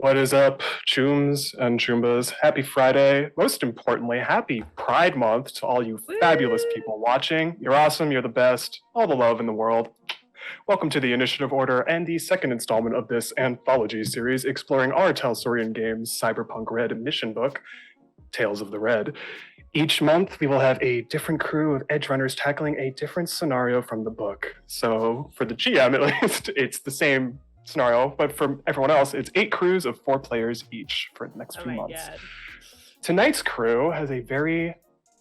What is up, chooms and choombas? Happy Friday. Most importantly, happy Pride Month to all you fabulous people watching. You're awesome, you're the best, all the love in the world. Welcome to the Initiative Order and the second installment of this anthology series exploring RTalsorian Games' Cyberpunk Red mission book, Tales of the Red. Each month, we will have a different crew of edge runners tackling a different scenario from the book. So for the GM, at least, it's the same scenario, but for everyone else, it's 8 crews of 4 players each for the next few months. God. Tonight's crew has a very,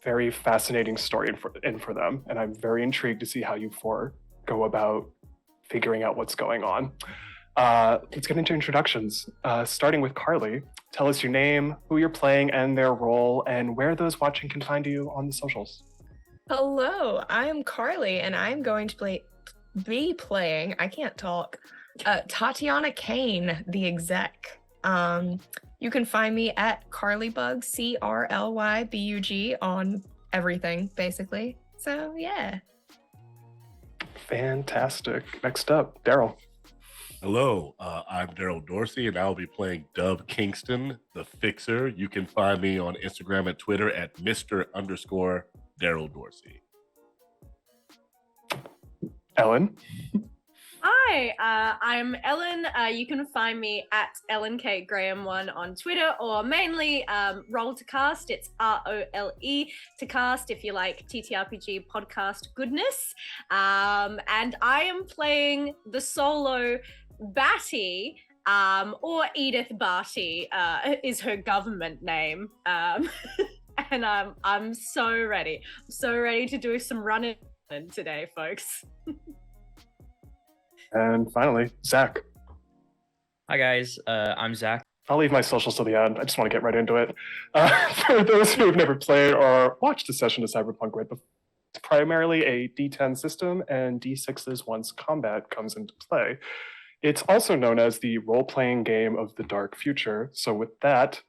very fascinating story in for them, and I'm very intrigued to see how you 4 go about figuring out what's going on. Let's get into introductions, starting with Carly. Tell us your name, who you're playing, and their role, and where those watching can find you on the socials. Hello, I'm Carly, and I'm going to be playing, I can't talk, Tatiana Cain, the exec. You can find me at Carlybug, CRLYBUG, on everything, basically. So, yeah. Fantastic. Next up, Darryl. Hello, I'm Darryl Dorsey, and I'll be playing Dub Kingston, the Fixer. You can find me on Instagram and Twitter at Mr_Darryl Dorsey. Ellen. Hi, I'm Ellen. You can find me at EllenKGraham1 on Twitter, or mainly Roll to Cast. It's ROLE to cast if you like TTRPG podcast goodness. And I am playing the solo Batty, or Edith Barty is her government name. And I'm so ready. I'm so ready to do some running today, folks. And finally, Zach. Hi guys, I'm Zach. I'll leave my socials to the end. I just want to get right into it. For those who have never played or watched a session of Cyberpunk Red before, it's primarily a D10 system and D6s once combat comes into play. It's also known as the role-playing game of the dark future. So with that,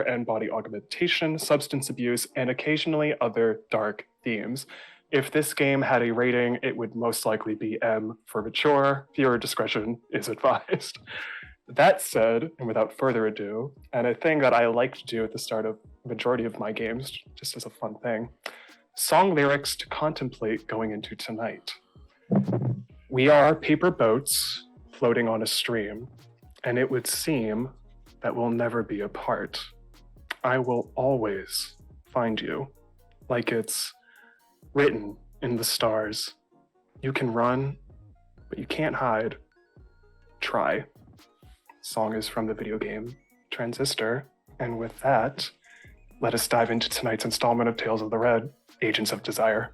and body augmentation, substance abuse, and occasionally other dark themes. If this game had a rating, it would most likely be M for mature. Viewer discretion is advised. That said, and without further ado, and a thing that I like to do at the start of the majority of my games, just as a fun thing, song lyrics to contemplate going into tonight. We are paper boats floating on a stream, and it would seem that we'll never be apart. I will always find you, like it's written in the stars. You can run, but you can't hide. Try. Song is from the video game Transistor. And with that, let us dive into tonight's installment of Tales of the Red, Agents of Desire.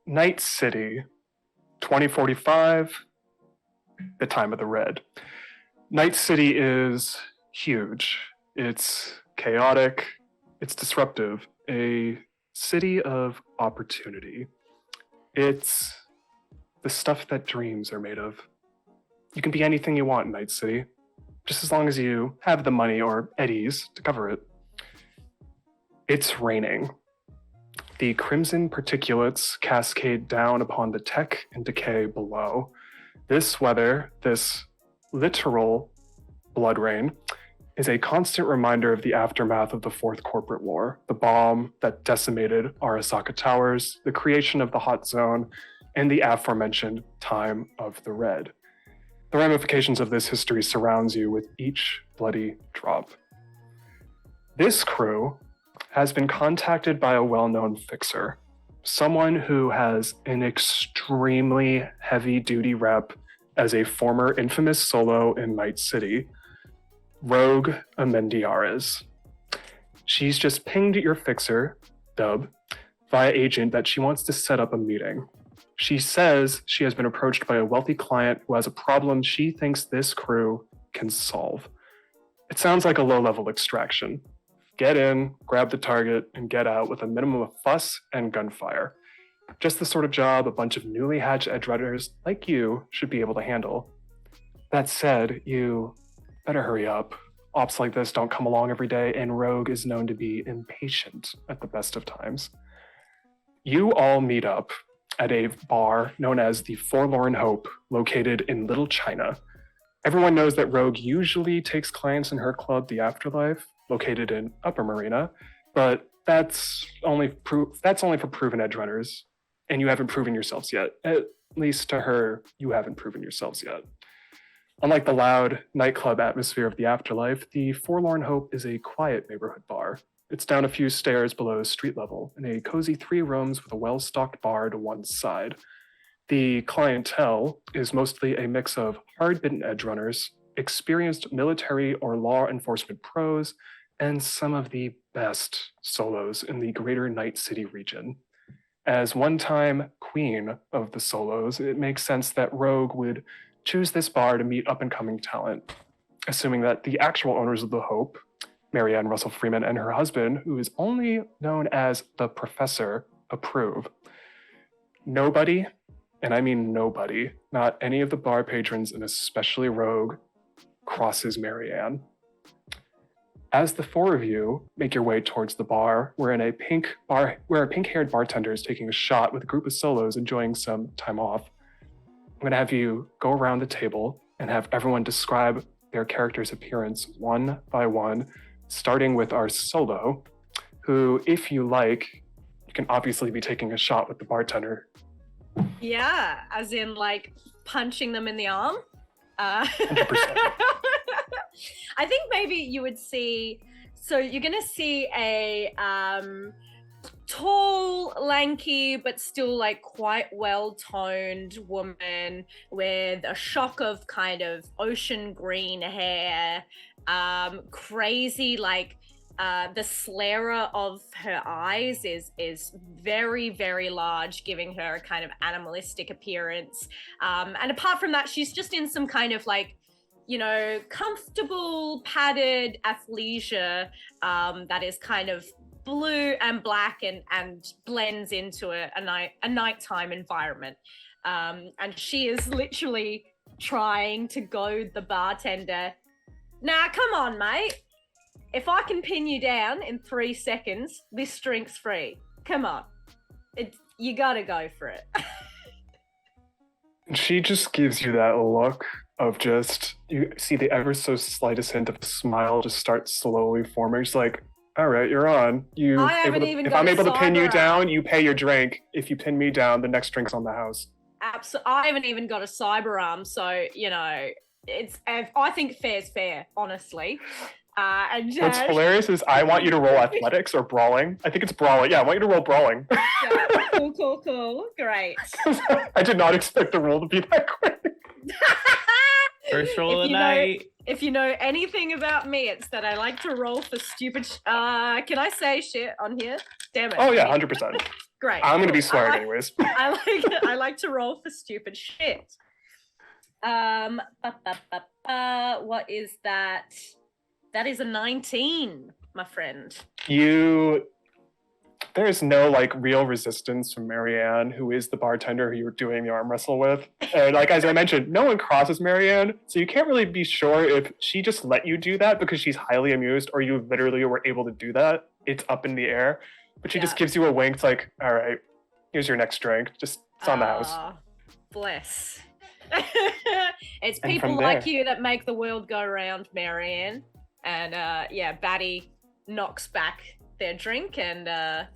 Night City, 2045, the time of the Red. Night City is huge. It's chaotic. It's disruptive. A city of opportunity. It's the stuff that dreams are made of. You can be anything you want in Night City, just as long as you have the money or eddies to cover it. It's raining. The crimson particulates cascade down upon the tech and decay below. This weather, this literal blood rain, is a constant reminder of the aftermath of the Fourth Corporate War, the bomb that decimated Arasaka Towers, the creation of the Hot Zone, and the aforementioned Time of the Red. The ramifications of this history surrounds you with each bloody drop. This crew has been contacted by a well-known fixer, someone who has an extremely heavy-duty rep as a former infamous solo in Night City, Rogue Amendiares. She's just pinged your fixer, Dub, via agent that she wants to set up a meeting. She says she has been approached by a wealthy client who has a problem she thinks this crew can solve. It sounds like a low-level extraction. Get in, grab the target, and get out with a minimum of fuss and gunfire. Just the sort of job a bunch of newly hatched edge runners like you should be able to handle. That said, you better hurry up. Ops like this don't come along every day, and Rogue is known to be impatient at the best of times. You all meet up at a bar known as the Forlorn Hope, located in Little China. Everyone knows that Rogue usually takes clients in her club, The Afterlife, located in Upper Marina, but that's only for proven edge runners, and you haven't proven yourselves yet. At least to her, you haven't proven yourselves yet. Unlike the loud nightclub atmosphere of The Afterlife, the Forlorn Hope is a quiet neighborhood bar. It's down a few stairs below street level, in a cozy 3 rooms with a well-stocked bar to one side. The clientele is mostly a mix of hard-bitten edge runners, experienced military or law enforcement pros, and some of the best solos in the greater Night City region. As one-time queen of the solos, it makes sense that Rogue would choose this bar to meet up-and-coming talent, assuming that the actual owners of the Hope, Marianne Russell Freeman and her husband, who is only known as the Professor, approve. Nobody, and I mean nobody, not any of the bar patrons, and especially Rogue, crosses Marianne. As the 4 of you make your way towards the bar, where a pink-haired bartender is taking a shot with a group of solos enjoying some time off, I'm going to have you go around the table and have everyone describe their character's appearance one by one, starting with our solo, who, if you like, you can obviously be taking a shot with the bartender. Yeah, as in like punching them in the arm. 100%. I think maybe you would see, so you're gonna see a tall, lanky, but still like quite well-toned woman with a shock of kind of ocean green hair, crazy like the sclera of her eyes is very, very large, giving her a kind of animalistic appearance. And apart from that, she's just in some kind of like, you know, comfortable padded athleisure that is kind of blue and black and blends into a nighttime environment. And she is literally trying to goad the bartender. Nah, come on, mate. If I can pin you down in 3 seconds, this drink's free. Come on. You gotta go for it. She just gives you that look of just, you see the ever so slightest hint of a smile just start slowly forming. She's like, all right, you're on. If I'm able to pin you down, you pay your drink. If you pin me down, the next drink's on the house. Absolutely. I haven't even got a cyber arm, so, you know, I think fair's fair, honestly. What's hilarious is I want you to roll athletics or brawling. I think it's brawling. Yeah, I want you to roll brawling. Yeah, cool. Great. I did not expect the roll to be that quick. First roll of the night. If you know anything about me, it's that I like to roll for stupid. Can I say shit on here? Damn it. Oh yeah, 100%. Great. I'm gonna be swearing anyways. I like to roll for stupid shit. What is that? That is a 19, my friend. There's no like real resistance from Marianne, who is the bartender who you were doing the arm wrestle with. And like, as I mentioned, no one crosses Marianne. So you can't really be sure if she just let you do that because she's highly amused or you literally were able to do that. it's up in the air, but she just Yeah. gives you a wink. It's like, all right, here's your next drink. Just it's on the house. Ah, bless. It's And people from like there- you that make the world go round, Marianne. And yeah, Batty knocks back their drink and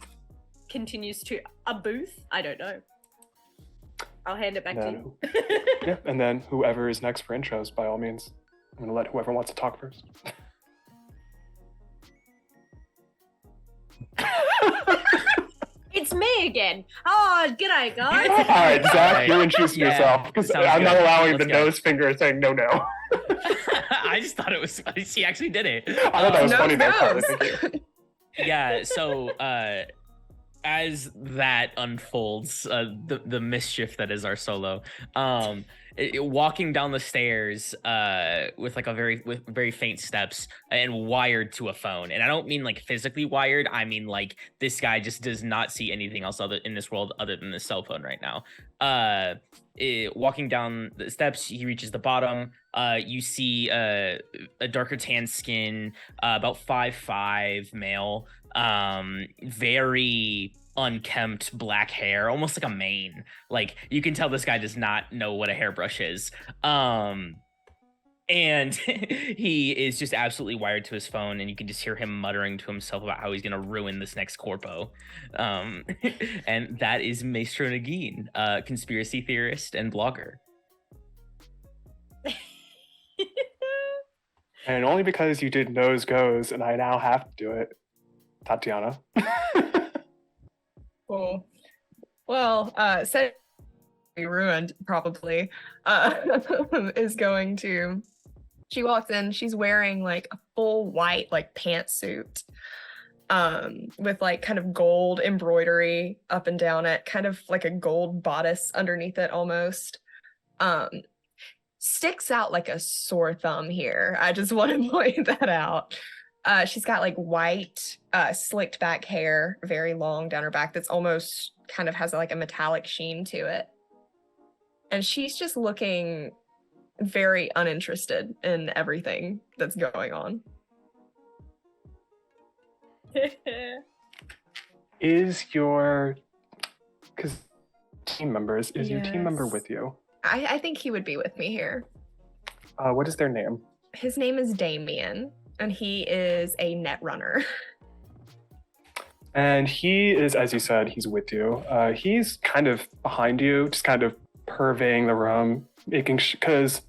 continues to a booth. I don't know. I'll hand it back to you. Yeah, and then whoever is next for intros, by all means. I'm gonna let whoever wants to talk first. It's me again. Oh, g'day, guys. All right, Zach, Right. you're introducing Yeah, yourself because sounds I'm not good. allowing Let's the go. nose finger saying no. I just thought it was funny. She actually did it. I thought that was No funny though, Carly. nose. Thank you. Yeah, so as that unfolds, the mischief that is our solo, walking down the stairs with like with very faint steps and wired to a phone. And I don't mean like physically wired, I mean like this guy just does not see anything else other in this world other than the cell phone right now. Walking down the steps, he reaches the bottom. You see a darker tan skin, about 5'5", male, very unkempt black hair, almost like a mane. Like you can tell this guy does not know what a hairbrush is. And he is just absolutely wired to his phone, and you can just hear him muttering to himself about how he's gonna ruin this next corpo. And that is Maestro Naagin, conspiracy theorist and blogger. And only because you did nose goes, and I now have to do it, Tatiana. Cool. Well, said be ruined probably. Is going to. She walks in. She's wearing like a full white like pantsuit, with like kind of gold embroidery up and down it, kind of like a gold bodice underneath it almost. Sticks out like a sore thumb here. I just want to point that out. She's got like white, slicked back hair, very long down her back that's almost kind of has like a metallic sheen to it. And she's just looking very uninterested in everything that's going on. Is your team members, is your team member Yes. with you? I think he would be with me here. What is their name? His name is Damien, and he is a net runner. And he is, as you said, he's with you. He's kind of behind you, just kind of purveying the room, making because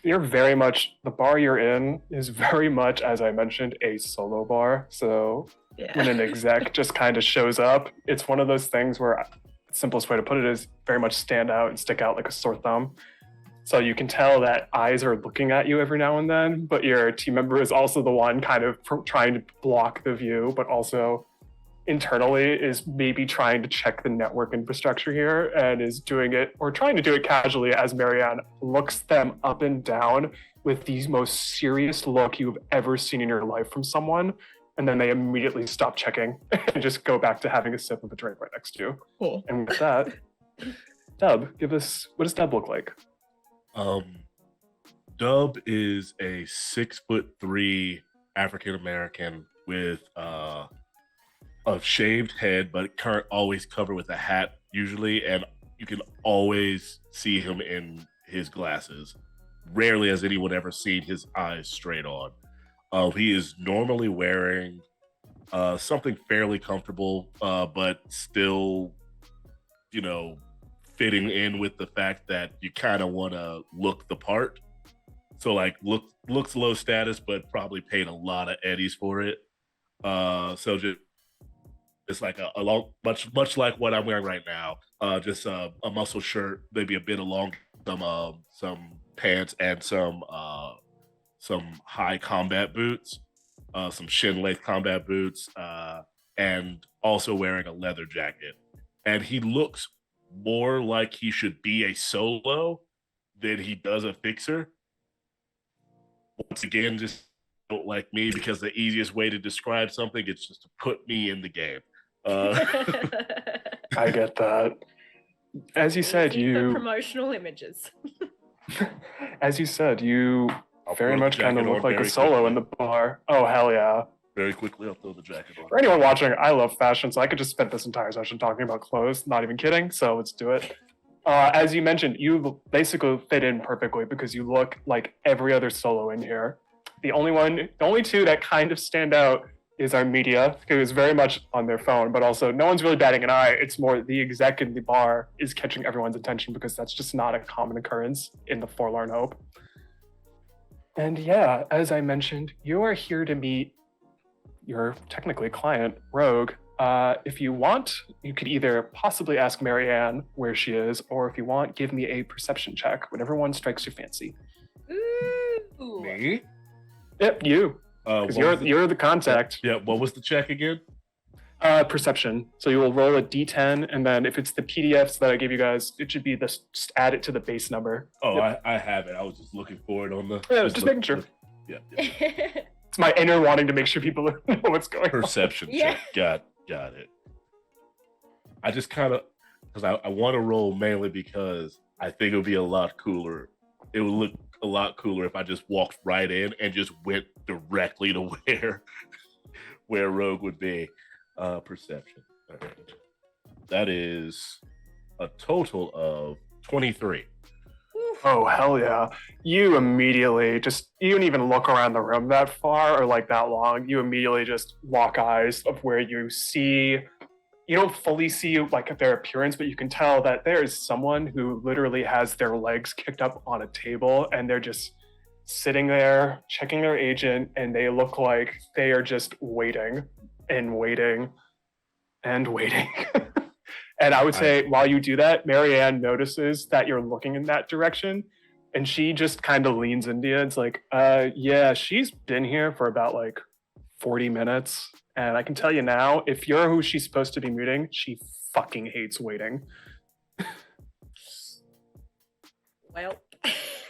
you're very much, the bar you're in is very much, as I mentioned, a solo bar. So when an exec just kind of shows up, it's one of those things where the simplest way to put it is very much stand out and stick out like a sore thumb. So you can tell that eyes are looking at you every now and then, but your team member is also the one kind of trying to block the view, but also internally is maybe trying to check the network infrastructure here and is doing it or trying to do it casually as Marianne looks them up and down with the most serious look you've ever seen in your life from someone. And then they immediately stop checking and just go back to having a sip of a drink right next to you. Cool. And with that, Dub, give us, what does Dub look like? Dub is a 6'3" African American with a shaved head, but always covered with a hat usually, and you can always see him in his glasses. Rarely has anyone ever seen his eyes straight on. He is normally wearing something fairly comfortable, but still, fitting in with the fact that you kind of want to look the part. So like looks low status, but probably paid a lot of eddies for it. So just it's like a long, much like what I'm wearing right now. Just a muscle shirt, maybe a bit along, some pants, and some high combat boots, some shin length combat boots, and also wearing a leather jacket. And he looks more like he should be a solo than he does a fixer. Once again, just don't like me, because the easiest way to describe something is just to put me in the game. I get that. As you said, Easy for you promotional images. as you said, you I'll very put a much kind of jacket look on like a very solo quickly. in the bar. Oh hell yeah! Very quickly, I'll throw the jacket on. For anyone watching, I love fashion, so I could just spend this entire session talking about clothes. Not even kidding. So let's do it. As you mentioned, you basically fit in perfectly because you look like every other solo in here. The only two that kind of stand out is our media, who is very much on their phone, but also no one's really batting an eye. It's more the exec in the bar is catching everyone's attention because that's just not a common occurrence in the Forlorn Hope. And yeah, as I mentioned, you are here to meet your technically client, Rogue. If you want, you could either possibly ask Marianne where she is, or if you want, give me a perception check, whatever one strikes your fancy. Ooh. Me? Yep, you. Because you're the contact. Yeah, what was the check again? Perception. So you will roll a d10, and then if it's the PDFs that I gave you guys, it should be just add it to the base number. Oh, Yep. I have it. I was just looking for it on the. Yeah, just making sure. Yeah. It's my inner wanting to make sure people know what's going on. Perception Yeah. check. Got it. I just kind of, because I want to roll mainly because I think it would be a lot cooler. It would look a lot cooler if I just walked right in and just went directly to where Rogue would be. Perception. All right. That is a total of 23. Oh, hell yeah. You immediately you don't even look around the room that far or like that long. You immediately just lock eyes of where you see, you don't fully see like their appearance, but you can tell that there is someone who literally has their legs kicked up on a table and they're just sitting there checking their agent, and they look like they are just waiting and waiting and waiting. And I would say while you do that, Marianne notices that you're looking in that direction, and she just kind of leans into you. It's like, yeah, she's been here for about like 40 minutes. And I can tell you now, if you're who she's supposed to be meeting, she fucking hates waiting. Well,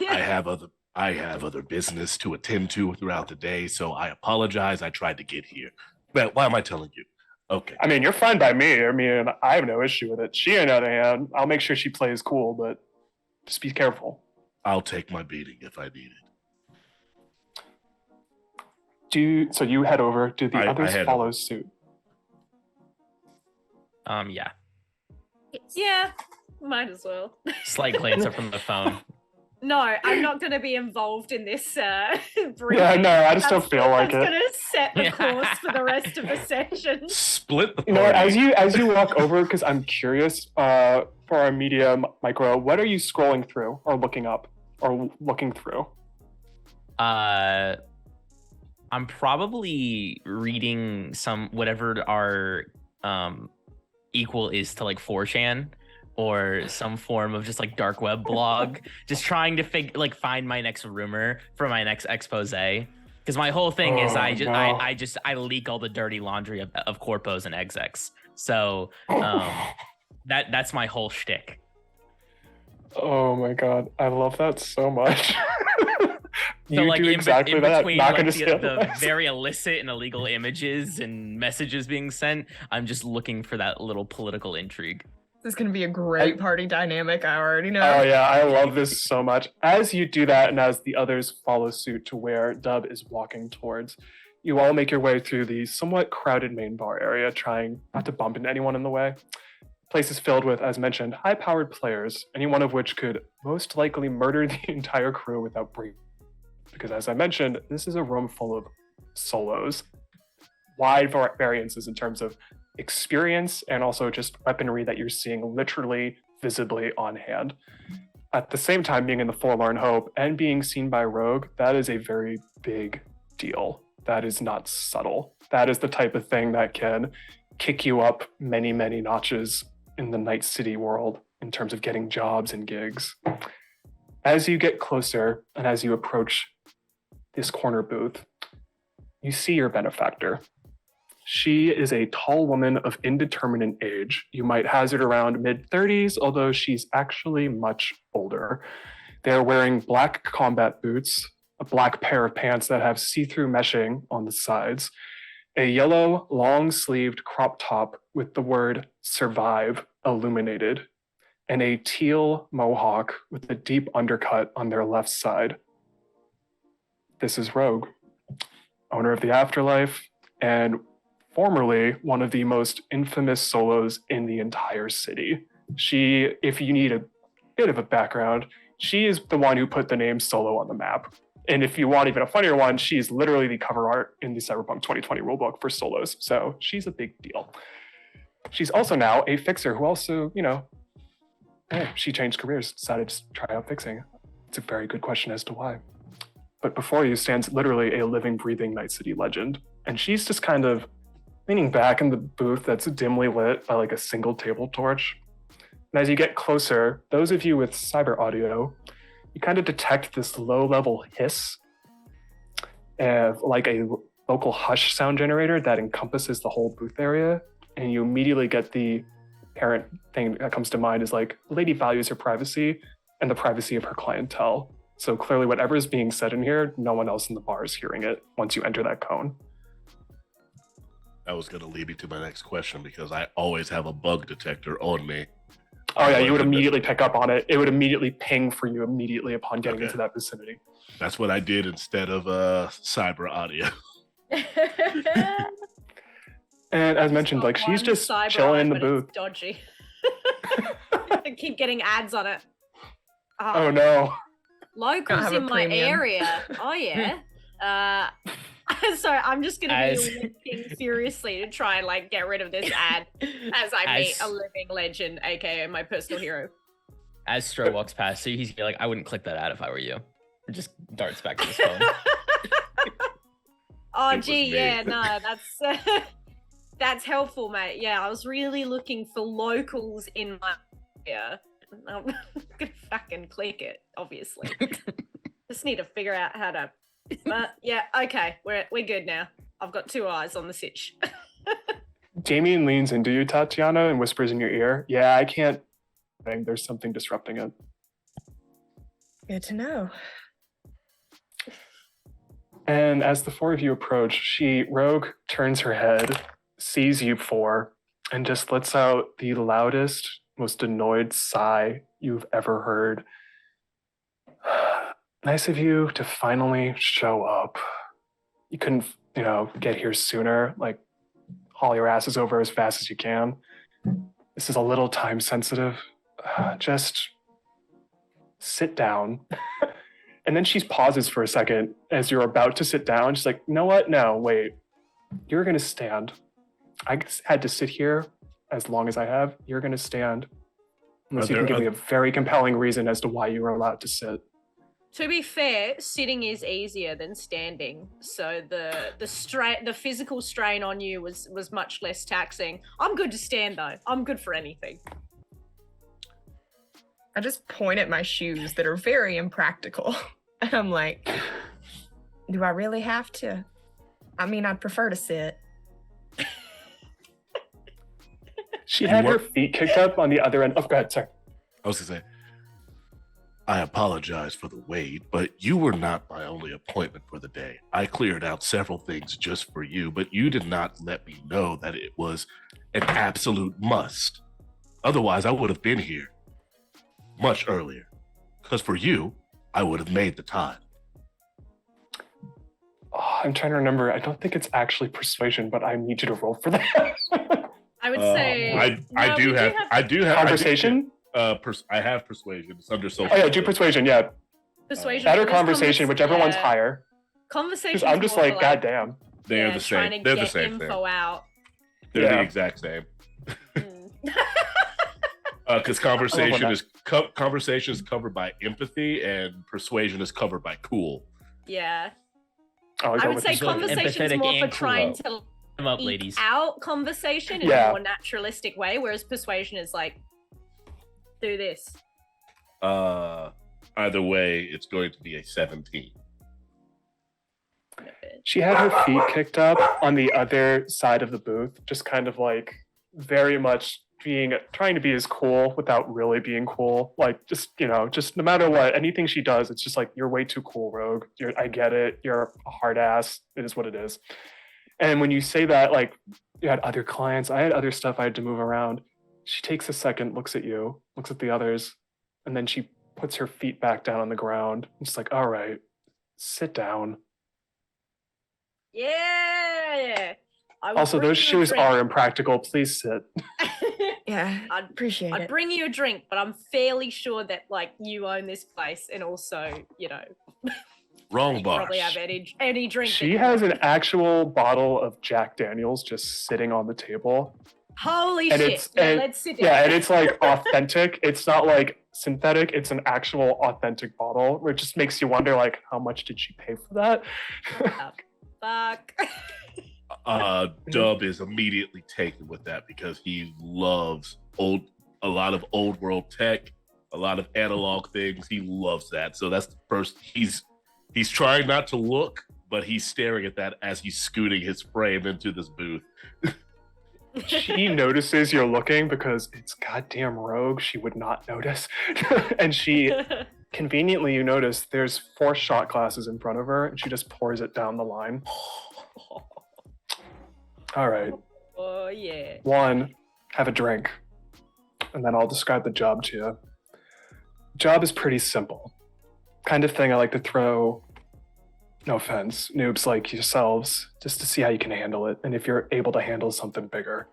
I have other business to attend to throughout the day, so I apologize. I tried to get here. But why am I telling you? Okay. I mean, you're fine by me. I mean, I have no issue with it. She, on the other hand, I'll make sure she plays cool, but just be careful. I'll take my beating if I need it. So you head over. Do the I others head follow over. suit? Yeah. yeah, might as well. Slight glance up from the phone. No, I'm not going to be involved in this briefing. Yeah, no, I just don't feel like That's it. going to set the course for the rest of the session. Split the party. You know what, as you walk over, because I'm curious, for our media micro, what are you scrolling through or looking up or looking through? I'm probably reading whatever our equal is to like 4chan or some form of just like dark web blog, just trying to find my next rumor for my next expose. Because my whole thing is I leak all the dirty laundry of corpos and execs. So that's my whole shtick. Oh my god, I love that so much. So you like do exactly in that. between Not like, gonna the steal that. very illicit and illegal images and messages being sent, I'm just looking for that little political intrigue. This is going to be a great party dynamic. I already know. Oh yeah, I love this so much. As you do that, and as the others follow suit to where Dub is walking towards, you all make your way through the somewhat crowded main bar area, trying not to bump into anyone in the way. The place is filled with, as mentioned, high-powered players, any one of which could most likely murder the entire crew without breathing. Because as I mentioned, this is a room full of solos. Wide variances in terms of experience and also just weaponry that you're seeing literally visibly on hand. At the same time, being in the Forlorn Hope and being seen by Rogue, that is a very big deal. That is not subtle. That is the type of thing that can kick you up many, many notches in the Night City world in terms of getting jobs and gigs. As you get closer and as you approach this corner booth, you see your benefactor. She is a tall woman of indeterminate age. You might hazard around mid-30s, although she's actually much older. They're wearing black combat boots, a black pair of pants that have see-through meshing on the sides, a yellow long-sleeved crop top with the word "survive" illuminated, and a teal mohawk with a deep undercut on their left side. This is Rogue, owner of the Afterlife, and formerly one of the most infamous solos in the entire city. She, if you need a bit of a background, she is the one who put the name Solo on the map. And if you want even a funnier one, she's literally the cover art in the Cyberpunk 2020 rulebook for solos. So she's a big deal. She's also now a fixer who also, she changed careers, decided to try out fixing. It's a very good question as to why. But before you stands literally a living, breathing Night City legend. And she's just kind of leaning back in the booth that's dimly lit by like a single table torch. And as you get closer, those of you with cyber audio, you kind of detect this low-level hiss of like a local hush sound generator that encompasses the whole booth area. And you immediately get the apparent thing that comes to mind is like, the lady values her privacy and the privacy of her clientele. So clearly whatever is being said in here, no one else in the bar is hearing it once you enter that cone. That was going to lead me to my next question because I always have a bug detector on me. Oh yeah, you would immediately pick up on it. It would immediately ping for you immediately upon getting into that vicinity. That's what I did instead of cyber audio. And as mentioned, like she's just chilling in the booth. It's dodgy. I keep getting ads on it. Oh no. Locals in my area. Oh yeah. So I'm just gonna be looking furiously to try and like get rid of this ad as I meet a living legend, aka my personal hero. As STRO walks past, so he's like, I wouldn't click that ad if I were you. It just darts back to his phone. Oh gee, yeah, no, that's helpful, mate. Yeah, I was really looking for locals in my area. I'm gonna fucking click it, obviously. Just need to figure out how to. But yeah, okay, we're good now. I've got 2 eyes on the sitch. Damien leans into you, Tatiana, and whispers in your ear, "Yeah, I can't. There's something disrupting it." Good to know. And as the 4 of you approach, Rogue turns her head, sees you 4, and just lets out the loudest, most annoyed sigh you've ever heard. Nice of you to finally show up. You couldn't, get here sooner. Like, haul your asses over as fast as you can. This is a little time sensitive. Just sit down. And then she pauses for a second as you're about to sit down. She's like, you know what? No, wait. You're going to stand. I had to sit here as long as I have. You're going to stand. Unless you can give me a very compelling reason as to why you were allowed to sit. To be fair, sitting is easier than standing, so the physical strain on you was much less taxing. I'm good to stand though. I'm good for anything. I just point at my shoes that are very impractical. And I'm like, do I really have to? I mean, I'd prefer to sit. She had her feet kicked up on the other end. Oh, go ahead, sorry. I was going to say, I apologize for the wait, but you were not my only appointment for the day. I cleared out several things just for you, but you did not let me know that it was an absolute must. Otherwise, I would have been here much earlier. Because for you, I would have made the time. Oh, I'm trying to remember. I don't think it's actually persuasion, but I need you to roll for that. I would say I do have conversation. I have persuasion. It's under social. Oh yeah, do persuasion. Yeah. Persuasion. That or conversation, whichever one's higher. Conversation. I'm just like, goddamn. They're the same. They're the same thing. Out. They're the exact same. Because conversation is covered by empathy, and persuasion is covered by cool. Yeah. Oh, I would say conversation is more for trying to eke out conversation in a more naturalistic way, whereas persuasion is like, do this. Either way, it's going to be a 17. She had her feet kicked up on the other side of the booth, just kind of like very much trying to be as cool without really being cool. Like just no matter what, anything she does, it's just like, you're way too cool, Rogue. I get it. You're a hard ass. It is what it is. And when you say that, like, you had other clients, I had other stuff I had to move around. She takes a second, looks at you, looks at the others, and then she puts her feet back down on the ground. It's like, all right, sit down. Yeah. I will Also, bring those you a shoes drink. are impractical. Please sit. Yeah, I'd- appreciate I'd it. bring you a drink, but I'm fairly sure that like you own this place, and also Wrong you probably boss. have any drink. that She you has want. an actual bottle of Jack Daniels just sitting on the table. Holy And shit! it's- Yeah, and- let's sit down. Yeah, and it's like authentic. It's not like synthetic. It's an actual authentic bottle, which just makes you wonder, like, how much did she pay for that? Fuck. Dub is immediately taken with that because he loves a lot of old world tech, a lot of analog things. He loves that. So that's the first. He's trying not to look, but he's staring at that as he's scooting his frame into this booth. She notices you're looking because it's goddamn Rogue. She would not notice. And she conveniently, you notice there's 4 shot glasses in front of her, and she just pours it down the line. All right. Oh yeah. 1, have a drink, and then I'll describe the job to you. Job is pretty simple. Kind of thing I like to throw, no offense, noobs like yourselves, just to see how you can handle it, and if you're able to handle something bigger.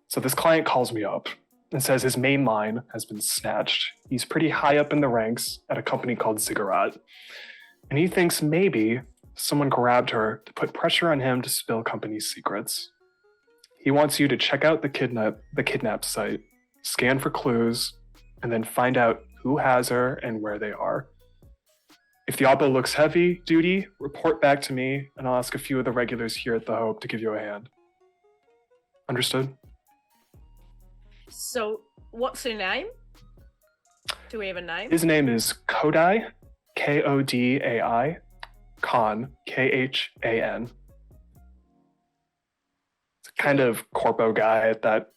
So this client calls me up and says his main line has been snatched. He's pretty high up in the ranks at a company called Ziggurat, and he thinks maybe someone grabbed her to put pressure on him to spill company secrets. He wants you to check out the kidnap site, scan for clues, and then find out who has her and where they are. If the oppo looks heavy duty, report back to me, and I'll ask a few of the regulars here at the Hope to give you a hand. Understood? So, what's her name? Do we have a name? His name is Kodai, Kodai, Khan, Khan. It's a kind of corpo guy at that.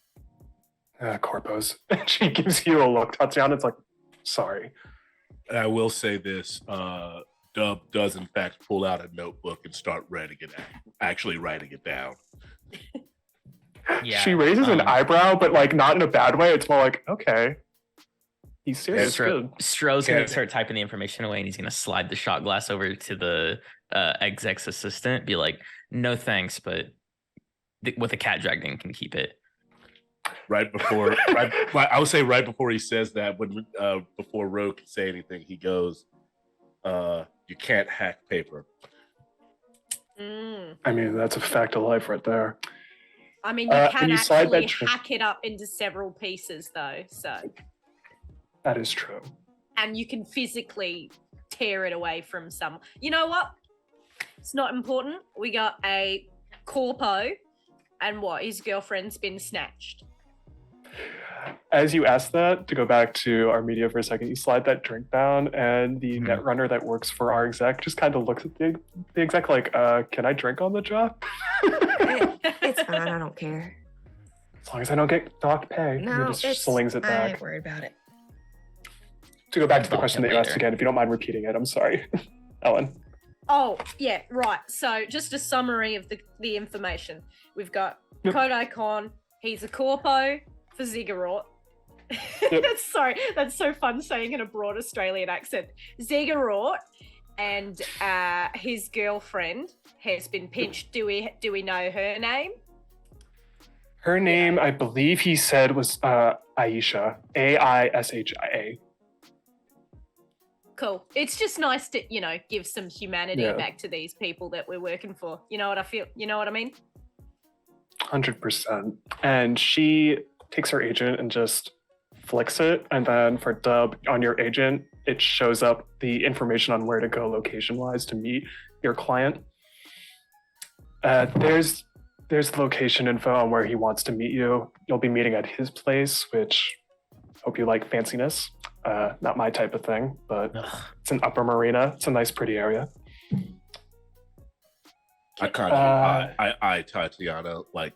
Corpos. She gives you a look, Tatiana. It's like, sorry. And I will say this: Dub does in fact pull out a notebook and start writing it down. Yeah. She raises an eyebrow, but like not in a bad way. It's more like, okay, he's serious. Good. Stro's gonna Yeah. start typing the information away, and he's gonna slide the shot glass over to the exec's assistant. Be like, "No thanks, but with a cat dragged in, can keep it." Right before, I would say right before he says that, when before Rogue can say anything, he goes, "You can't hack paper." Mm. I mean, that's a fact of life right there. I mean, you and can you slide actually that tr- hack it up into several pieces, though. So, That is true. and you can physically tear it away from some. You know what? It's not important. We got a corpo, and what? His girlfriend's been snatched. As you ask that, to go back to our media for a second, you slide that drink down, and the Mhm. netrunner that works for our exec just kind of looks at the exec like, can I drink on the job? It's fine. I don't care. As long as I don't get docked pay. And No, he just it's, slings it I back. ain't worried about it. To go back to the Dock question it that you asked later. again, if you don't mind repeating it, I'm sorry. Ellen. Oh, yeah, right. So, just a summary of the information. We've got Yep. Kodai Khan. He's a corpo for Ziggurat. Yep. Sorry, that's so fun saying in a broad Australian accent. Ziggurat, and his girlfriend has been pinched. Do we know her name? Her name, I believe he said, was Aisha. Aishia. Cool. It's just nice to, give some humanity Yeah. back to these people that we're working for. You know what I feel? You know what I mean? 100%. And she takes her agent and just flicks it. And then for Dub, on your agent, it shows up the information on where to go location-wise to meet your client. There's location info on where he wants to meet you. You'll be meeting at his place, which hope you like fanciness. Not my type of thing, but Ugh. it's an upper marina. It's a nice, pretty area. I kind of I Tatiana like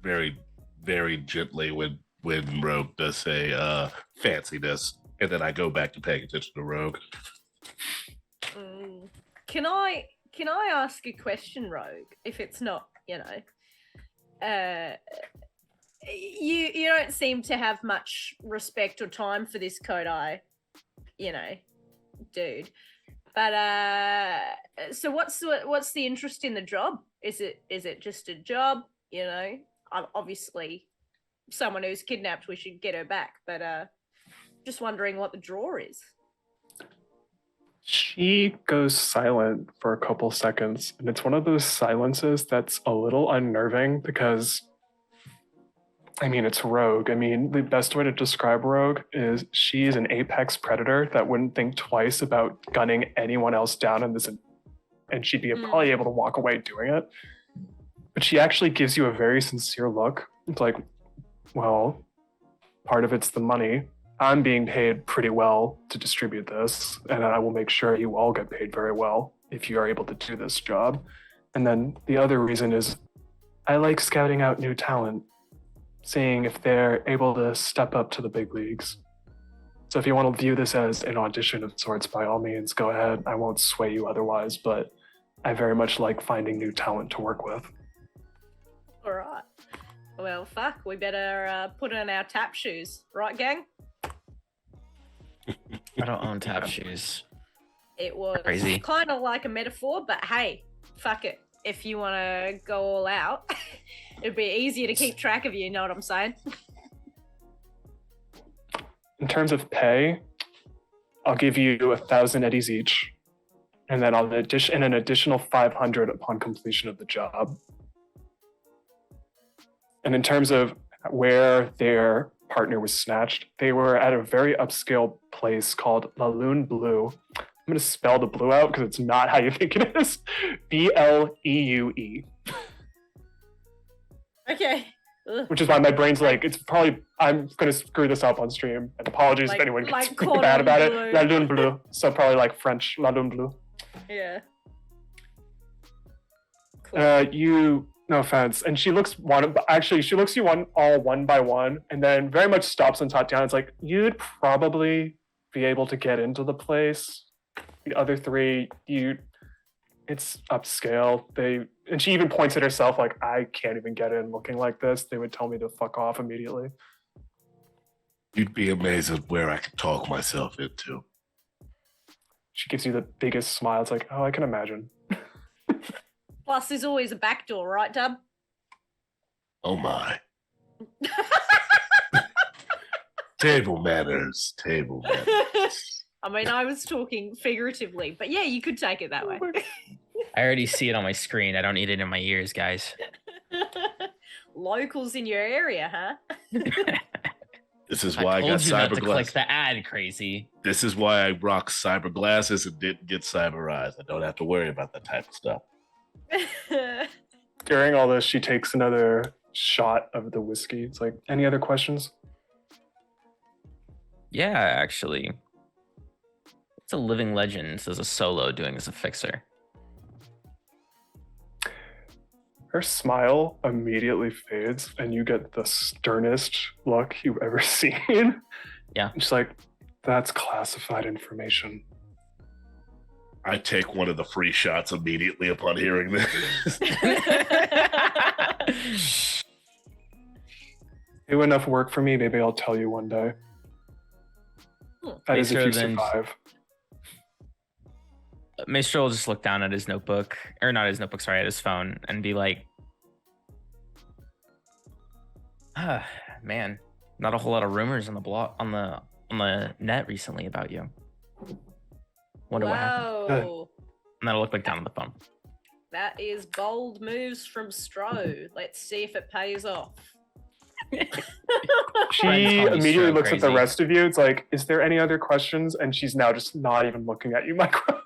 very, very gently when Rogue does say fanciness, and then I go back to paying attention to Rogue. Can I ask a question, Rogue? If it's not, you don't seem to have much respect or time for this Kodai, dude. But so what's the interest in the job? Is it just a job? You know, obviously, someone who's kidnapped, we should get her back. But just wondering what the draw is. She goes silent for a couple seconds, and it's one of those silences that's a little unnerving because, I mean, it's Rogue. I mean, the best way to describe Rogue is she's an apex predator that wouldn't think twice about gunning anyone else down in this, and she'd be probably able to walk away doing it. But she actually gives you a very sincere look. It's like, well, part of it's the money. I'm being paid pretty well to distribute this, and I will make sure you all get paid very well if you are able to do this job. And then the other reason is I like scouting out new talent, seeing if they're able to step up to the big leagues. So if you want to view this as an audition of sorts, by all means, go ahead. I won't sway you otherwise, but I very much like finding new talent to work with. All right. Well, fuck, we better put on our tap shoes. Right, gang? I don't own tap shoes. It was Crazy. kind of like a metaphor, but hey, fuck it. If you want to go all out, it'd be easier to keep track of you know what I'm saying? In terms of pay, I'll give you 1,000 eddies each, and then an additional 500 upon completion of the job. And in terms of where their partner was snatched, they were at a very upscale place called La Lune Bleu. I'm going to spell the blue out because it's not how you think it is. BLEUE. Okay. Ugh. Which is why my brain's like, it's probably, I'm going to screw this up on stream. And apologies if anyone gets Cordon bad about Bleu. it. La Lune Bleu. So probably like French, La Lune Bleu. Yeah. Cool. No offense. And she looks she looks you all one by one, and then very much stops on Tatiana. It's like, you'd probably be able to get into the place. The other three, it's upscale. And she even points at herself like, I can't even get in looking like this. They would tell me to fuck off immediately. You'd be amazed at where I could talk myself into. She gives you the biggest smile. It's like, oh, I can imagine. Plus, there's always a back door, right, Dub? Oh my. Table manners. I mean, I was talking figuratively, but yeah, you could take it that way. I already see it on my screen. I don't need it in my ears, guys. Locals in your area, huh? This is why I got told you not to cyber click glasses. the ad, crazy. This is why I rock cyber glasses and didn't get cyber eyes. I don't have to worry about that type of stuff. During all this, she takes another shot of the whiskey. It's like, any other questions? Yeah, actually. It's a living legend as a solo doing as a fixer. Her smile immediately fades, and you get the sternest look you've ever seen. Yeah. She's like, that's classified information. I take one of the free shots immediately upon hearing this. Do enough work for me, maybe I'll tell you one day. That is if you survive. Maestro will just look down at his notebook, or not his notebook, sorry, at his phone, and be like, man, not a whole lot of rumors on the blog, on the net recently about you. Wonder what happened. Whoa. And then I'll look back down at the phone. That is bold moves from STRO. Let's see if it pays off. She Friends call me immediately STRO looks at the crazy. rest of you. It's like, is there any other questions? And she's now just not even looking at you, Michael.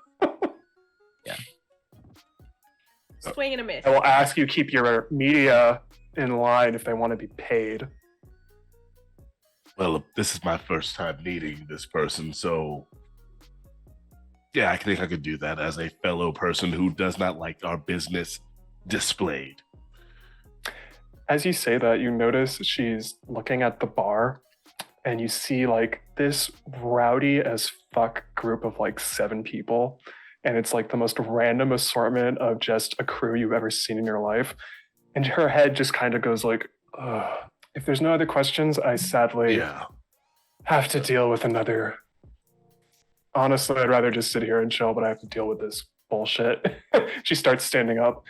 Swing and a miss. I will ask you keep your media in line if they want to be paid. Well, this is my first time meeting this person, so yeah, I think I could do that as a fellow person who does not like our business displayed. As you say that, you notice she's looking at the bar, and you see like this rowdy as fuck group of like 7 people. And it's like the most random assortment of just a crew you've ever seen in your life. And her head just kind of goes like, ugh. If there's no other questions, I sadly have to deal with another. Honestly, I'd rather just sit here and chill, but I have to deal with this bullshit. She starts standing up.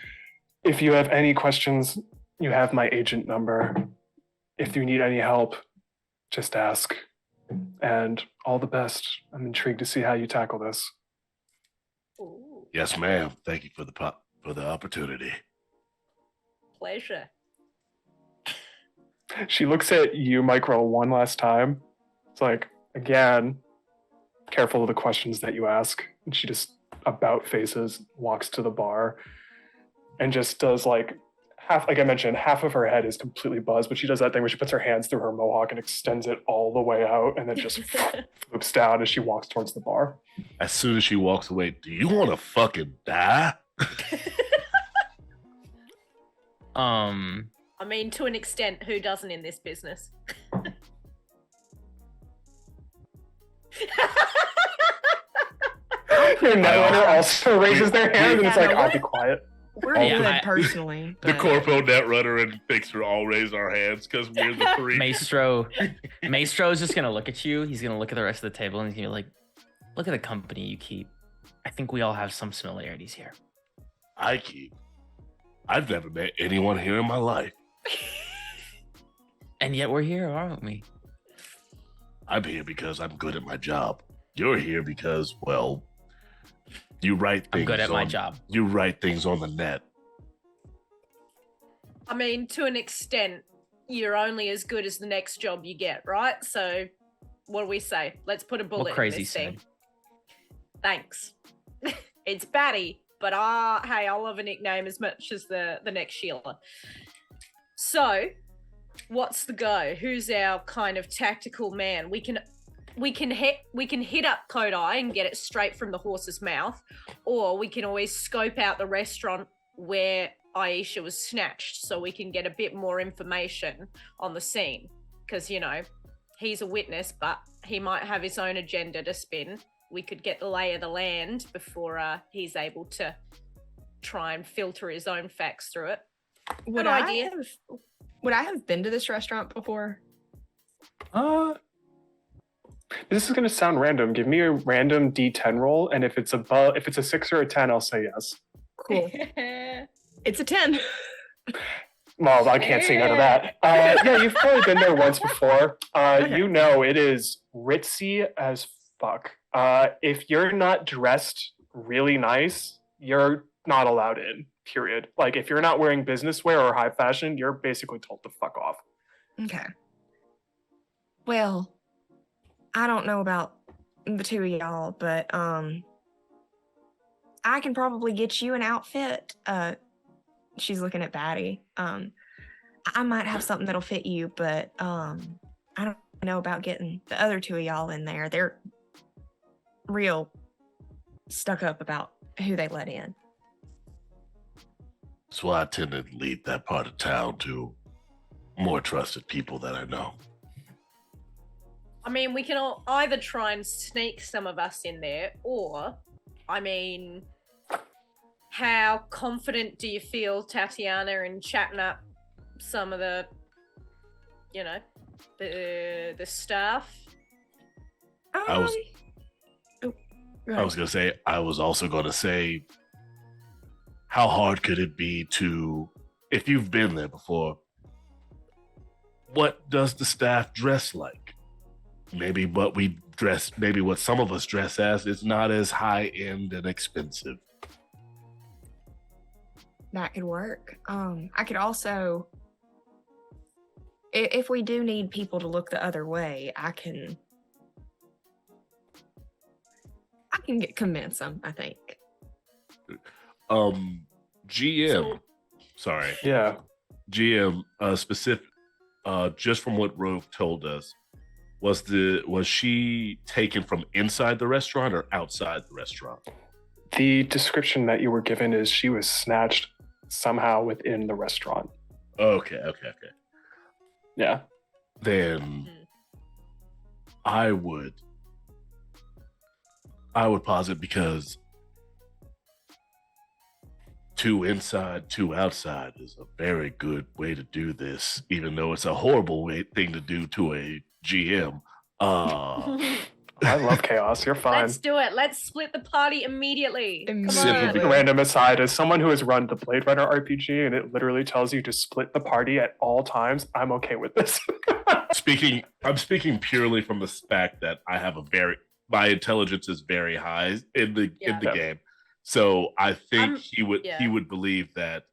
If you have any questions, you have my agent number. If you need any help, just ask. And all the best. I'm intrigued to see how you tackle this. Ooh, Yes, ma'am. Thank you for the opportunity. pleasure. She looks at you, Micro, one last time. It's like, again, careful of the questions that you ask. And she just about faces, walks to the bar, and just does like half, like I mentioned, half of her head is completely buzzed, but she does that thing where she puts her hands through her mohawk and extends it all the way out and then just flips down as she walks towards the bar. As soon as she walks away, do you want to fucking die? I mean, to an extent, who doesn't in this business? Your netrunner also raises their hand and it's Yeah, like, no, I'll be quiet. We're Yeah, good I- personally. The but- corpo netrunner and Fixer all raise our hands because we're the three. Maestro is just gonna look at you. He's gonna look at the rest of the table and he's gonna be like, look at the company you keep. I think we all have some similarities here. I've never met anyone here in my life. And yet we're here, aren't we? I'm here because I'm good at my job. You're here because, well, you write things. I'm good at my on- job. You write things on the net. I mean, to an extent, you're only as good as the next job you get, right? So, what do we say? Let's put a bullet What crazy in this thing. said. Thanks. It's Batty, but hey, I love a nickname as much as the next Sheila. So, what's the go? Who's our kind of tactical man? We can hit up Kodai and get it straight from the horse's mouth, or we can always scope out the restaurant where Aisha was snatched so we can get a bit more information on the scene. Because, you know, he's a witness, but he might have his own agenda to spin. We could get the lay of the land before he's able to try and filter his own facts through it. Would Good I idea. have been to this restaurant before? This is gonna sound random. Give me a random D10 roll, and if it's a 6 or a 10, I'll say yes. Cool. It's a 10. Well, I can't say none of that. Yeah, you've probably been there once before. Okay. You know it is ritzy as fuck. If you're not dressed really nice, you're not allowed in, period. Like, if you're not wearing business wear or high fashion, you're basically told to fuck off. Okay. Well, I don't know about the two of y'all, but I can probably get you an outfit. She's looking at Batty. I might have something that'll fit you, but I don't know about getting the other two of y'all in there. They're real stuck up about who they let in. That's why I tend to lead that part of town to more trusted people that I know. I mean, we can all either try and sneak some of us in there, or, I mean, how confident do you feel, Tatiana, in chatting up some of the, you know, the staff? I was going to say, I was also going to say, how hard could it be to, if you've been there before, what does the staff dress like? Maybe what some of us dress as is not as high end and expensive. That could work. I could also, if we do need people to look the other way, I can convince them, I think. GM, sorry. Yeah. GM, specific, just from what Rogue told us, was she taken from inside the restaurant or outside the restaurant? The description that you were given is she was snatched somehow within the restaurant. Okay. Yeah. Then I would posit, because 2 inside, 2 outside is a very good way to do this, even though it's a horrible thing to do to a GM. I love chaos. You're fine. Let's do it. Let's split the party immediately. Come Immediately. on. Random aside, as someone who has run the Blade Runner RPG and it literally tells you to split the party at all times, I'm okay with this. I'm speaking purely from the fact that I have my intelligence is very high in the game. So I think he would believe that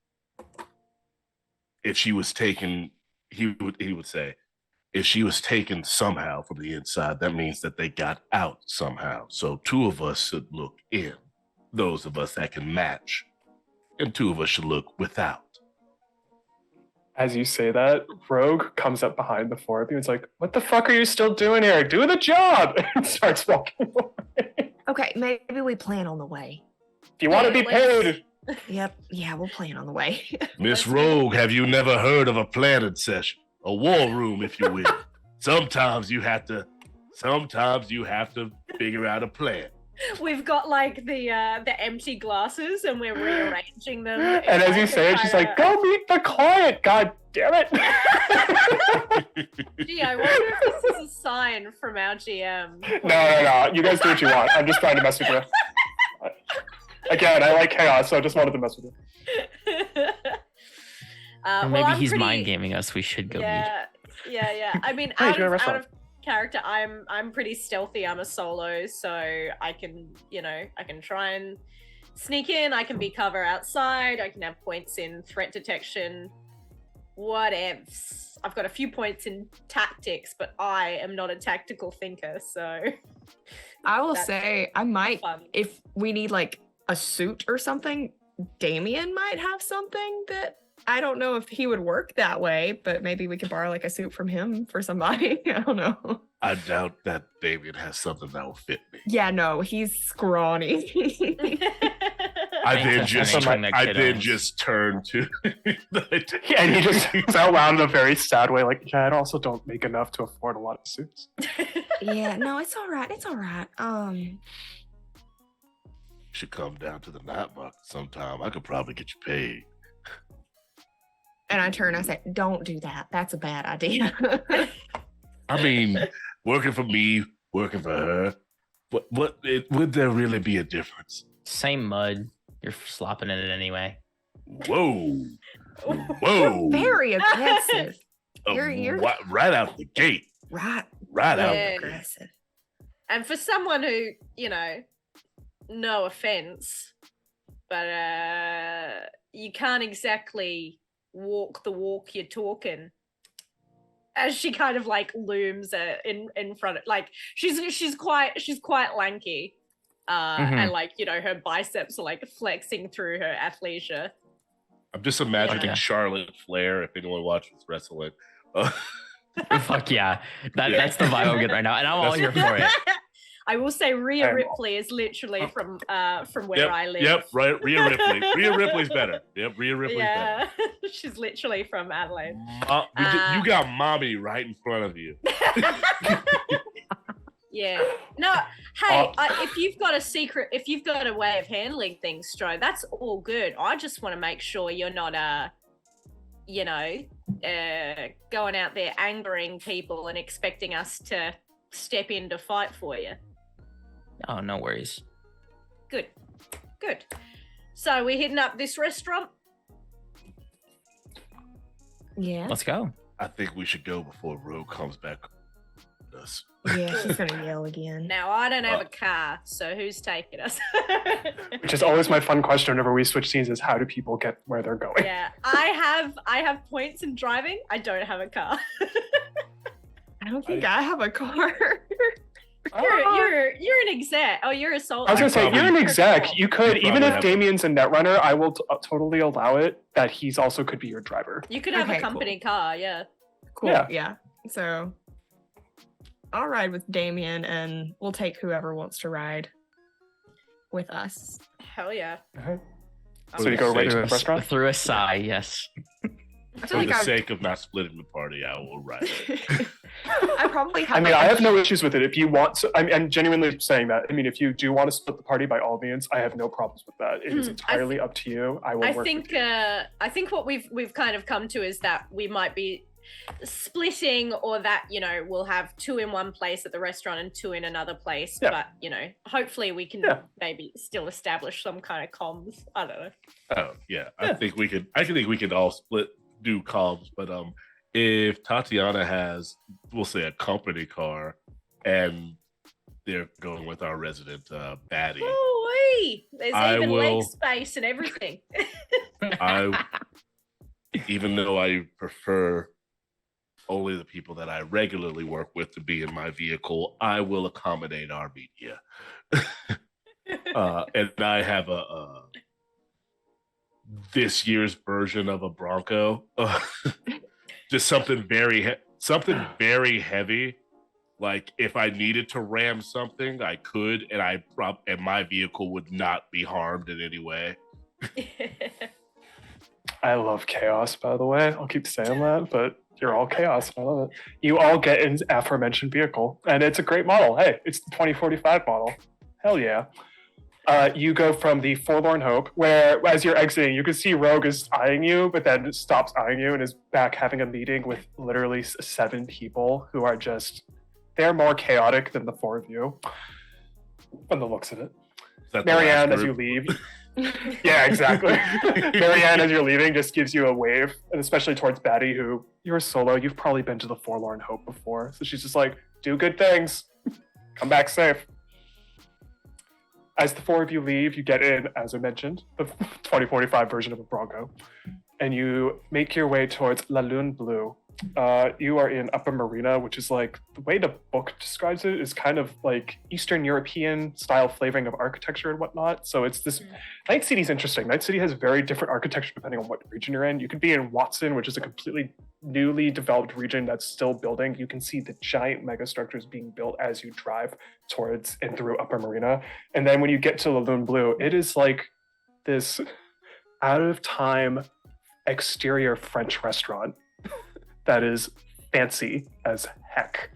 if she was taken, he would say, if she was taken somehow from the inside, that means that they got out somehow. So 2 of us should look in, those of us that can match, and 2 of us should look without. As you say that, Rogue comes up behind the 4 of you. It's like, what the fuck are you still doing here? Do the job! And starts walking away. Okay, maybe we plan on the way. If you want to be paid. Yep. Yeah, we'll plan on the way. Miss Rogue, have you never heard of a planning session? A war room, if you will. Sometimes you have to figure out a plan. We've got like the empty glasses and we're rearranging them. And as you say it, she's like, go meet the client. God damn it. Gee, I wonder if this is a sign from our GM. No. You guys do what you want. I'm just trying to mess with you. Again, I like chaos, so I just wanted to mess with you. Or maybe he's mind gaming us. We should go meet. Yeah. I mean, Hey, out you're a of restaurant. character, I'm pretty stealthy. I'm a solo, so I can try and sneak in. I can be cover outside. I can have points in threat detection. Whatevs. I've got a few points in tactics, but I am not a tactical thinker, so. I will That's say, I might, fun. if we need like a suit or something, Damien might have something that I don't know if he would work that way, but maybe we could borrow like a suit from him for somebody. I don't know. I doubt that David has something that will fit me. Yeah, no, he's scrawny. I Thanks then for mentioning that, kiddo. just turn to Yeah, and he just says out loud in a very sad way, like, yeah, I also don't make enough to afford a lot of suits. Yeah, no, it's all right. It's all right. should come down to the night market sometime. I could probably get you paid. And I turn, I say, don't do that. That's a bad idea. I mean, working for me, working for her, would there really be a difference? Same mud. You're slopping in it anyway. Whoa. Whoa. Very aggressive. You're right out the gate. right. Right out. Yeah. Aggressive. And for someone who, no offense, but you can't exactly walk the walk you're talking. As she kind of like looms in front of, like she's quite lanky, and like her biceps are like flexing through her athleisure. I'm just imagining Okay. Charlotte Flair if anyone watches wrestling. Fuck yeah. That's the vibe I'm getting right now, and I'm all here for it. I will say Rhea I'm- Ripley is literally from where I live. Yep, right. Rhea Ripley. Rhea Ripley's better. Yep, Rhea Ripley's better. Yeah, she's literally from Adelaide. You got mommy right in front of you. Yeah. No. Hey, if you've got a way of handling things, STRO, that's all good. I just want to make sure you're not, going out there angering people and expecting us to step in to fight for you. Oh, no worries. Good. So we're hitting up this restaurant. Yeah. Let's go. I think we should go before Rogue comes back with us. Yeah, she's gonna yell again. Now I don't have a car, so who's taking us? Which is always my fun question whenever we switch scenes is how do people get where they're going? Yeah, I have points in driving. I don't have a car. I don't think I have a car. You're an exec. Oh, you're a solo. I was gonna say, probably- you're an exec. You could, You even probably if have- Damien's a netrunner, I will totally allow it that he's also could be your driver. You could have Okay, a company car, yeah. Cool. Yeah. Yeah. So I'll ride with Damien and we'll take whoever wants to ride with us. Hell yeah. So you go right to the restaurant? Through a sigh, yes. I feel For like the I've, sake of not splitting the party, I will ride. I probably have. I mean, like, I have no issues with it. If you want to, I'm genuinely saying that. I mean, if you do want to split the party, by all means, I have no problems with that. It is entirely up to you. I will I work think with you. I think what we've kind of come to is that we might be splitting, or that, you know, we'll have 2 in one place at the restaurant and 2 in another place. Yeah. But, you know, hopefully we can maybe still establish some kind of comms. I don't know. Oh yeah, I think we could all do comms, but if Tatiana has, we'll say, a company car, and they're going with our resident Batty. Oh, there's even leg will- space and everything. Even though I prefer only the people that I regularly work with to be in my vehicle, I will accommodate our media. And I have a this year's version of a Bronco, just something very heavy. Like if I needed to ram something, I could, and and my vehicle would not be harmed in any way. I love chaos, by the way. I'll keep saying that, but you're all chaos. I love it. You all get an aforementioned vehicle, and it's a great model. Hey, it's the 2045 model. Hell yeah. You go from the Forlorn Hope, where as you're exiting, you can see Rogue is eyeing you, but then stops eyeing you and is back having a meeting with literally 7 people who are just, they're more chaotic than the 4 of you, from the looks of it. Marianne, as you leave. Yeah, exactly. Marianne, as you're leaving, just gives you a wave, and especially towards Batty, who, you're solo, you've probably been to the Forlorn Hope before. So she's just like, do good things. Come back safe. As the 4 of you leave, you get in, as I mentioned, the 2045 version of a Bronco, and you make your way towards La Lune Bleu. You are in Upper Marina, which is like, the way the book describes it is kind of like Eastern European style flavoring of architecture and whatnot. So it's this, Night City is interesting. Night City has very different architecture depending on what region you're in. You could be in Watson, which is a completely newly developed region that's still building. You can see the giant megastructures being built as you drive towards and through Upper Marina. And then when you get to La Lune Bleu, it is like this out of time exterior French restaurant that is fancy as heck.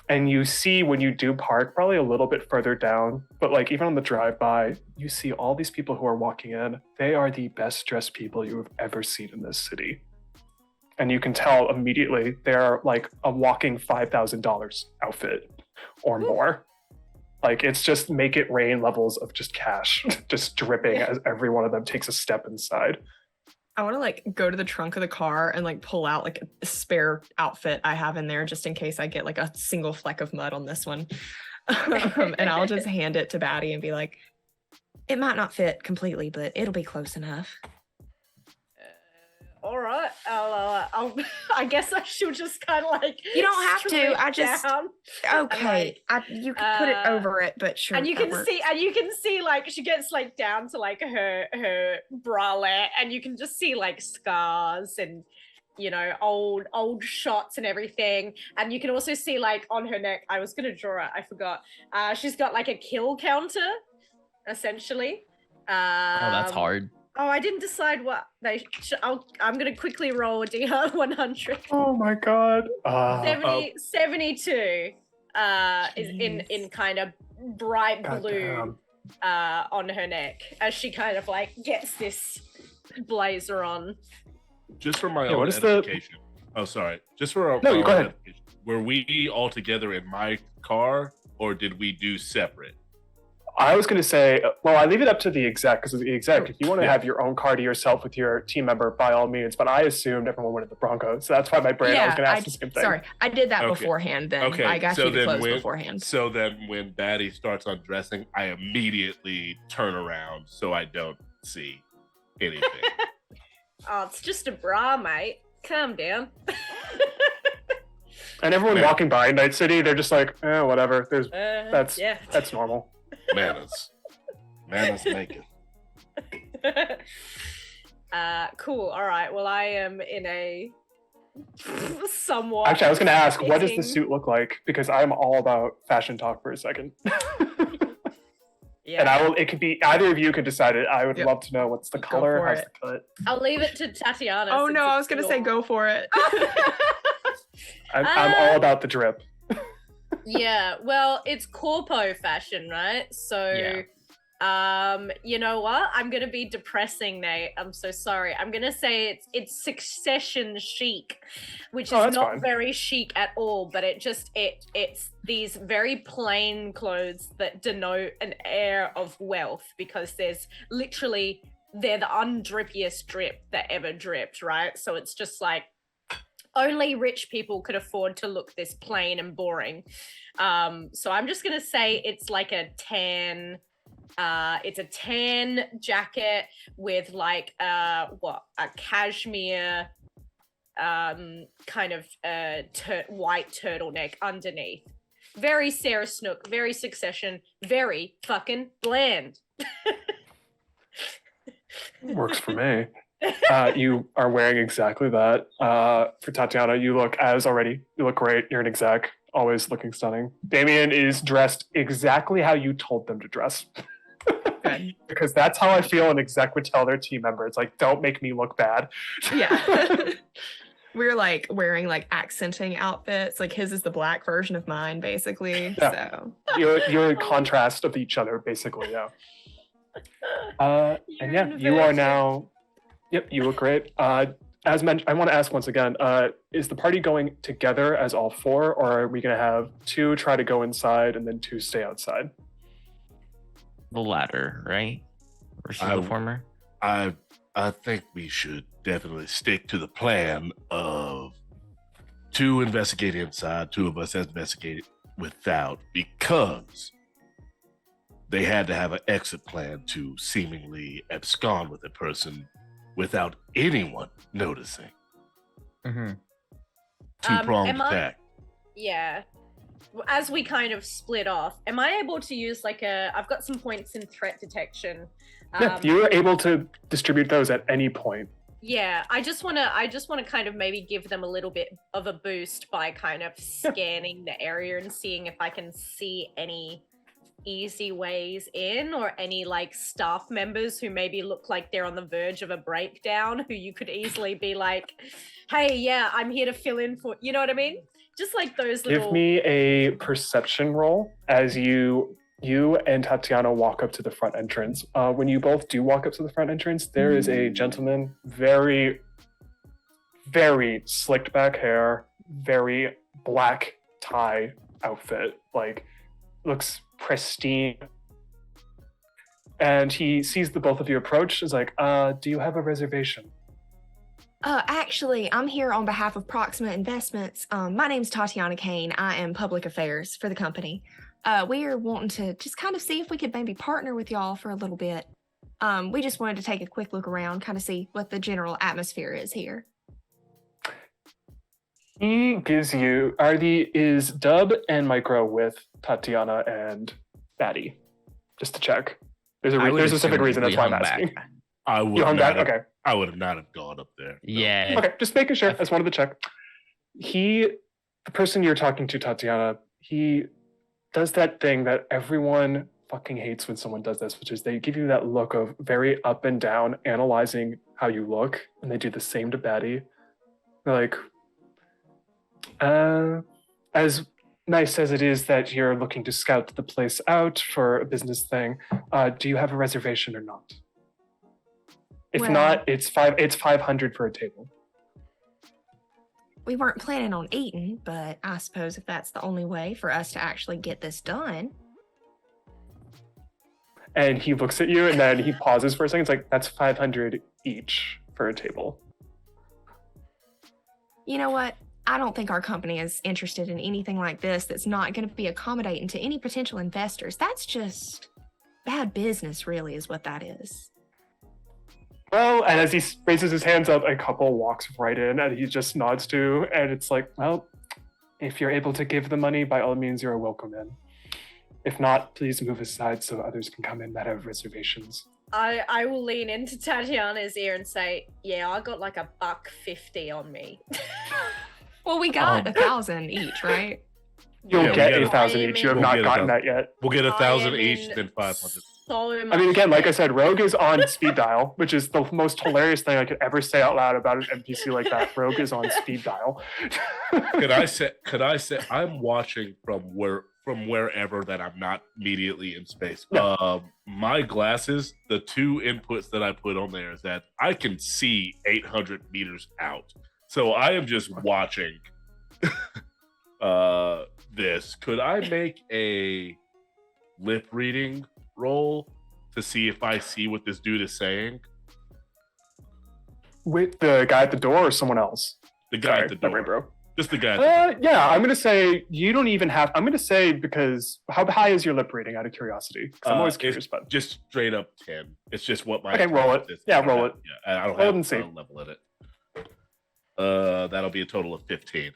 And you see when you do park, probably a little bit further down, but like even on the drive-by, you see all these people who are walking in. They are the best dressed people you have ever seen in this city. And you can tell immediately they're like a walking $5,000 outfit or more. Like it's just make it rain levels of just cash, just dripping as every one of them takes a step inside. I want to like go to the trunk of the car and like pull out like a spare outfit I have in there just in case I get like a single fleck of mud on this one. And I'll just hand it to Batty and be like, it might not fit completely, but it'll be close enough. All right, I'll I guess I should just kind of like. You don't have to. strip I just down. okay. You can put it over it, but sure. And you that can works. see like she gets like down to like her bralette, and you can just see like scars and, you know, old shots and everything. And you can also see like on her neck, I was gonna draw it, I forgot. She's got like a kill counter, essentially. Oh, that's hard. Oh, I didn't decide what they. I'm gonna quickly roll a DR 100. Oh my god. 72 is in kind of bright blue on her neck as she kind of like gets this blazer on. Just for my Yeah, own what is the- edification. Oh, sorry. Just for our No, my go own ahead. edification. Were we all together in my car, or did we do separate? I was going to say, well, I leave it up to the exec, because the exec, if you want to have your own car to yourself with your team member, by all means, but I assumed everyone went at the Broncos, so that's why my brain, I was going to ask the same thing. Sorry, I did that Okay. beforehand then. Okay, I got so you the then clothes when- beforehand. So then when Batty starts undressing, I immediately turn around so I don't see anything. Oh, it's just a bra, mate. Calm down. And everyone Man. walking by Night City, they're just like, whatever, that's yeah. normal. Manners make it. Cool. All right. Well, I am in a somewhat. Actually, I was going to ask, what does the fitting- suit look like? Because I'm all about fashion talk for a second. Yeah. And it could be, either of you could decide it. I would Yep. love to know what's the Go color, for how's it. the cut. I'll leave it to Tatiana. Oh since no, I it's was gonna say your- go for it. I'm all about the drip. Yeah. Well, it's corpo fashion, right? So, Yeah. You know what? I'm gonna be depressing, Nate. I'm so sorry. I'm gonna say it's Succession chic, which is that's not fine. very chic at all, but it's these very plain clothes that denote an air of wealth because they're the undrippiest drip that ever dripped, right? So it's just like only rich people could afford to look this plain and boring. So I'm just gonna say it's like a tan. It's a tan jacket with like a cashmere kind of white turtleneck underneath. Very Sarah Snook, very Succession, very fucking bland. Works for me. You are wearing exactly that. For Tatiana, you look great. You're an exec, always looking stunning. Damien is dressed exactly how you told them to dress. Good. Because that's how I feel an exec would tell their team member. It's like, don't make me look bad. Yeah. We're like wearing like accenting outfits. Like his is the black version of mine, basically. Yeah. So You're a contrast of each other, basically, yeah. And yeah, you are now. Yep, you look great. As mentioned, I want to ask once again: is the party going together as all four, or are we going to have two try to go inside and then two stay outside? The latter, right? Versus the former. I think we should definitely stick to the plan of two investigate inside, two of us investigate without, because they had to have an exit plan to seemingly abscond with a person without anyone noticing. Mm-hmm. Two-pronged attack. Yeah. As we kind of split off, am I able to use I've got some points in threat detection. Yeah, you're able to distribute those at any point. Yeah, I just want to kind of maybe give them a little bit of a boost by kind of scanning the area and seeing if I can see any easy ways in, or any like staff members who maybe look like they're on the verge of a breakdown, who you could easily be like, hey, yeah, I'm here to fill in for, you know what I mean? Just like those little... Give me a perception roll as you and Tatiana walk up to the front entrance. When you both do walk up to the front entrance, there is a gentleman, very, very slicked back hair, very black tie outfit, like looks pristine. And he sees the both of you approach, is like, do you have a reservation? Actually, I'm here on behalf of Proxima Investments. My name's Tatiana Cain. I am public affairs for the company. We are wanting to just kind of see if we could maybe partner with y'all for a little bit. We just wanted to take a quick look around, kind of see what the general atmosphere is here. He gives you, is Dub and Micro with Tatiana and Batty? Just to check. There's a specific reason, that's why I'm asking. You hung back? Okay. I would have not have gone up there. Yeah. Okay, just making sure. I just wanted to check. The person you're talking to, Tatiana, he does that thing that everyone fucking hates when someone does this, which is they give you that look of very up and down, analyzing how you look, and they do the same to Batty. They're like, as nice as it is that you're looking to scout the place out for a business thing, do you have a reservation or not? If not, it's 500 for a table. We weren't planning on eating, but I suppose if that's the only way for us to actually get this done. And he looks at you and then he pauses for a second. It's like, that's 500 each for a table. You know what? I don't think our company is interested in anything like this that's not going to be accommodating to any potential investors. That's just bad business, really, is what that is. Well, and as he raises his hands up, a couple walks right in and he just nods to, and it's like, well, if you're able to give the money, by all means, you're welcome in. If not, please move aside so others can come in that have reservations. I will lean into Tatiana's ear and say, yeah, I got like $150 on me. Well, we got 1,000 each, right? You'll get 1,000 each. You have not gotten that yet. We'll get 1,000 each, then 500. So much. I mean, again, like I said, Rogue is on speed dial, which is the most hilarious thing I could ever say out loud about an NPC like that. Rogue is on speed dial. Could I say I'm watching from from wherever that I'm not immediately in space. Yeah. My glasses, the two inputs that I put on there is that I can see 800 meters out. So I am just watching this. Could I make a lip reading roll to see if I see what this dude is saying? With the guy at the door or someone else? The guy Sorry, at the door. memory, bro. Just the guy at the door. Yeah, I'm gonna say you don't even have. I'm gonna say because how high is your lip reading? Out of curiosity, 'cause I'm always curious about. Just straight up 10. It's just what my Okay, roll it. is. Yeah, roll it. Yeah, I don't Roll have and see. a level in it. That'll be a total of 15.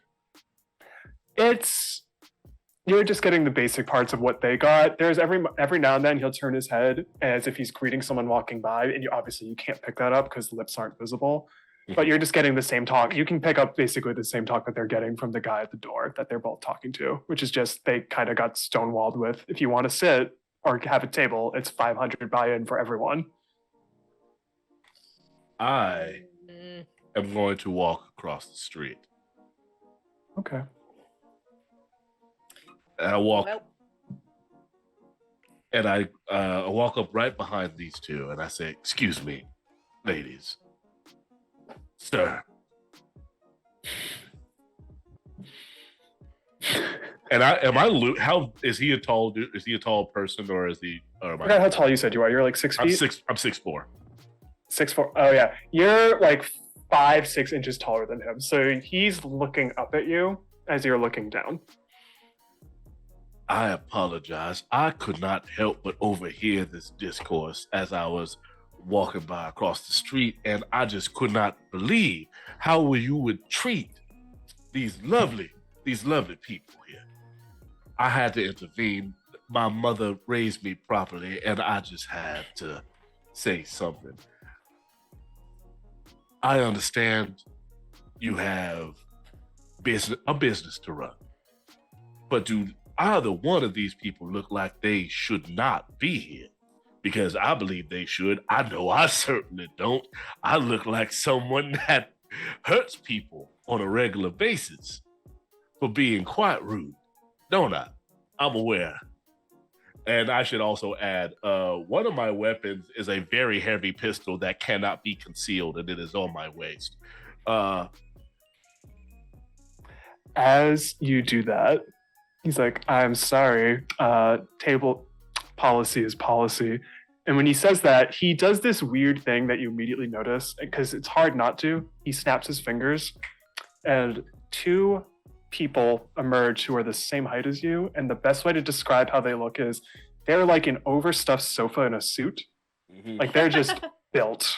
You're just getting the basic parts of what they got. There's every now and then he'll turn his head as if he's greeting someone walking by, and you can't pick that up because the lips aren't visible. But you're just getting the same talk. You can pick up basically the same talk that they're getting from the guy at the door that they're both talking to, which is just they kind of got stonewalled with. If you want to sit or have a table, it's 500 buy-in for everyone. I am going to walk across the street. Okay. And I walk Well, and I walk up right behind these two and I say, "Excuse me, ladies. Sir." And how is he a tall dude? Is he a tall person or is he or am I forgot how tall you said you are. You're like 6 feet? I'm 6'4". 6'4". Oh yeah. You're like 5-6 inches taller than him. So he's looking up at you as you're looking down. I apologize. I could not help but overhear this discourse as I was walking by across the street, and I just could not believe how you would treat these lovely people here. I had to intervene. My mother raised me properly, and I just had to say something. I understand you have a business to run, but do either one of these people look like they should not be here? Because I believe they should. I know I certainly don't. I look like someone that hurts people on a regular basis for being quite rude, don't I? I'm aware. And I should also add, one of my weapons is a very heavy pistol that cannot be concealed, and it is on my waist. As you do that, he's like, "I'm sorry, table policy is policy." And when he says that, he does this weird thing that you immediately notice, because it's hard not to. He snaps his fingers, and two people emerge who are the same height as you. And the best way to describe how they look is they're like an overstuffed sofa in a suit. Mm-hmm. Like they're just built.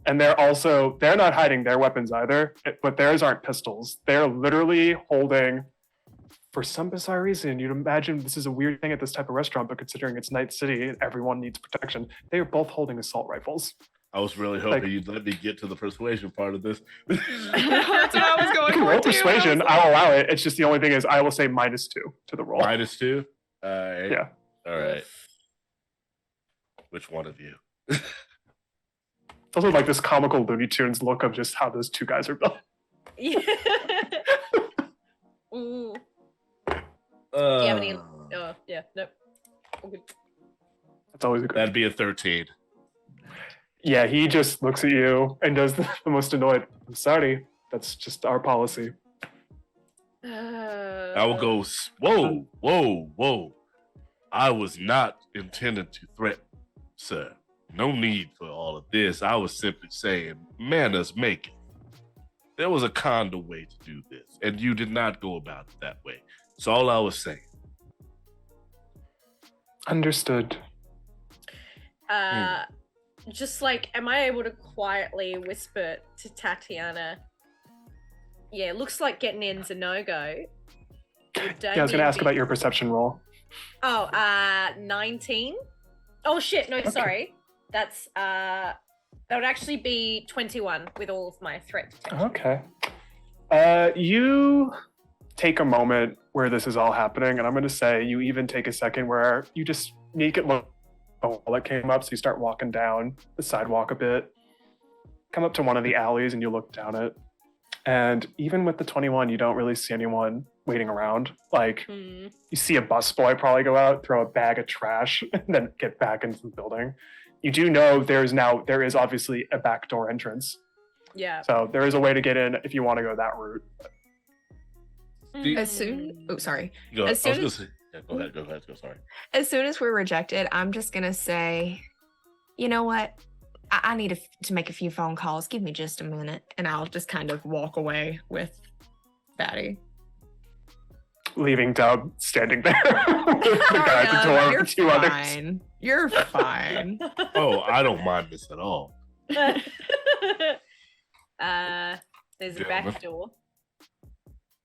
And they're not hiding their weapons either, but theirs aren't pistols. They're literally holding, for some bizarre reason, you'd imagine this is a weird thing at this type of restaurant, but considering it's Night City, everyone needs protection. They are both holding assault rifles. I was really hoping you'd let me get to the persuasion part of this. That's what I was going You can for roll too. persuasion. I'll allow it. It's just the only thing is I will say -2 to the roll. -2? All right. Yeah. All right. Which one of you? It's also like this comical Looney Tunes look of just how those two guys are built. Yeah. Ooh. Do you have any? Oh, yeah. Nope. All good. That's always a good. That'd be a 13. Yeah, he just looks at you and does the most annoyed. "I'm sorry. That's just our policy." I will go, whoa. I was not intended to threaten, sir. No need for all of this. I was simply saying, manners make it. There was a kinder way to do this, and you did not go about it that way. That's all I was saying. Understood. Just like, am I able to quietly whisper to Tatiana? Yeah, looks like getting in's a no-go. Yeah, I was going to ask about your perception roll. Oh, 19. Oh shit! No, sorry. That's that would actually be 21 with all of my threat detection. Okay. You take a moment where this is all happening, and I'm going to say you even take a second where you just make it look while it came up, so you start walking down the sidewalk a bit, come up to one of the alleys, and you look down it. And even with the 21, you don't really see anyone waiting around. Like, you see a busboy probably go out, throw a bag of trash, and then get back into the building. You do know there is obviously a backdoor entrance. Yeah. So there is a way to get in if you want to go that route. As soon, oh sorry. Go, As soon as, go ahead. Sorry. as soon as we're rejected, I'm just gonna say, you know what? I need to make a few phone calls. Give me just a minute, and I'll just kind of walk away with Batty. Leaving Dub standing there with the guy at the door You're with two others. fine. You're fine. Oh, I don't mind this at all. There's a Yeah. back door.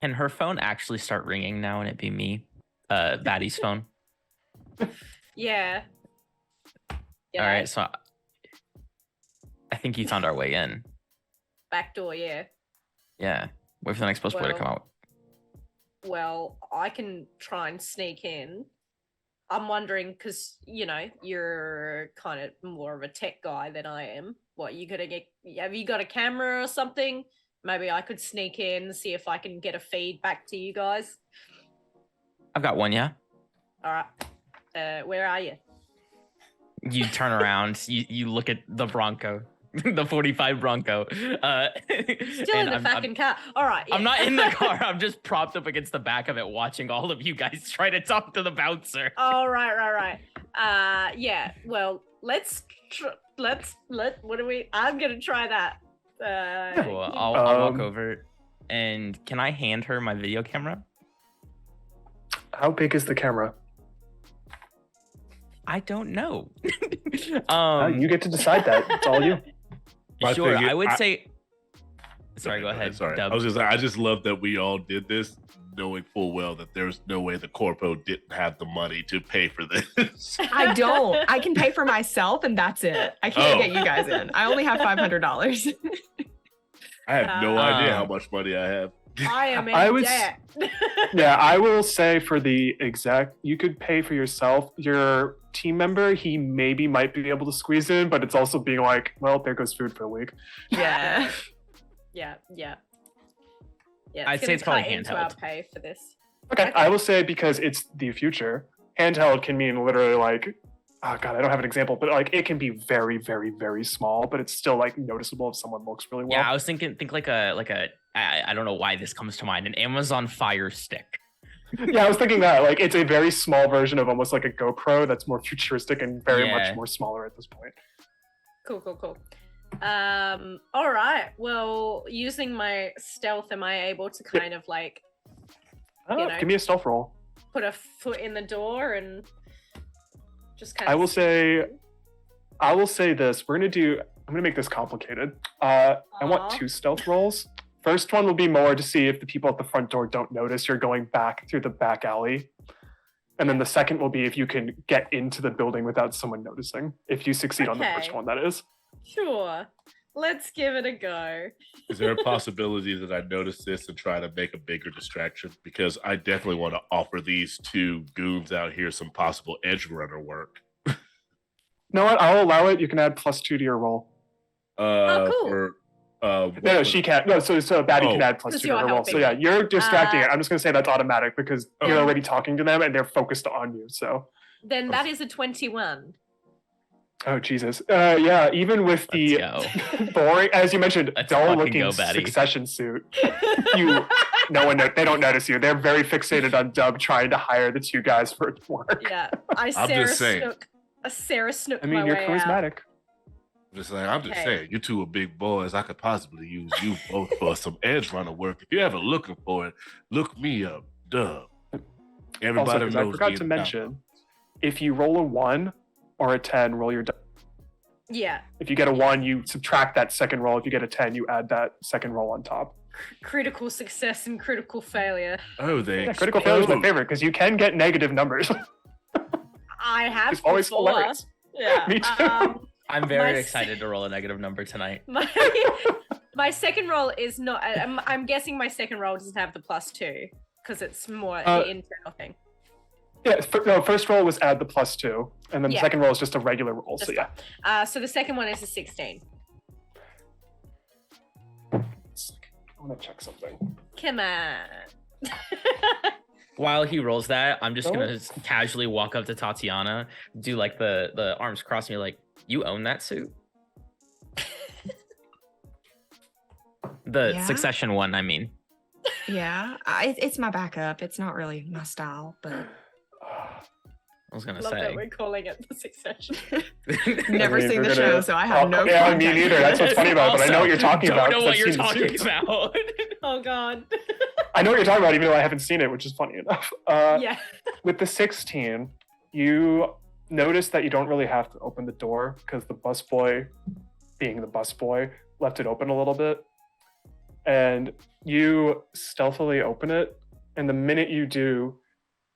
Can her phone actually start ringing now and it be me? Batty's phone. Yeah. All right, so I think you found our way in. Back door, yeah. Yeah. Wait for the next busboy to come out. Well, I can try and sneak in. I'm wondering, because, you know, you're kind of more of a tech guy than I am. What, have you got a camera or something? Maybe I could sneak in, see if I can get a feed back to you guys. I've got one, yeah. All right. Where are you? You turn around, you look at the Bronco, the 45 Bronco. Still in the fucking car. All right. Yeah. I'm not in the car. I'm just propped up against the back of it, watching all of you guys try to talk to the bouncer. Oh, right. Yeah. Well, I'm gonna try that. Cool. I'll walk over, and can I hand her my video camera? How big is the camera? I don't know. You get to decide that. It's all you. Sure, thing is, I would say. Sorry, go ahead. Sorry, Dub. I just love that we all did this, knowing full well that there's no way the corpo didn't have the money to pay for this. I don't. I can pay for myself, and that's it. I can't get you guys in. I only have $500. I have no idea how much money I have. I am in debt. Yeah, I will say for the exec, you could pay for yourself. Your team member, he might be able to squeeze in, but it's also being like, well, there goes food for the week. Yeah. Yeah. I'd say it's probably into our handheld. pay for this. Okay, I will say because it's the future, handheld can mean literally like, oh god, I don't have an example, but like it can be very, very, very small, but it's still like noticeable if someone looks really well. Yeah, I was think like a I don't know why this comes to mind, an Amazon Fire Stick. Yeah, I was thinking that like it's a very small version of almost like a GoPro that's more futuristic and very Yeah. much more smaller at this point. Cool. All right. Well, using my stealth, am I able to kind of like Oh, You know. give me a stealth roll. put a foot in the door and just kind of? I will say this. I'm gonna make this complicated. I want Aw. 2 stealth rolls. First one will be more to see if the people at the front door don't notice you're going back through the back alley. And then the second will be if you can get into the building without someone noticing. If you succeed on the Okay. first one, that is. Sure. Let's give it a go. Is there a possibility that I notice this and try to make a bigger distraction? Because I definitely want to offer these 2 goons out here some possible edge runner work. You know what? I'll allow it. You can add +2 to your roll. cool. No, she can't. No, so Batty can Oh. add +2 Because to you're her roll. So helping. yeah, you're distracting it. I'm just gonna say that's automatic because Oh. you're already talking to them and they're focused on you. So, Then that is a 21. oh Jesus, yeah. Even with the Let's go. boring, as you mentioned, Let's dull fucking looking go, Batty. Succession suit, they don't notice you. They're very fixated on Dub trying to hire the 2 guys for work. Yeah. I I'm just saying. Sarah snook I mean, my you're way out. charismatic. I'm just Okay. saying, you 2 are big boys. I could possibly use you both for some edge runner work. If you're ever looking for it, look me up. Duh. Everybody Also, I knows forgot me to in mention, if you roll a 1 or a 10, roll your die. Yeah. If you get a 1, you subtract that second roll. If you get a 10, you add that second roll on top. Critical success and critical failure. Oh, they Yeah, critical failure is my explode. favorite because you can get negative numbers. I have It's always before. hilarious. Yeah. Me too. I'm very My excited to roll a negative number tonight. My second roll is not. I'm guessing my second roll doesn't have the +2 because it's more the internal thing. Yeah, first roll was add the +2, and then the Yeah. second roll is just a regular roll. So Just yeah. So the second one is a 16. I want to check something. Come on. While he rolls that, I'm just Oh. gonna casually walk up to Tatiana, do like the arms crossed, and be like, "You own that suit." The Yeah? Succession one, I mean. Yeah, it's my backup. It's not really my style, but I was gonna Love that say. we're calling it the Succession. never I mean, seen we're the gonna- show, so I have no Yeah, me context. neither. That's what's funny about it, but I know what you're talking don't about. know 'cause what I've you're seen the talking suits. about. Oh god. I know what you're talking about, even though I haven't seen it, which is funny enough. Yeah. With the 16, you notice that you don't really have to open the door because the busboy, being the busboy, left it open a little bit. And you stealthily open it, and the minute you do,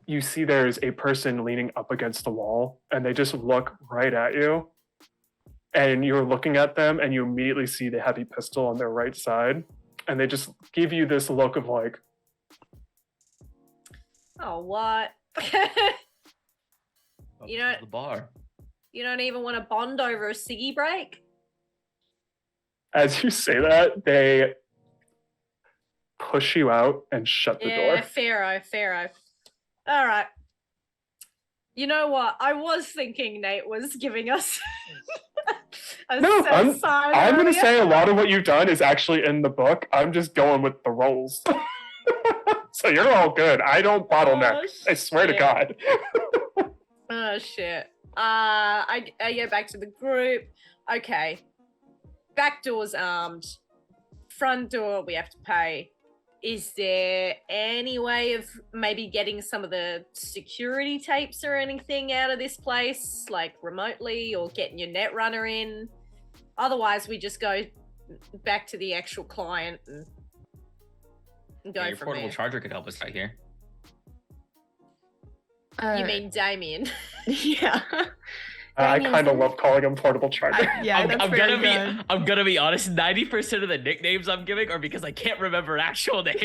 you see there's a person leaning up against the wall, and they just look right at you. And you're looking at them, and you immediately see the heavy pistol on their right side, and they just give you this look of like, Oh, what? You know- the bar. You don't even want to bond over a ciggy break? as you say that, they push you out and shut the Yeah, door. Pharaoh. All right. You know what? I was thinking Nate was giving us a No, sign I'm going to earlier. say a lot of what you've done is actually in the book. I'm just going with the rolls. So you're all good. I don't bottleneck. I swear to shit. God. Oh shit. I go back to the group. Okay. Back door's armed. Front door we have to pay. Is there any way of maybe getting some of the security tapes or anything out of this place, like remotely, or getting your net runner in? Otherwise, we just go back to the actual client and go Your from portable there. charger could help us out here. You mean Damien? yeah. I Dang, kind of isn't love calling him portable charger. Yeah, that's I'm very gonna good. be I'm gonna be honest. 90% of the nicknames I'm giving are because I can't remember actual names.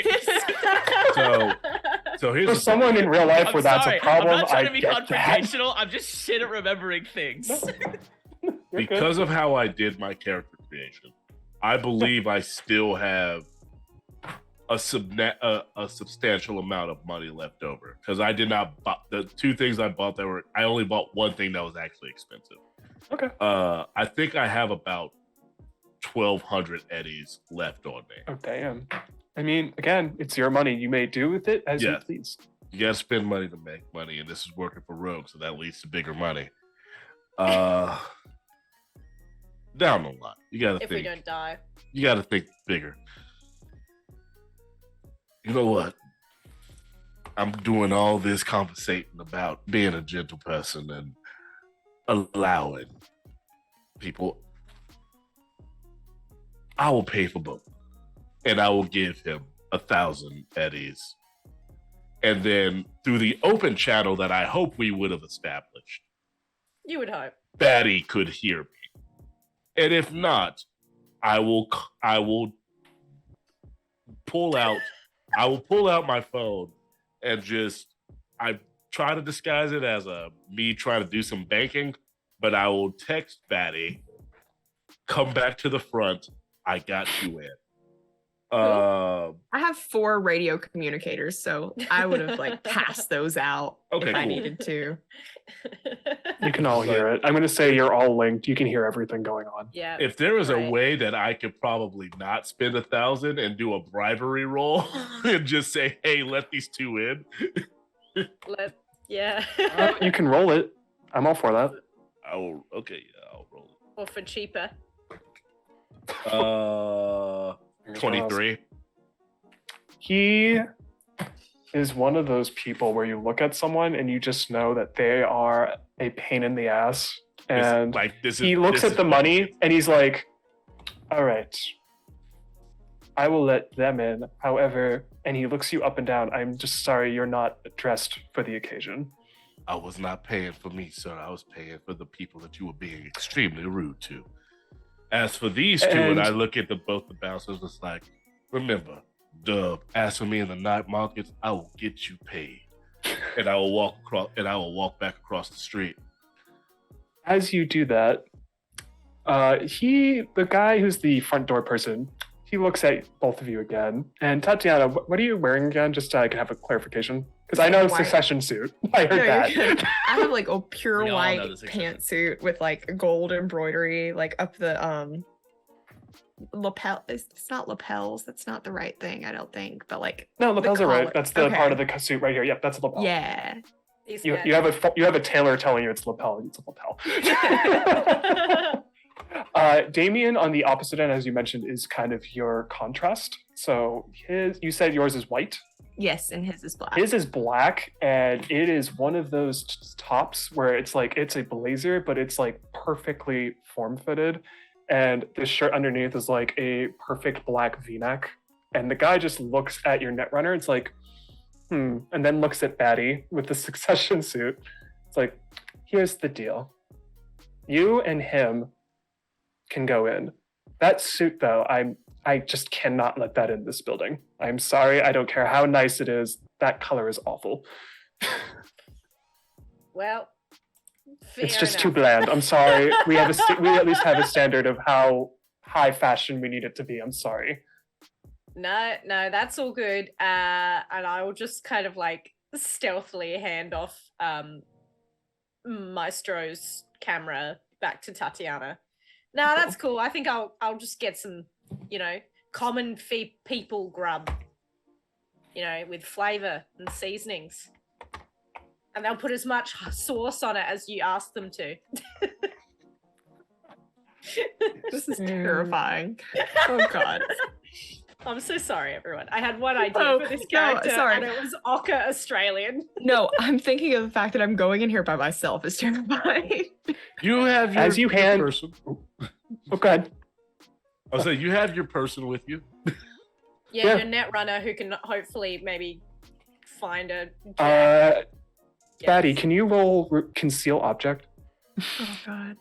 So here's For the someone thing. in real life I'm where that's sorry. a problem, I'm not trying I to be get that. confrontational. I'm just shit at remembering things. You're good. Because of how I did my character creation, I believe I still have a substantial amount of money left over because I did not buy the two things I bought that were. I only bought one thing that was actually expensive. Okay. I think I have about 1,200 eddies left on me. Oh, damn. I mean, again, it's your money. You may do with it as you Yeah. please. You gotta spend money to make money, and this is working for Rogue, so that leads to bigger money. Down the line, you gotta If we think. don't die. You gotta think bigger. You know what? I'm doing all this conversating about being a gentle person and allowing people. I will pay for both, and I will give him 1,000 eddies. And then through the open channel that I hope we would have established, You would hope. Batty could hear me. And if not, I will pull out my phone and I try to disguise it as me trying to do some banking, but I will text Batty, come back to the front, I got you in. I have 4 radio communicators, so I would have like passed those out Okay, if I cool. needed to. You can all hear it. I'm going to say you're all linked. You can hear everything going on. Yeah. If there is a Right. way that I could probably not spend 1,000 and do a bribery roll and just say, hey, let these two in. Yeah. You can roll it. I'm all for that. I'll roll Or for cheaper. it. 23. He is one of those people where you look at someone and you just know that they are a pain in the ass. And he looks at the money and he's like, all right, I will let them in. However, and he looks you up and down. I'm just sorry you're not dressed for the occasion. I was not paying for me, sir. I was paying for the people that you were being extremely rude to. As for these two, and I look at both the bouncers, it's like, remember, Dub, ask for me in the night markets, I will get you paid. And I will walk back across the street. As you do that, the guy who's the front door person, he looks at both of you again. And Tatiana, what are you wearing again? Just so I can have a clarification. Because I know it's a White. session suit. I heard No, you're that. good. I have like a pure We all know white the succession. pantsuit with like gold embroidery, like up the lapel. It's not lapels. That's not the right thing, I don't think. But like, No, lapels are collar. right. That's the Okay. part of the suit right here. Yep, that's a lapel. yeah. He's You, good. you have a tailor telling you it's lapel. It's a lapel. Damien, on the opposite end, as you mentioned, is kind of your contrast. So you said yours is white. Yes, and his is black. His is black, and it is one of those tops where it's like it's a blazer, but it's like perfectly form-fitted, and the shirt underneath is like a perfect black V-neck. And the guy just looks at your netrunner. It's like, and then looks at Batty with the succession suit. It's like, here's the deal. You and him can go in. That suit, though, I just cannot let that in this building. I'm sorry. I don't care how nice it is. That color is awful. Well, It's fair just too enough. bland. I'm sorry. We at least have a standard of how high fashion we need it to be. I'm sorry. No, that's all good. And I will just kind of like stealthily hand off Maestro's camera back to Tatiana. No, that's cool. I think I'll just get some, common people grub, with flavor and seasonings. And they'll put as much sauce on it as you ask them to. This is terrifying. Oh god. I'm so sorry, everyone. I had one idea Oh, for this no, character, sorry. and it was Ocker Australian. No, I'm thinking of the fact that I'm going in here by myself is terrifying. You have your, As you your hand- person. Oh, go ahead. I'll say you have your person with you. Yeah, Yeah. your net runner who can hopefully maybe find a. Batty, Yes. can you roll conceal object? Oh god.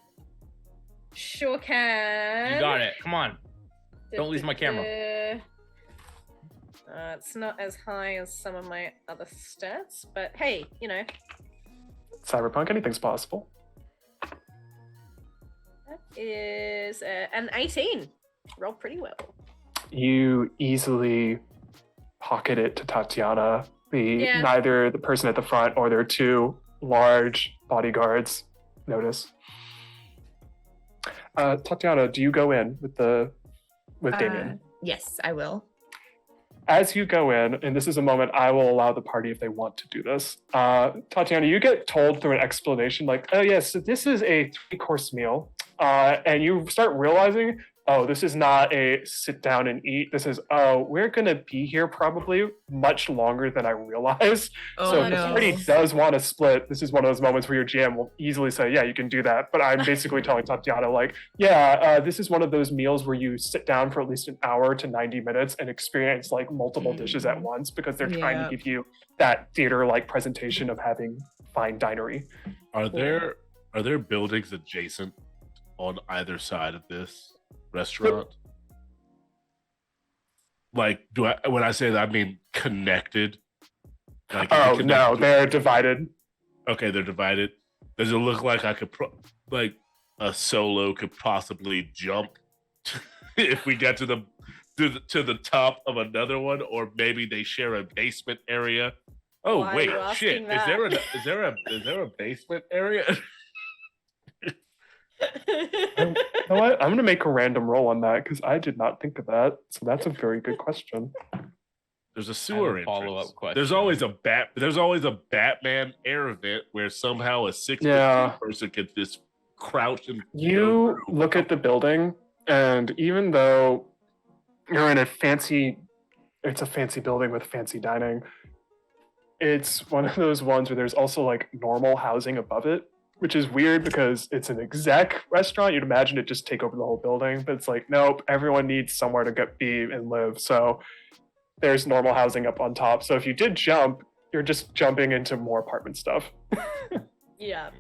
Sure can. You got it. Come on. Don't lose my camera. It's not as high as some of my other stats, but hey, Cyberpunk, anything's possible. that is an 18. Rolled pretty well. You easily pocket it to Tatiana. Yeah. Neither the person at the front or their two large bodyguards notice. Tatiana, do you go in with Damien? Yes, I will. As you go in, and this is a moment I will allow the party if they want to do this. Tatiana, you get told through an explanation like, oh yes, so this is a 3-course meal. And you start realizing, oh, this is not a sit down and eat. This is, oh, we're going to be here probably much longer than I realized. Oh So if the no. party does want to split, this is one of those moments where your GM will easily say, yeah, you can do that. But I'm basically telling Tatiana, like, yeah, this is one of those meals where you sit down for at least an hour to 90 minutes and experience like multiple dishes at once because they're trying Yeah. to give you that theater-like presentation of having fine dinery. Are there buildings adjacent on either side of this restaurant? Like, when I say that, I mean connected? Like, is it Oh, no, connected? they're divided. Okay, they're divided. Does it look like I could, like, a solo could possibly jump if we get to the top of another one, or maybe they share a basement area? Oh Why are wait, you shit! asking Is there a basement area? You know what? I'm going to make a random roll on that because I did not think of that. So that's a very good question. There's a sewer a follow-up entrance. question. There's always a Batman air event where somehow a 6 Yeah. person can just crouch and You look at the building, and even though you're in it's a fancy building with fancy dining, it's one of those ones where there's also like normal housing above it, which is weird because it's an exec restaurant. You'd imagine it just take over the whole building, but it's like, nope, everyone needs somewhere to be and live. So there's normal housing up on top. So if you did jump, you're just jumping into more apartment stuff. Yeah.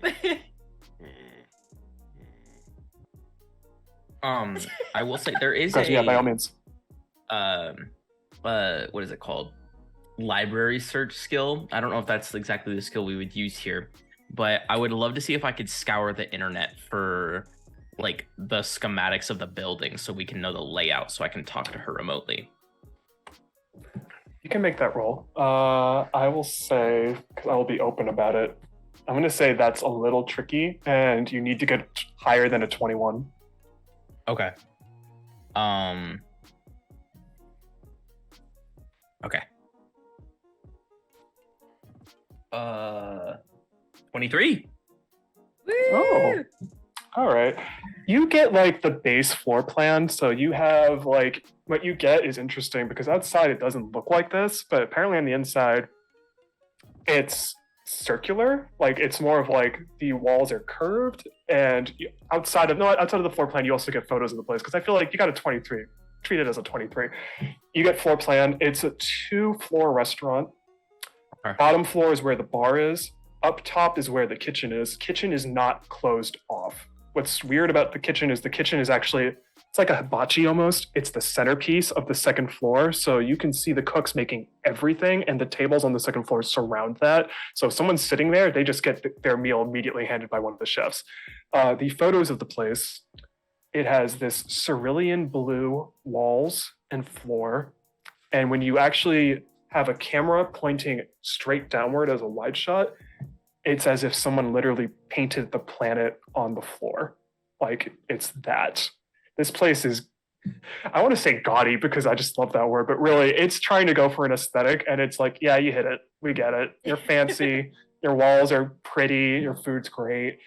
I will say there is Yeah, by all means. what is it called? Library search skill. I don't know if that's exactly the skill we would use here, but I would love to see if I could scour the internet for like the schematics of the building so we can know the layout so I can talk to her remotely. You can make that roll. I will say, because I will be open about it, I'm going to say that's a little tricky and you need to get higher than a 21. Okay. Okay. 23. Oh, all right. You get like the base floor plan. So you have like what you get is interesting because outside it doesn't look like this, but apparently on the inside it's circular. Like it's more of like the walls are curved, and outside of the floor plan, you also get photos of the place because I feel like you got a 23. Treat it as a 23. You get floor plan. It's a 2-floor restaurant. Okay. Bottom floor is where the bar is. Up top is where the kitchen is. Kitchen is not closed off. What's weird about the kitchen is actually, it's like a hibachi almost. It's the centerpiece of the second floor. So you can see the cooks making everything, and the tables on the second floor surround that. So if someone's sitting there, they just get their meal immediately handed by one of the chefs. The photos of the place, it has this cerulean blue walls and floor. And when you actually have a camera pointing straight downward as a wide shot, it's as if someone literally painted the planet on the floor. Like it's that. This place is, I want to say gaudy because I just love that word, but really it's trying to go for an aesthetic, and it's like, yeah, you hit it. We get it. You're fancy. Your walls are pretty. Your food's great.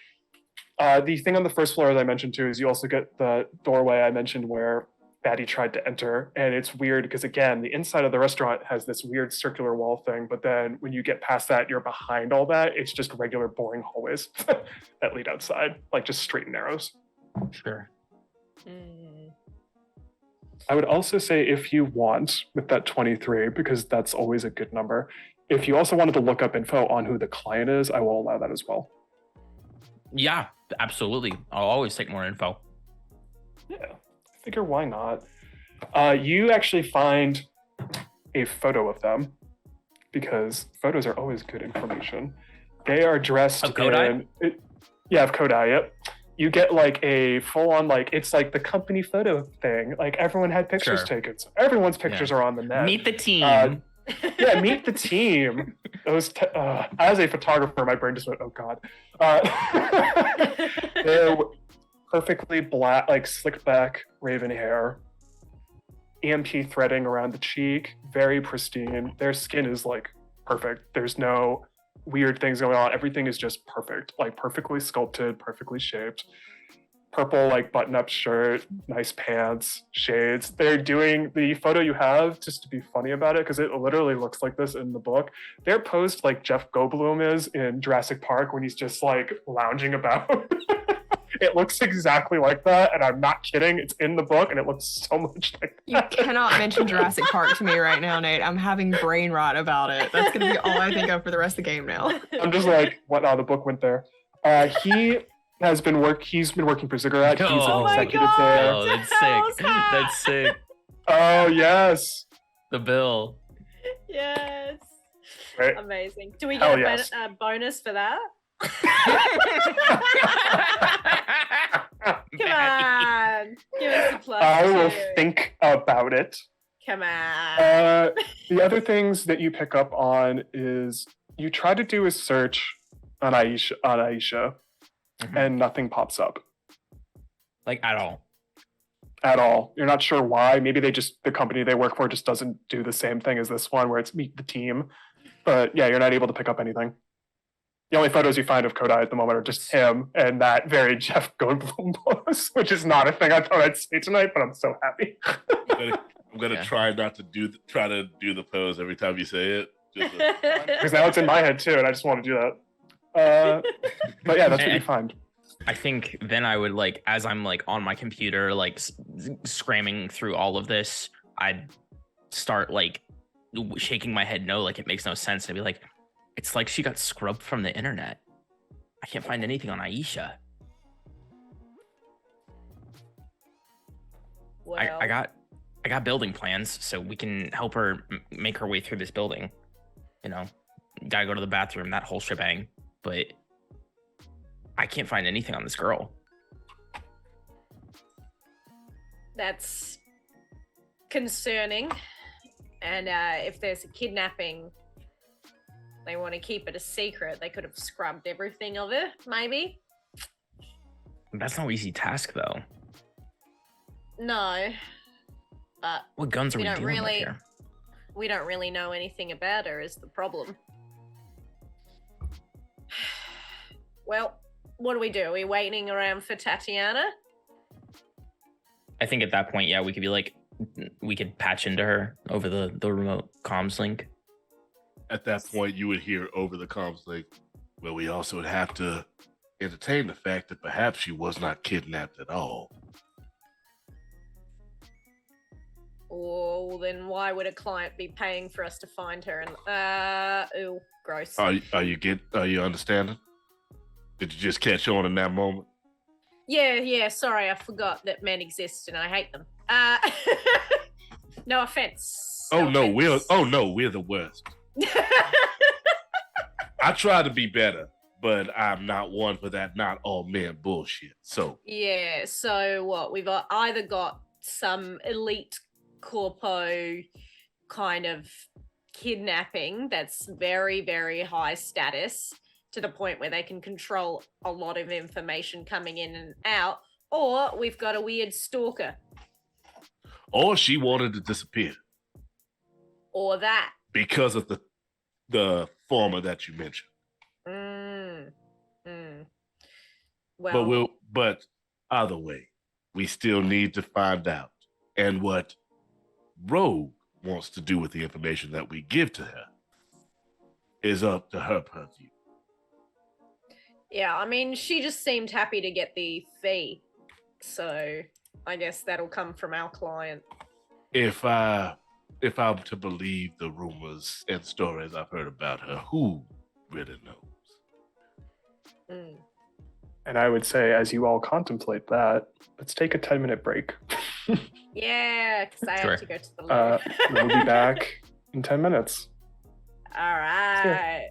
The thing on the first floor, as I mentioned too, is you also get the doorway I mentioned where Batty tried to enter. And it's weird because, again, the inside of the restaurant has this weird circular wall thing. But then when you get past that, you're behind all that. It's just regular boring hallways that lead outside, like just straight and narrows. Sure. I would also say if you want, with that 23, because that's always a good number, if you also wanted to look up info on who the client is, I will allow that as well. Yeah, absolutely. I'll always take more info. Yeah, I figure why not? You actually find a photo of them because photos are always good information. They are dressed of Kodai? Of Kodai, yep. You get like a full-on, like, it's like the company photo thing. Like everyone had pictures taken. So everyone's pictures are on the net. Meet the team. Yeah, meet the team. As a photographer, my brain just went, oh God. They're perfectly black, like slicked back raven hair, EMP threading around the cheek, very pristine. Their skin is like perfect. There's no weird things going on. Everything is just perfect, like perfectly sculpted, perfectly shaped. Purple like button-up shirt, nice pants, shades. They're doing the photo you have, just to be funny about it, because it literally looks like this in the book. They're posed like Jeff Goldblum is in Jurassic Park when he's just like lounging about. It looks exactly like that, and I'm not kidding. It's in the book, and it looks so much like that. You cannot mention Jurassic Park to me right now, Nate. I'm having brain rot about it. That's going to be all I think of for the rest of the game now. I'm just like, what? No, the book went there. He's been working for Ziggurat. He's an executive there. Oh, that's sick. That's sick. Oh, yes. The bill. Yes. Right. Amazing. Do we get a bonus for that? Come on. Give us a plus. I will think about it. Come on. The other things that you pick up on is you try to do a search on Aisha. Mm-hmm. And nothing pops up. Like at all. At all. You're not sure why. Maybe the company they work for just doesn't do the same thing as this one where it's meet the team. But yeah, you're not able to pick up anything. The only photos you find of Kodai at the moment are just him and that very Jeff Goldblum pose, which is not a thing I thought I'd say tonight, but I'm so happy. I'm gonna try not to do the pose every time you say it. Because now it's in my head too, and I just want to do that. But yeah, that's what you find. I think then I would like, as I'm like on my computer, like scramming through all of this, I'd start like shaking my head no, like it makes no sense. I'd be like, it's like she got scrubbed from the internet. I can't find anything on Aisha. Well. I got building plans, so we can help her make her way through this building. You know, gotta go to the bathroom, that whole shebang. But I can't find anything on this girl. That's concerning. And if there's a kidnapping, they want to keep it a secret. They could have scrubbed everything of it, maybe. That's no easy task, though. No, but What guns are we we don't dealing with really- here? we don't really know anything about her is the problem. Well, what do we do? Are we waiting around for Tatiana? I think at that point, yeah, we could be like, we could patch into her over the remote comms link. At that point, you would hear over the comms like, well, we also would have to entertain the fact that perhaps she was not kidnapped at all. Or then why would a client be paying for us to find her? And ooh, gross. Are you understanding? Did you just catch on in that moment? Yeah. Sorry, I forgot that men exist and I hate them. No offense. Oh no, we're the worst. I try to be better, but I'm not one for that not all men bullshit. So Yeah, so what? We've either got some elite corpo kind of kidnapping that's very, very high status to the point where they can control a lot of information coming in and out, or we've got a weird stalker, or she wanted to disappear or that. because of the former that you mentioned. Well, But either way, we still need to find out. And what Rogue wants to do with the information that we give to her is up to her purview. yeah, I mean, she just seemed happy to get the fee, so I guess that'll come from our client. If I'm to believe the rumors and stories I've heard about her, who really knows? And I would say, as you all contemplate that, let's take a 10-minute break. Yeah, because I Sure. have to go to the loo. We'll be back in 10 minutes. All right.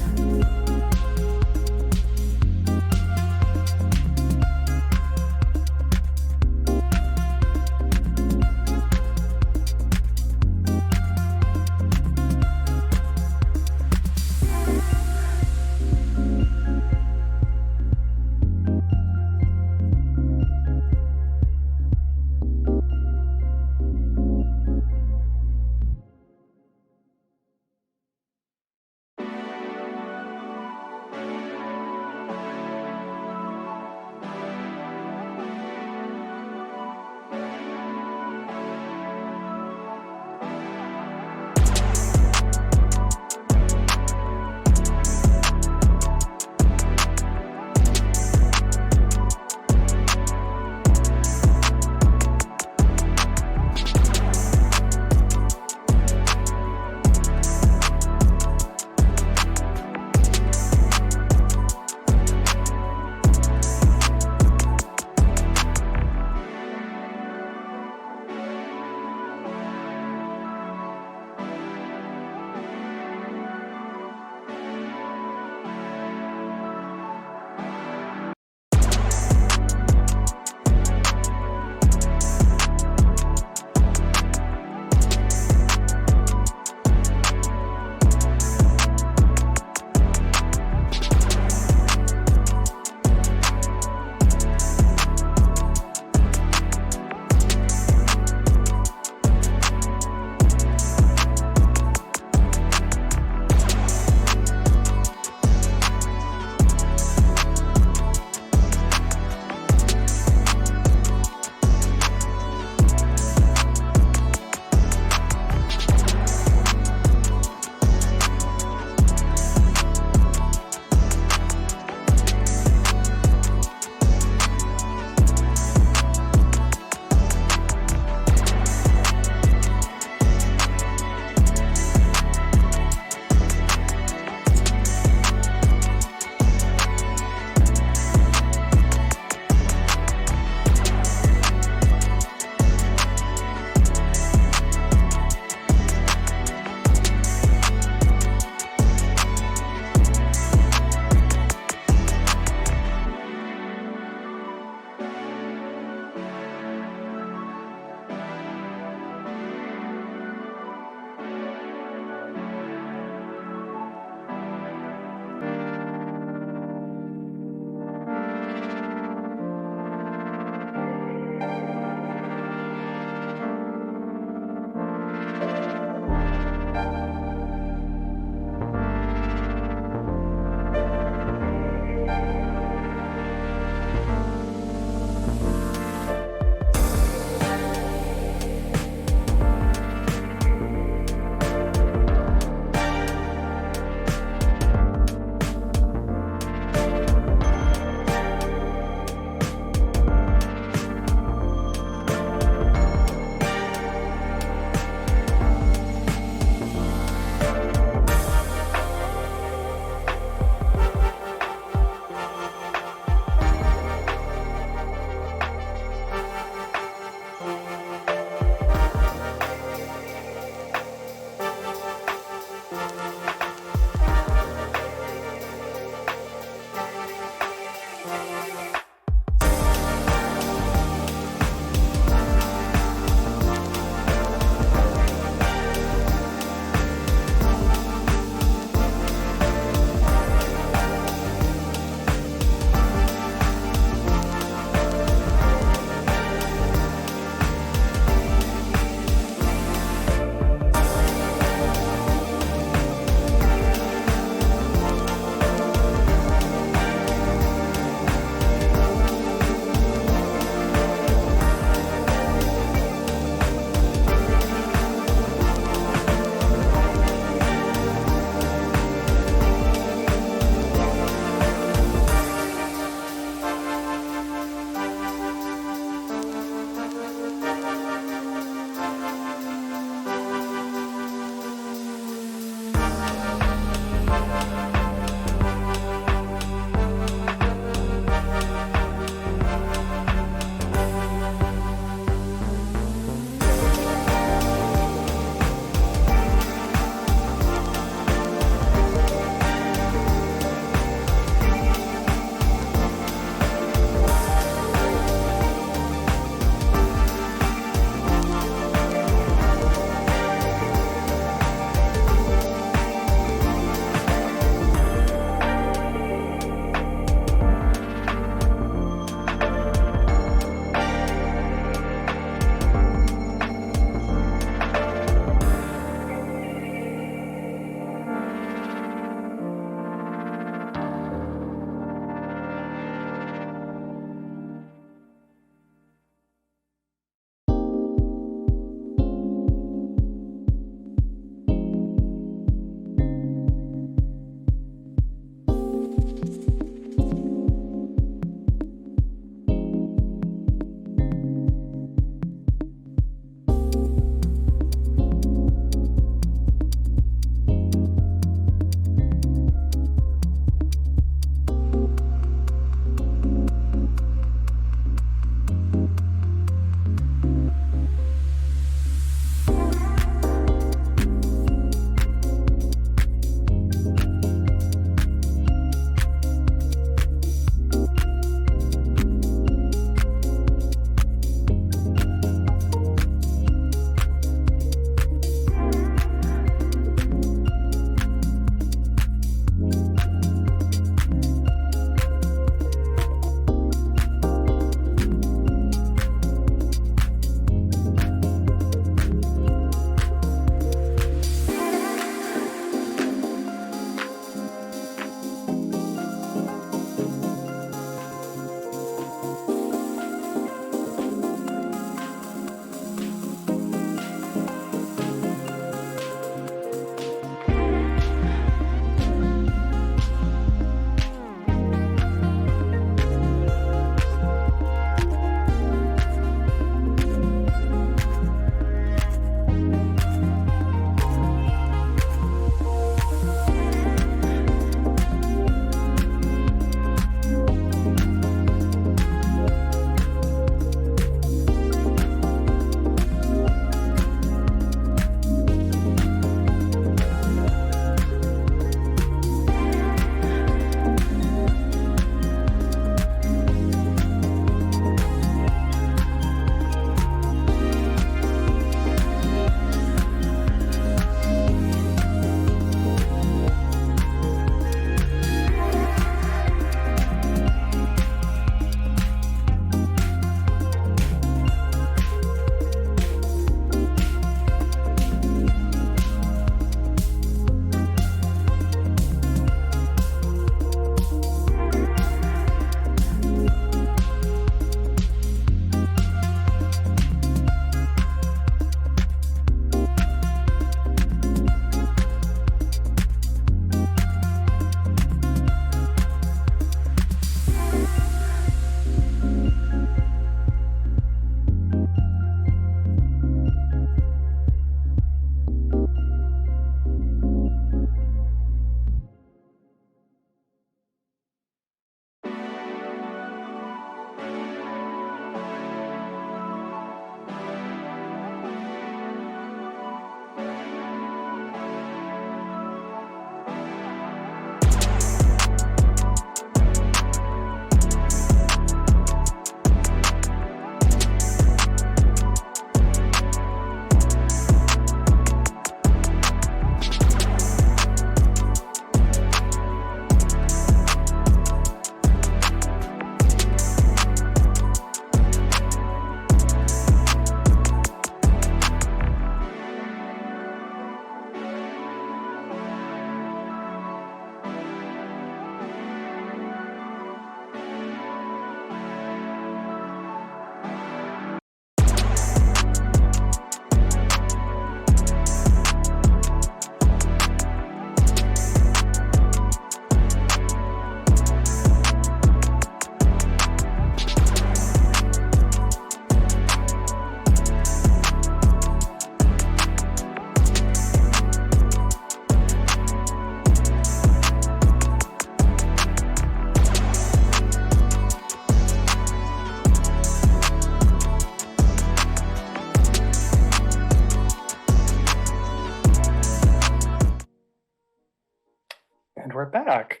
And we're back.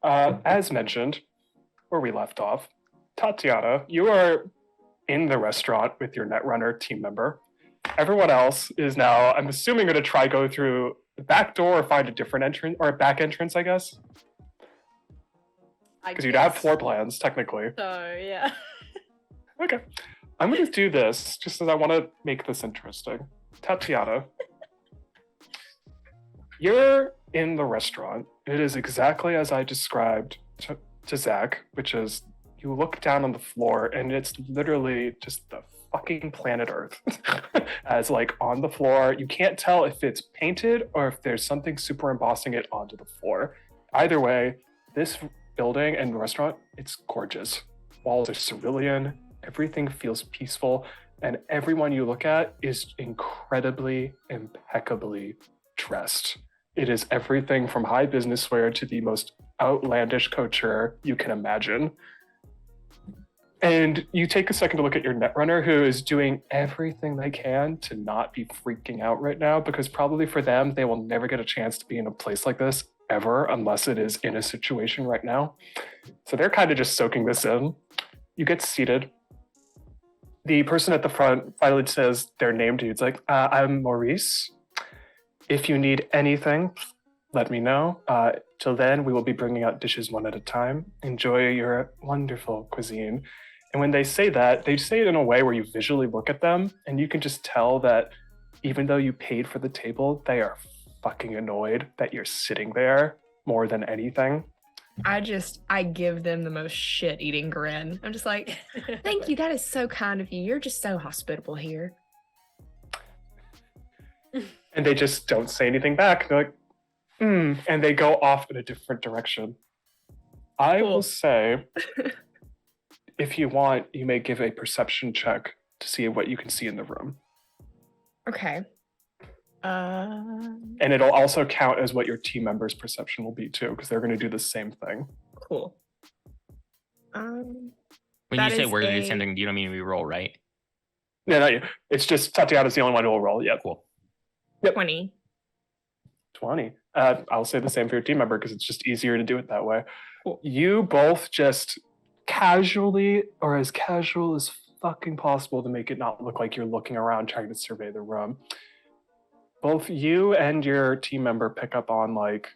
As mentioned, where we left off, Tatiana, you are in the restaurant with your Netrunner team member. Everyone else is now, I'm assuming, going to try go through the back door or find a different entrance, or a back entrance, I guess. Because you'd have floor plans, technically. So, yeah. Okay. I'm going to do this just as I want to make this interesting. Tatiana, you're in the restaurant. It is exactly as I described to Zach, which is you look down on the floor and it's literally just the fucking planet Earth as like on the floor. You can't tell if it's painted or if there's something super embossing it onto the floor. Either way, this building and restaurant, it's gorgeous. Walls are cerulean, everything feels peaceful, and everyone you look at is incredibly, impeccably dressed. It is everything from high business wear to the most outlandish couture you can imagine. And you take a second to look at your Netrunner, who is doing everything they can to not be freaking out right now, because probably for them, they will never get a chance to be in a place like this ever, unless it is in a situation right now. So they're kind of just soaking this in. You get seated. The person at the front finally says their name to you. It's like, I'm Maurice. If you need anything, let me know. Till then, we will be bringing out dishes one at a time. Enjoy your wonderful cuisine. And when they say that, they say it in a way where you visually look at them and you can just tell that even though you paid for the table, they are fucking annoyed that you're sitting there more than anything. I give them the most shit-eating grin. I'm just like, thank you, that is so kind of you. You're just so hospitable here. And they just don't say anything back. They're like, and they go off in a different direction. I will say, if you want, you may give a perception check to see what you can see in the room. Okay. And it'll also count as what your team member's perception will be too, because they're going to do the same thing. Cool. When you say we're doing something, you don't mean we roll, right? No, not you. It's just Tatiana's the only one who will roll. Yeah, cool. Yep. 20. I'll say the same for your team member because it's just easier to do it that way. Cool. You both just casually, or as casual as fucking possible to make it not look like you're looking around trying to survey the room. Both you and your team member pick up on like,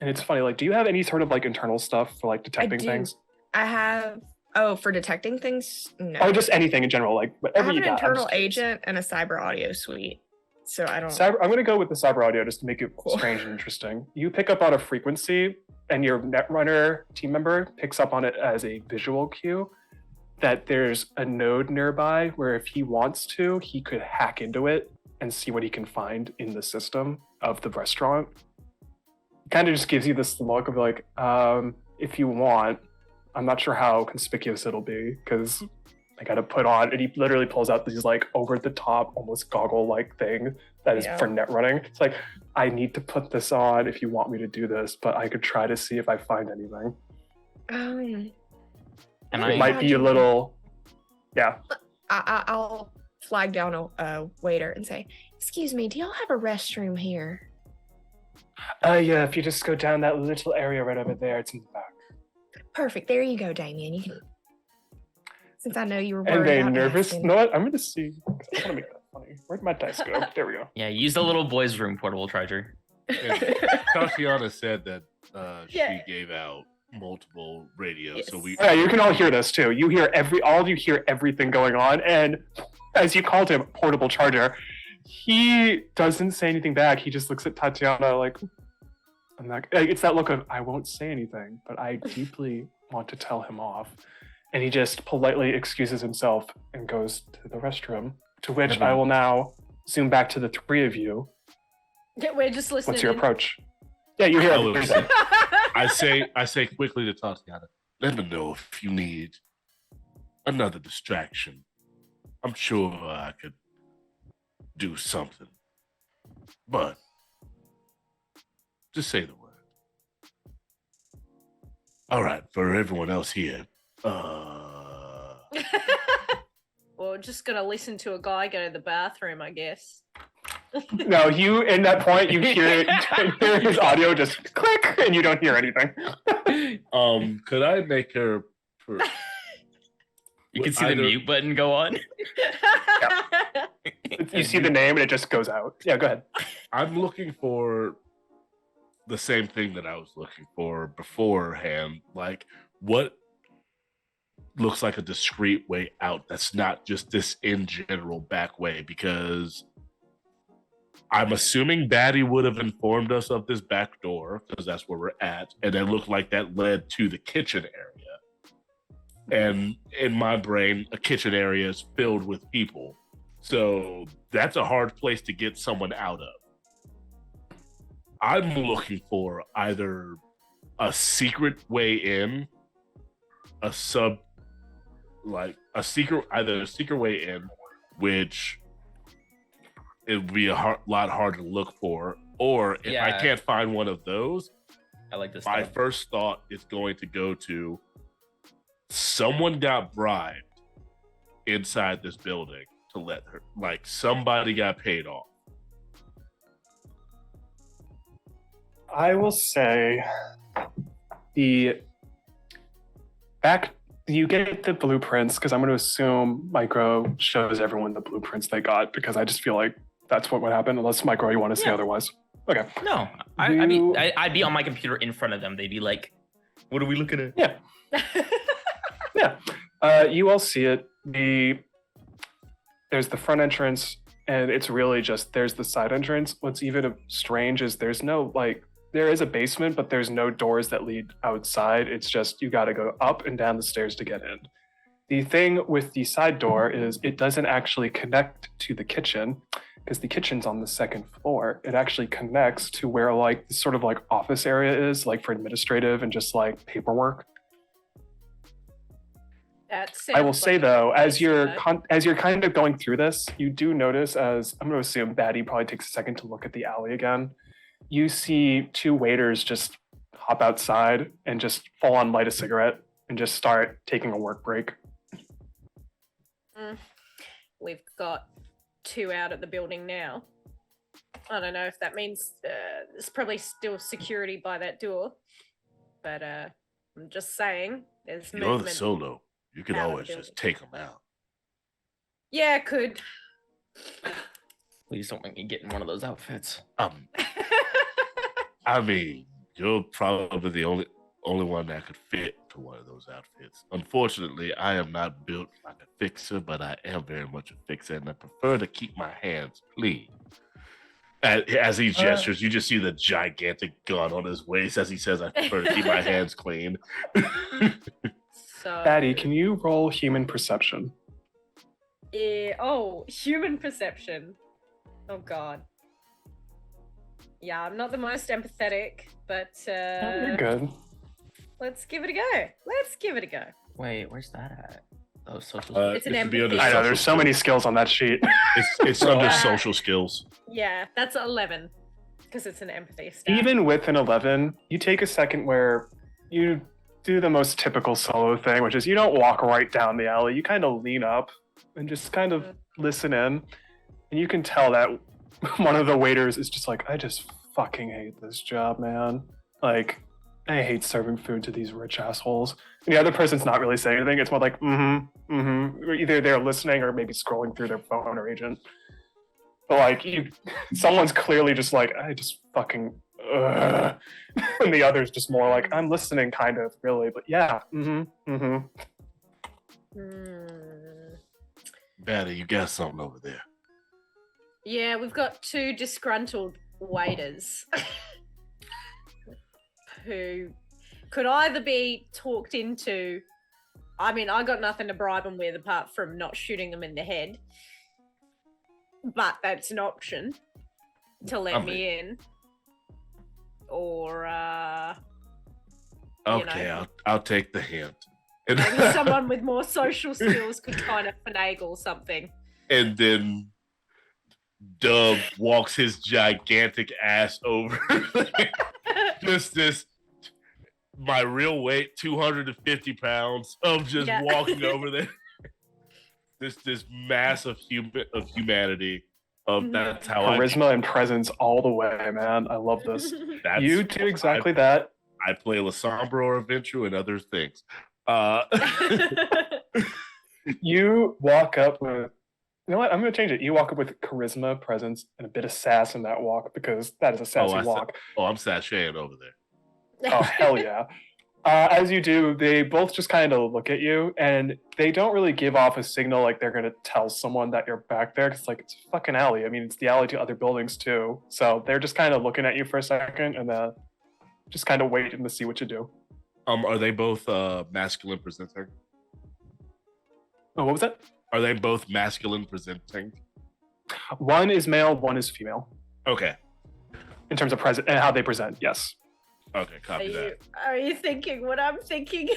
and it's funny, like, do you have any sort of like internal stuff for like detecting things? I have, for detecting things? No. Or just anything in general, like whatever you got. I have an internal agent and a cyber audio suite. So I don't. I'm going to go with the cyber audio just to make it strange and interesting. You pick up on a frequency, and your Netrunner team member picks up on it as a visual cue that there's a node nearby where if he wants to, he could hack into it and see what he can find in the system of the restaurant. It kind of just gives you this look of like, if you want, I'm not sure how conspicuous it'll be because I got to put on, and he literally pulls out these like over the top, almost goggle-like thing that is for net running. It's like, I need to put this on if you want me to do this, but I could try to see if I find anything. It might be a little, I'll flag down a waiter and say, excuse me, do y'all have a restroom here? Yeah, if you just go down that little area right over there, it's in the back. Perfect. There you go, Damien. You can... Since I know you were worried. And they nervous. You know what? I'm gonna see. I want to make that funny. Where'd my dice go? There we go. Yeah, use the little boys' room portable charger. Tatiana said that she gave out multiple radios, so we. Yeah, you can all hear this too. You hear all of you hear everything going on, and as you called him portable charger, he doesn't say anything back. He just looks at Tatiana like, I'm not. It's that look of I won't say anything, but I deeply want to tell him off. And he just politely excuses himself and goes to the restroom, to which I will now zoom back to the three of you. Yeah, we're just listening. What's your approach? Yeah, you hear everything. I say quickly to Tatiana, let me know if you need another distraction. I'm sure I could do something. But just say the word. All right, for everyone else here, well, just gonna listen to a guy go to the bathroom, I guess. No, you in that point you hear his audio just click, and you don't hear anything. Could I make her? You can see the mute button go on. You see the name, and it just goes out. Yeah, go ahead. I'm looking for the same thing that I was looking for beforehand. Like, what looks like a discreet way out that's not just this in general back way, because I'm assuming Batty would have informed us of this back door because that's where we're at, and it looked like that led to the kitchen area. And in my brain, a kitchen area is filled with people, so that's a hard place to get someone out of. I'm looking for either a secret way in, either a secret way in, which it would be a lot harder to look for, or if I can't find one of those, I like this. My first thought is going to go to someone got bribed inside this building to let her, like somebody got paid off. I will say you get the blueprints, because I'm going to assume Micro shows everyone the blueprints they got, because I just feel like that's what would happen, unless Micro, you want to say otherwise. Okay. No, I'd be on my computer in front of them. They'd be like, "What are we looking at?" Yeah. You all see it. There's the front entrance, and it's really just there's the side entrance. What's even strange is there is a basement, but there's no doors that lead outside. It's just you got to go up and down the stairs to get in. The thing with the side door is it doesn't actually connect to the kitchen, because the kitchen's on the second floor. It actually connects to where like this sort of like office area is, like for administrative and just like paperwork. I will say though, as you're kind of going through this, you do notice, as I'm going to assume Batty probably takes a second to look at the alley again. You see two waiters just hop outside and just full on light a cigarette and just start taking a work break. We've got two out at the building now. I don't know if that means there's probably still security by that door, but I'm just saying there's You're movement. the solo. You could always just take them out. Yeah, could. Please don't make me get in one of those outfits. I mean, you're probably the only one that could fit to one of those outfits. Unfortunately, I am not built like a fixer, but I am very much a fixer, and I prefer to keep my hands clean. As he gestures, you just see the gigantic gun on his waist as he says, "I prefer to keep my hands clean." So, Batty, can you roll human perception? Human perception. Oh God. Yeah, I'm not the most empathetic, but You're good. Let's give it a go. Wait, where's that at? Oh, social. It's an it should be empathy. under I know, social there's so many skills on that sheet. It's under social skills. Yeah, that's 11 because it's an empathy stat. Even with an 11, you take a second where you do the most typical solo thing, which is you don't walk right down the alley. You kind of lean up and just kind of listen in. And you can tell that one of the waiters is just like, "I just fucking hate this job, man. Like, I hate serving food to these rich assholes." And the other person's not really saying anything. It's more like, Either they're listening or maybe scrolling through their phone or agent. But like, someone's clearly just like, "I just fucking, ugh." And the other's just more like, "I'm listening, kind of, really, but yeah, Batty, you got something over there. Yeah, we've got two disgruntled waiters who could either be talked into. I mean, I got nothing to bribe them with apart from not shooting them in the head, but that's an option to let me in. Or okay, I'll take the hint. Maybe someone with more social skills could kind of finagle something. And then Dub walks his gigantic ass over. Just this, my real weight, 250 pounds of just walking over there. This mass of humanity. That's how Charisma and presence all the way, man. I love this. That's You do exactly that. I play Lasombra or Adventure and other things. You walk up with, you know what? I'm going to change it. You walk up with charisma, presence, and a bit of sass in that walk because that is a sassy walk. I'm sashaying over there. Oh, hell yeah. As you do, they both just kind of look at you and they don't really give off a signal like they're going to tell someone that you're back there. Cause like, it's a fucking alley. I mean, it's the alley to other buildings too. So they're just kind of looking at you for a second and just kind of waiting to see what you do. Are they both masculine presenting? Oh, what was that? Are they both masculine presenting? One is male, one is female. Okay. In terms of present and how they present, yes. Okay, copy that. Are you thinking what I'm thinking?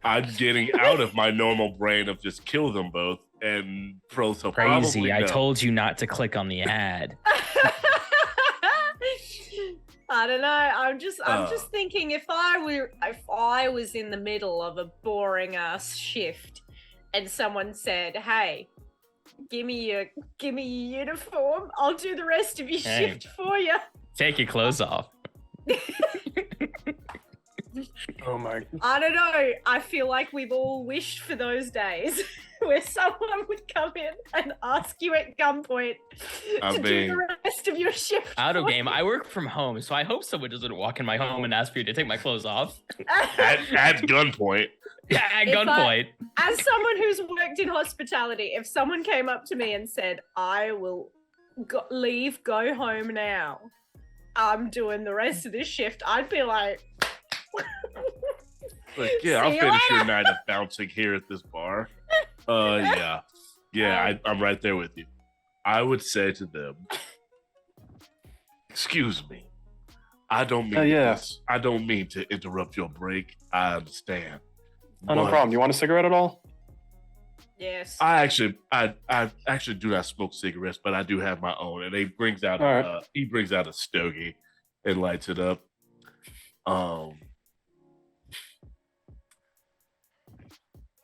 I'm getting out of my normal brain of just kill them both and so Crazy. probably I no. told you not to click on the ad. I don't know. I'm just thinking if I was in the middle of a boring ass shift and someone said, "Hey, give me your uniform. I'll do the rest of your shift for you." Take your clothes off. Oh my. I don't know. I feel like we've all wished for those days where someone would come in and ask you at gunpoint to do the rest of your shift. Auto game. I work from home, so I hope someone doesn't walk in my home and ask me to take my clothes off. At gunpoint. Yeah, at gunpoint. As someone who's worked in hospitality, if someone came up to me and said, "I will go home now. I'm doing the rest of this shift," I'd be like, yeah, I'll See you finish your later. night of bouncing here at this bar. Yeah, I'm right there with you. I would say to them, "Excuse me, I don't mean this. I don't mean to interrupt your break. I understand. Oh, no problem. You want a cigarette at all? yes. I actually do not smoke cigarettes, but I do have my own." And he brings out a stogie and lights it up.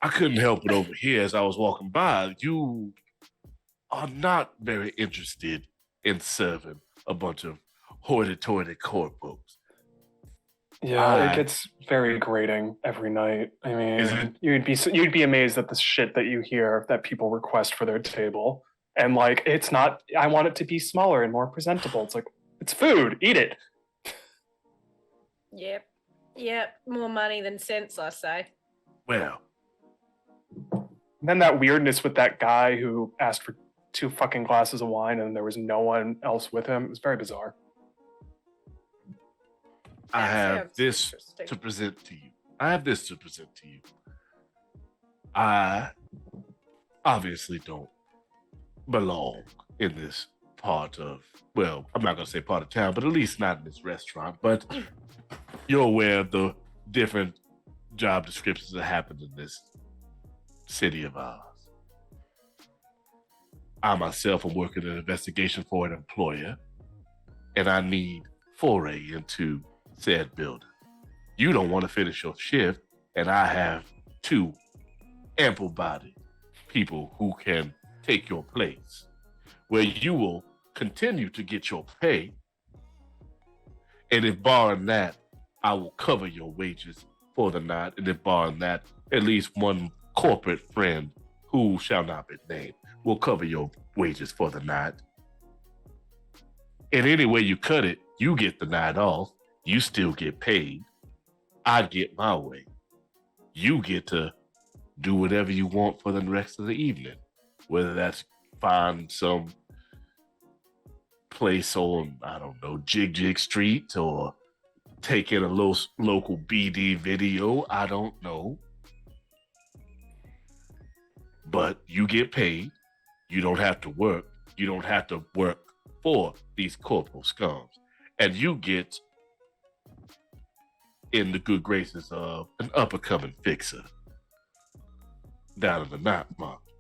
I couldn't help it over here as I was walking by. You are not very interested in serving a bunch of hoity-toity corporals. Yeah, it gets very grating every night. I mean, you'd be amazed at the shit that you hear that people request for their table. And like, it's not, I want it to be smaller and more presentable. It's like, it's food, eat it. Yep. More money than sense, I say. Well, And then that weirdness with that guy who asked for 2 fucking glasses of wine and there was no one else with him. It was very bizarre. I have sounds this interesting. to present to you. I obviously don't belong in this part of, well, I'm not going to say part of town, but at least not in this restaurant. But you're aware of the different job descriptions that happen in this city of ours. I myself am working an investigation for an employer, and I need foray into said building. You don't want to finish your shift, and I have 2 ample-bodied people who can take your place, where you will continue to get your pay, and if barring that, I will cover your wages for the night, and if barring that, at least one corporate friend who shall not be named will cover your wages for the night. And any way you cut it, you get the night off. You still get paid. I get my way. You get to do whatever you want for the rest of the evening, whether that's find some place on, I don't know, Jig Street, or take in a local BD video. I don't know. But you get paid. You don't have to work. You don't have to work for these corporal scums. And you get in the good graces of an up-and-coming fixer down in the night market.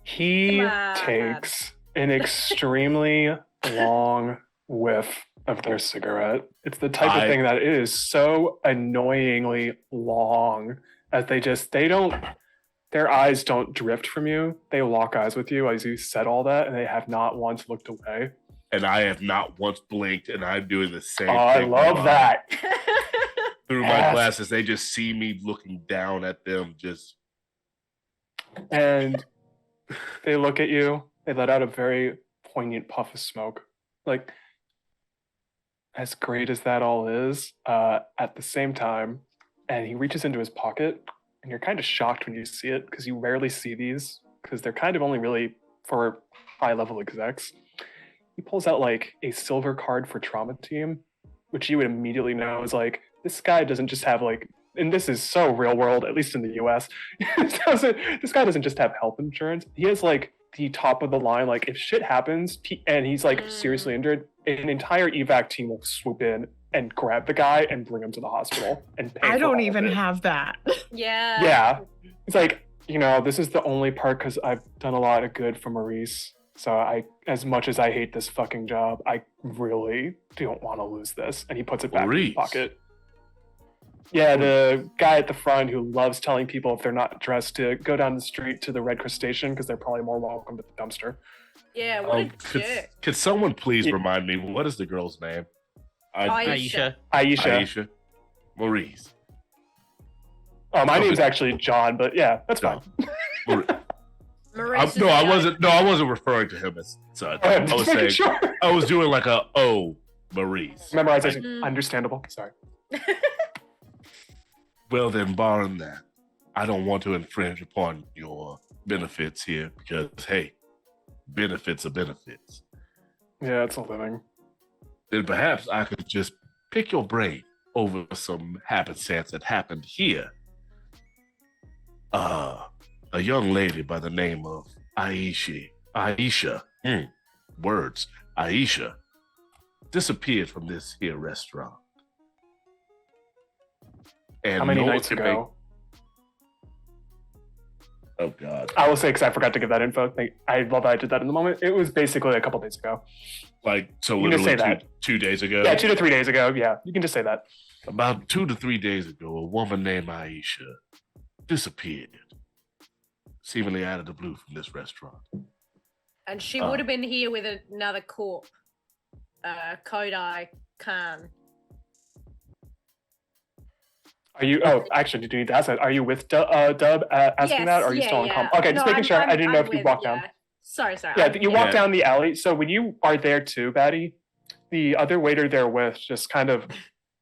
He Come on. takes an extremely long whiff of their cigarette. It's the type of thing that it is so annoyingly long as they their eyes don't drift from you. They lock eyes with you as you said all that, and they have not once looked away. And I have not once blinked, and I'm doing the same thing. I love that. Through my glasses, they just see me looking down at them, just. And they look at you. They let out a very poignant puff of smoke. Like, as great as that all is, at the same time, and he reaches into his pocket, and you're kind of shocked when you see it, because you rarely see these, because they're kind of only really for high-level execs. He pulls out, like, a silver card for Trauma Team, which you would immediately know is, like, this guy doesn't just have, like, and this is so real world, at least in the US, this guy doesn't just have health insurance. He has, like, the top of the line, like, if shit happens, and he's, like, seriously injured, an entire evac team will swoop in and grab the guy and bring him to the hospital and pay I for don't all even of it. have that. Yeah. Yeah. It's like, you know, this is the only part because I've done a lot of good for Maurice. So as much as I hate this fucking job, I really don't want to lose this. And he puts it back in his pocket. Yeah, the guy at the front who loves telling people if they're not dressed to go down the street to the Red Crustacean because they're probably more welcome to the dumpster. Yeah, what a jerk. Could someone please remind me, what is the girl's name? Aisha. Maurice. Oh, my name's actually John, but yeah, that's fine. Maurice I wasn't referring to him as such. I was saying, sure. I was doing like Maurice. Memorization, understandable. Sorry. Well, then, barring that, I don't want to infringe upon your benefits here because, hey, benefits are benefits. Yeah, it's a living. Then perhaps I could just pick your brain over some happenstance that happened here. A young lady by the name of Aisha, disappeared from this here restaurant. And how many nights ago? Oh, God. I will say, because I forgot to give that info. I love that I did that in the moment. It was basically a couple days ago. Like, so you literally can just say 2 days ago? Yeah, 2 to 3 days ago. Yeah, you can just say that. About 2 to 3 days ago, a woman named Aisha disappeared, seemingly out of the blue from this restaurant. And she would have been here with another corp, Kodai Khan. Are you? Oh, actually, did you need to ask that? Are you with Dub asking that, or are you still on comp? Okay, just making sure. I didn't know if you walked down. Sorry. Yeah, you walk down the alley. So when you are there too, Batty, the other waiter they're with just kind of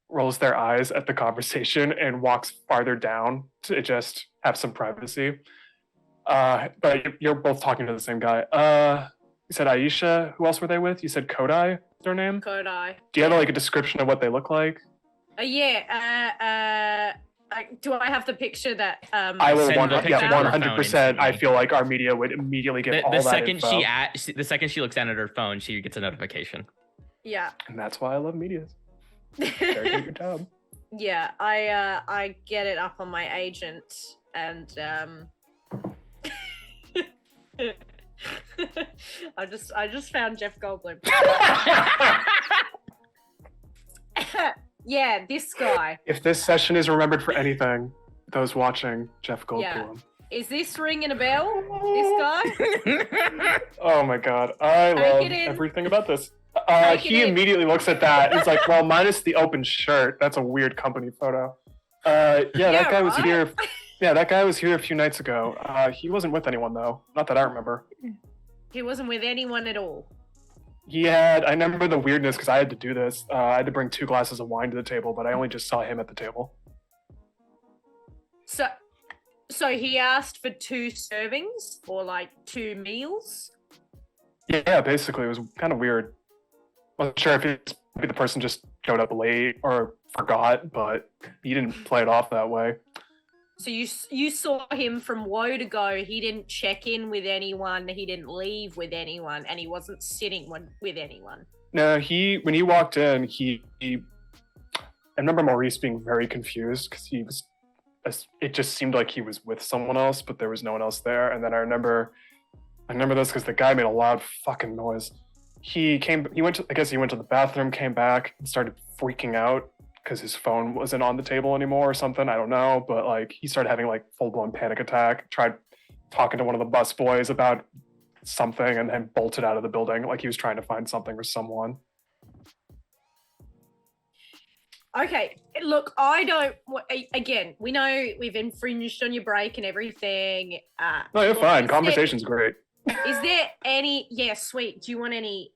rolls their eyes at the conversation and walks farther down to just have some privacy. But you're both talking to the same guy. You said Aisha. Who else were they with? You said Kodai. Is their name? Kodai. Do you have like a description of what they look like? Do I have the picture that? I will 100%. I feel like our media would immediately get all that info. The second she looks down at her phone, she gets a notification. Yeah. And that's why I love media. Very good job. Yeah, I get it up on my agent, and I just found Jeff Goldblum. Yeah, this guy. If this session is remembered for anything, those watching, Jeff Goldblum. Yeah. Is this ringing a bell? This guy? Oh my god, I love everything about this. He immediately looks at that. He's like, well, minus the open shirt. That's a weird company photo. That guy was here. Yeah, that guy was here a few nights ago. He wasn't with anyone though. Not that I remember. He wasn't with anyone at all. I remember the weirdness because I had to do this. I had to bring 2 glasses of wine to the table, but I only just saw him at the table. So he asked for 2 servings or like 2 meals? Yeah, basically. It was kind of weird. Wasn't sure if maybe the person just showed up late or forgot, but he didn't play it off that way. So you saw him from woe to go. He didn't check in with anyone. He didn't leave with anyone, and he wasn't sitting with anyone. No, when he walked in, I remember Maurice being very confused because it just seemed like he was with someone else, but there was no one else there. And then I remember this because the guy made a loud fucking noise. He went to the bathroom, came back, and started freaking out. because his phone wasn't on the table anymore or something. I don't know, but like he started having like full-blown panic attack. Tried talking to one of the bus boys about something, and then bolted out of the building like he was trying to find something or someone. Okay, look, I don't. Again, we know we've infringed on your break and everything. No, you're fine. Is Conversation's great. Is there any? Yeah, sweet. Do you want any?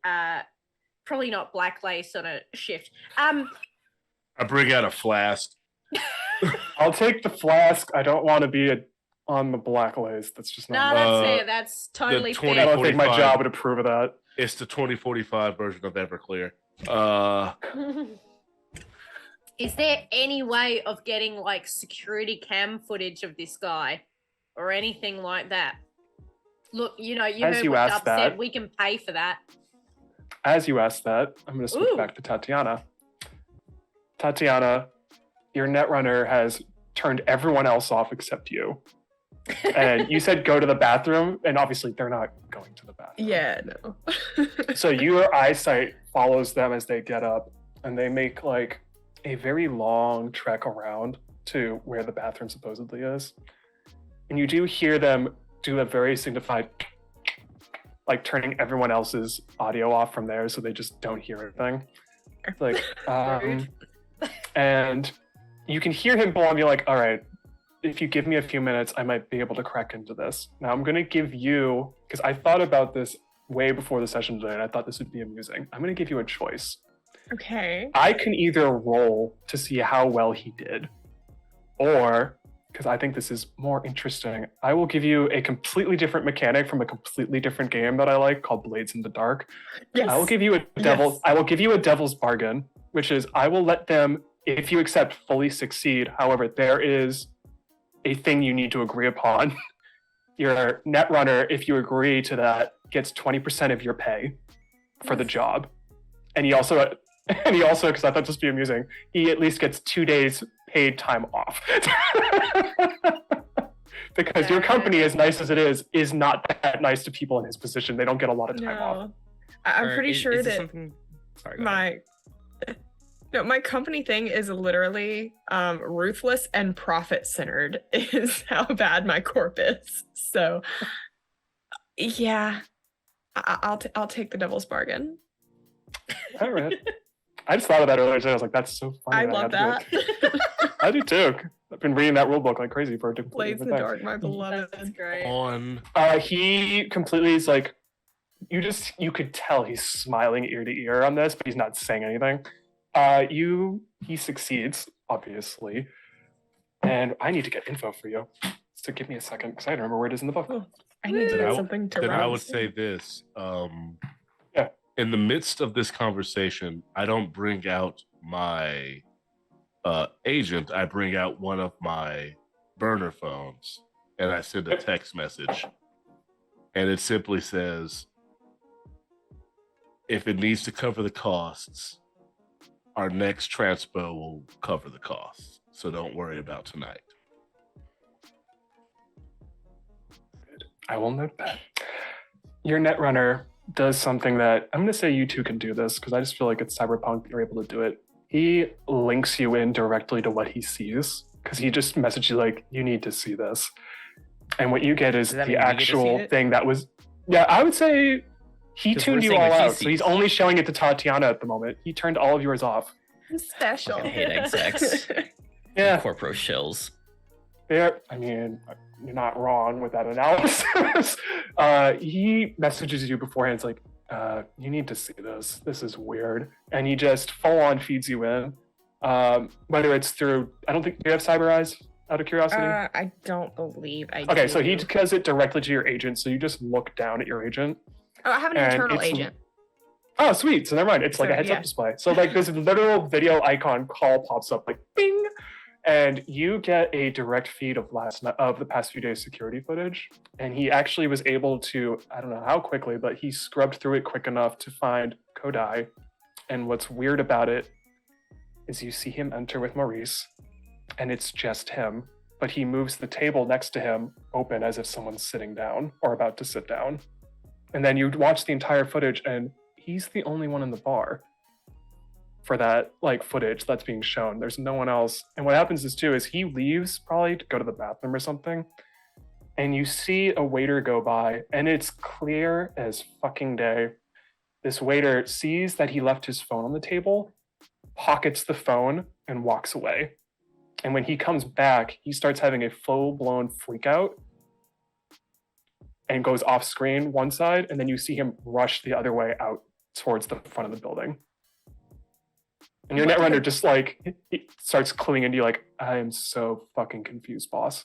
Probably not black lace on a shift. I bring out a flask. I'll take the flask. I don't want to be on the black lace. That's just No, not. that's fair. That's totally I fair. don't think my 2045. job would approve of that. It's the 2045 version of Everclear. Is there any way of getting like security cam footage of this guy or anything like that? Look, you As heard you what asked Dub said. that- We can pay for that. As you asked that, I'm going to switch Ooh. back to Tatiana. Tatiana, your netrunner has turned everyone else off except you. And you said go to the bathroom, and obviously they're not going to the bathroom. Yeah, no. So your eyesight follows them as they get up, and they make like a very long trek around to where the bathroom supposedly is. And you do hear them do a very signified, like turning everyone else's audio off from there so they just don't hear anything. Like, Rude. and you can hear him pull on you like, all right, if you give me a few minutes, I might be able to crack into this. Now I'm going to give you, because I thought about this way before the session today, and I thought this would be amusing. I'm going to give you a choice. Okay. I can either roll to see how well he did, or, because I think this is more interesting, I will give you a completely different mechanic from a completely different game that I like called Blades in the Dark. Yes. I will give you a devil. Yes. I will give you a devil's bargain, which is I will let them, if you accept, fully succeed. However, there is a thing you need to agree upon. Your netrunner, if you agree to that, gets 20% of your pay for the job, and he also, because I thought this would be amusing, he at least gets 2 days paid time off. Because your company, as nice as it is not that nice to people in his position. They don't get a lot of time off. No. I'm Or pretty is sure this that something... Sorry, go ahead. my company thing is literally ruthless and profit centered is how bad my corp is. So yeah, I'll take the devil's bargain. All right. I just thought of that earlier today. I was like, that's so funny. I love have that. to do it. I do too. I've been reading that rule book like crazy for a different Blades in the dark, my beloved. That's great. On He completely is like, you could tell he's smiling ear to ear on this, but he's not saying anything. He succeeds, obviously. And I need to get info for you. So give me a second, because I don't remember where it is in the book. Oh, I need to Then get I- something to then run. I would say this. Yeah. In the midst of this conversation, I don't bring out my agent. I bring out one of my burner phones and I send a text message. And it simply says, if it needs to cover the costs, our next transpo will cover the costs. So don't worry about tonight. I will note that. Your netrunner does something that I'm going to say you two can do this because I just feel like it's Cyberpunk. You're able to do it. He links you in directly to what he sees because he just messaged you like, you need to see this. And what you get is Does that the mean we get to see actual it? thing that was, yeah, I would say he 'Cause tuned we're you saying all what he out. So he's sees. only showing it to Tatiana at the moment. He turned all of yours off. Special. Fucking hate execs. Yeah. Corporo shills. Yeah, I mean, you're not wrong with that analysis. He messages you beforehand. It's like, you need to see this. This is weird. And he just full on feeds you in. Whether it's through, I don't think, do you have Cyber Eyes out of curiosity? I don't believe I do. Okay, so he does it directly to your agent. So you just look down at your agent. Oh, I have an and internal it's- agent. Oh, sweet. So never mind. It's like a So, heads yeah. up display. So like this literal video icon call pops up like bing. And you get a direct feed of the past few days security footage. And he actually was able to, I don't know how quickly, but he scrubbed through it quick enough to find Kodai. And what's weird about it is you see him enter with Maurice, and it's just him. But he moves the table next to him open as if someone's sitting down or about to sit down. And then you watch the entire footage, and he's the only one in the bar. for that like footage that's being shown. There's no one else. And what happens is he leaves probably to go to the bathroom or something. And you see a waiter go by, and it's clear as fucking day. This waiter sees that he left his phone on the table, pockets the phone, and walks away. And when he comes back, he starts having a full-blown freak out and goes off screen one side, and then you see him rush the other way out towards the front of the building. And your netrunner just like he starts cluing into you like, I am so fucking confused, boss.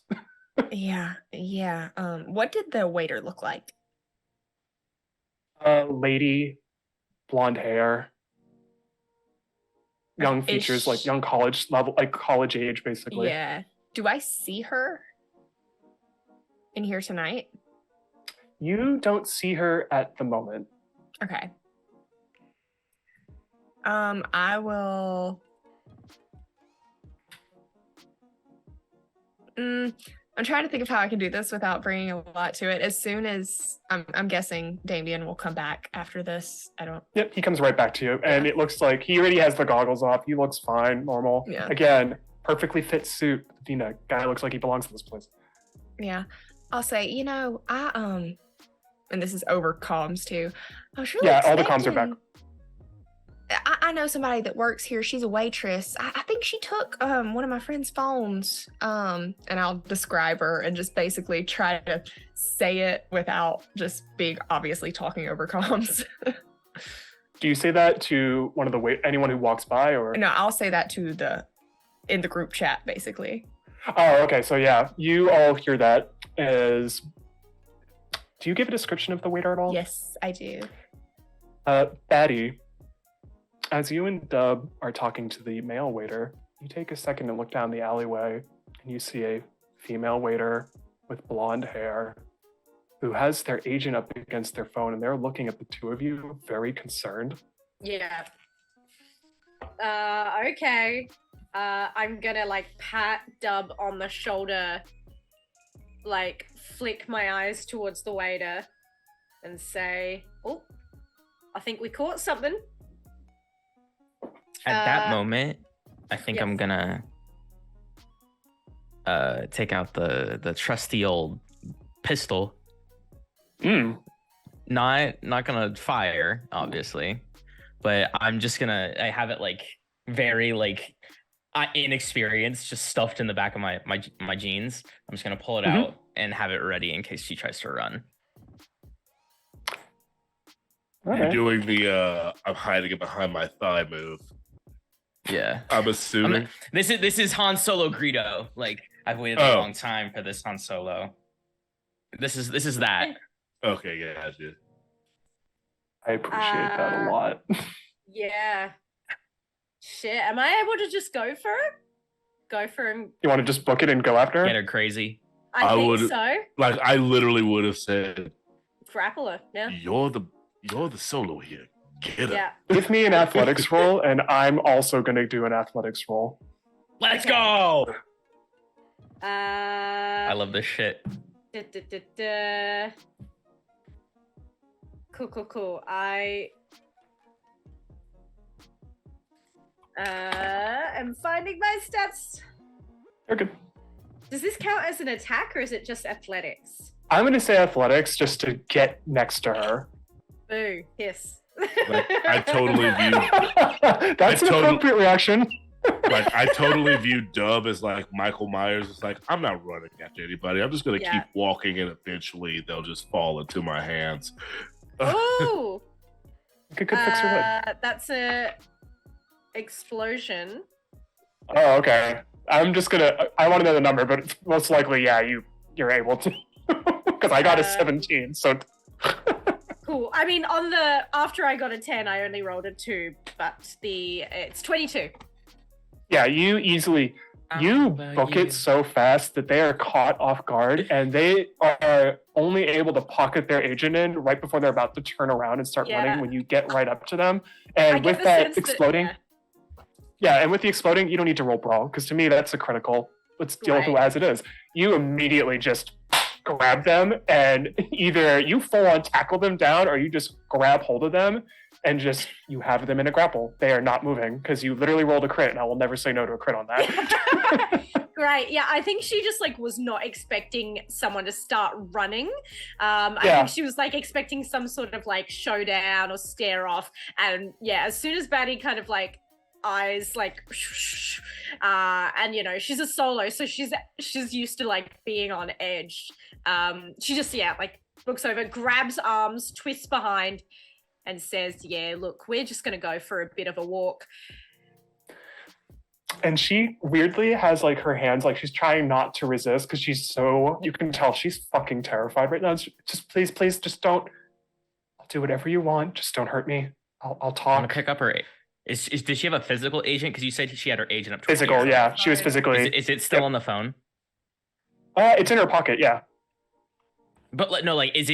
Yeah. What did the waiter look like? Lady, blonde hair, young features, like young college level, like college age, basically. Yeah. Do I see her in here tonight? You don't see her at the moment. Okay. I will. I'm trying to think of how I can do this without bringing a lot to it. As soon as I'm guessing Damien will come back after this. I don't. Yep, he comes right back to you, and it looks like he already has the goggles off. He looks fine, normal. Yeah. Again, perfectly fit suit. Guy looks like he belongs to this place. Yeah. I'll say, I and this is over comms too. I was really all the comms are back. I know somebody that works here. She's a waitress. I think she took one of my friend's phones. And I'll describe her and just basically try to say it without just being obviously talking over comms. Do you say that to one of the anyone who walks by, or no? I'll say that to in the group chat, basically. Oh, okay. So yeah, you all hear that. Do you give a description of the waiter at all? Yes, I do. Batty, as you and Dub are talking to the male waiter, you take a second and look down the alleyway, and you see a female waiter with blonde hair who has their agent up against their phone, and they're looking at the two of you very concerned. Yeah. Okay. I'm gonna pat Dub on the shoulder, flick my eyes towards the waiter and say, oh, I think we caught something. At that moment, I think yes. I'm gonna take out the trusty old pistol. Not gonna fire, obviously, but I'm just gonna I have it very inexperienced, just stuffed in the back of my jeans. I'm just gonna pull it out and have it ready in case she tries to run. You're doing the I'm hiding it behind my thigh move. Yeah, I'm assuming this is Han Solo Greedo. I've waited a long time for this Han Solo. This is that. Okay, yeah, dude. I appreciate that a lot. Yeah. Shit, am I able to just go for it? Go for him. You want to just book it and go after her? Get her crazy. I think so. I literally would have said, grapple her. Yeah. You're the solo here. Get her. Yeah. Give me an athletics roll, and I'm also going to do an athletics roll. Let's go. I love this shit. Cool. I am finding my stats. You're good. Does this count as an attack, or is it just athletics? I'm going to say athletics just to get next to her. Boo. Yes. I totally view That's an appropriate reaction. I totally view Dub as Michael Myers. It's I'm not running after anybody. I'm just gonna keep walking, and eventually they'll just fall into my hands. Ooh. Could fix her head. That's a explosion. Oh, okay. I want to know the number, but most likely, you're able to, because I got a 17. So. Cool. I mean, after I got a 10, I only rolled a 2, but it's 22. Yeah, you easily book it so fast that they are caught off guard, and they are only able to pocket their agent in right before they're about to turn around and start running when you get right up to them. And with that exploding, and with the exploding, you don't need to roll brawl, because to me that's a critical. Let's deal with it as it is. You immediately just grab them, and either you full on tackle them down, or you just grab hold of them, and just you have them in a grapple. They are not moving because you literally rolled a crit, and I will never say no to a crit on that. Great. Yeah, I think she just like was not expecting someone to start running. I Yeah. think she was like expecting some sort of like showdown or stare off. And yeah, as soon as Batty kind of like eyes like and you know, she's a solo, so she's used to like being on edge. She just like looks over, grabs arms, twists behind, and says, yeah, look, we're just gonna go for a bit of a walk. And she weirdly has like her hands, like she's trying not to resist because you can tell she's fucking terrified right now. Just please, just don't. I'll do whatever you want. Just don't hurt me. I'll I'm talk. gonna pick up her. Does she have a physical agent? Because you said she had her agent up to Physical, yeah. She was physically. Is it still on the phone? It's in her pocket, yeah. But no, like, is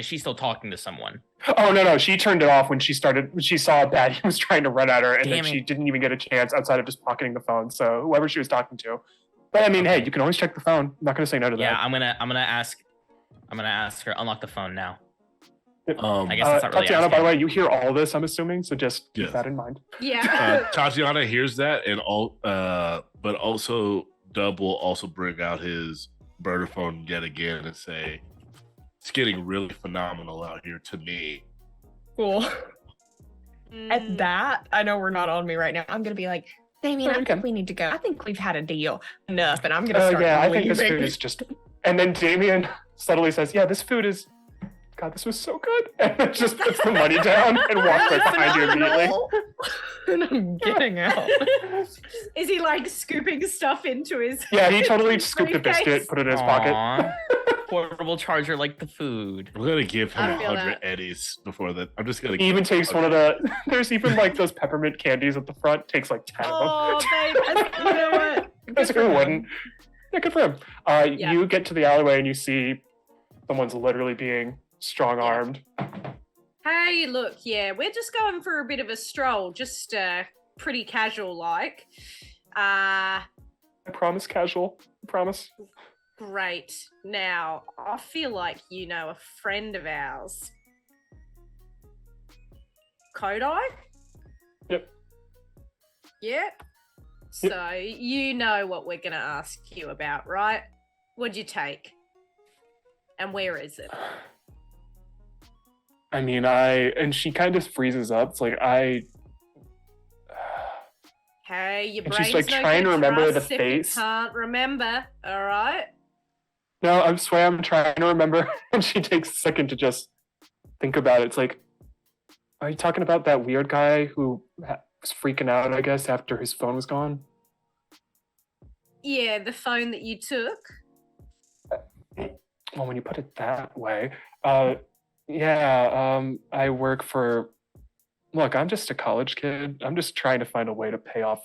she still talking to someone? Oh no, she turned it off when she saw Batty was trying to run at her, and then Damn she it. didn't even get a chance outside of just pocketing the phone. So whoever she was talking to. But I mean, hey, you can always check the phone. I'm not gonna say no to Yeah, that. I'm gonna ask her unlock the phone now. Um, I guess that's not really Tatiana, by asking. the way, you hear all this, I'm assuming, so just keep Yes. that in mind. Yeah. Tatiana hears that, and but also Dub will also bring out his burner phone yet again and say, "It's getting really phenomenal out here to me." Cool. Mm. At that, I know we're not on me right now. I'm gonna be like, Damien, No, I you think can. we need to go. I think we've had a deal enough, and I'm gonna Oh start yeah, I think leaving. this food is just. And then Damien subtly says, "Yeah, this food is. God, this was so good," and then just puts the money down and walks right behind you immediately. And I'm getting out. Is he like scooping stuff into his? Yeah, he totally scooped a briefcase? biscuit, put it in his pocket. Aw. Portable charger like the food. I'm gonna give him I feel 100 that. eddies before that. I'm just gonna. He even takes one of the. There's even like those peppermint candies at the front. Takes like 10 Oh, of babe, you know what? them. Basically, for him. wouldn't. Yeah, good for him. Yeah. You get to the alleyway and you see someone's literally being strong armed. Hey, look, yeah, we're just going for a bit of a stroll, just pretty casual like. I promise, casual. I promise. Great. Now, I feel like you know a friend of ours. Kodai? Yep. Yep. So, you know what we're going to ask you about, right? What'd you take? And where is it? I mean, and she kind of freezes up. It's like, Hey, your And brain's she's, like, no trying good to remember for us the if you face. can't remember, all right? No, I swear I'm trying to remember. And she takes a second to just think about it. It's like, are you talking about that weird guy who was freaking out, I guess, after his phone was gone? Yeah, the phone that you took. Well, when you put it that way, I work for. Look, I'm just a college kid. I'm just trying to find a way to pay off,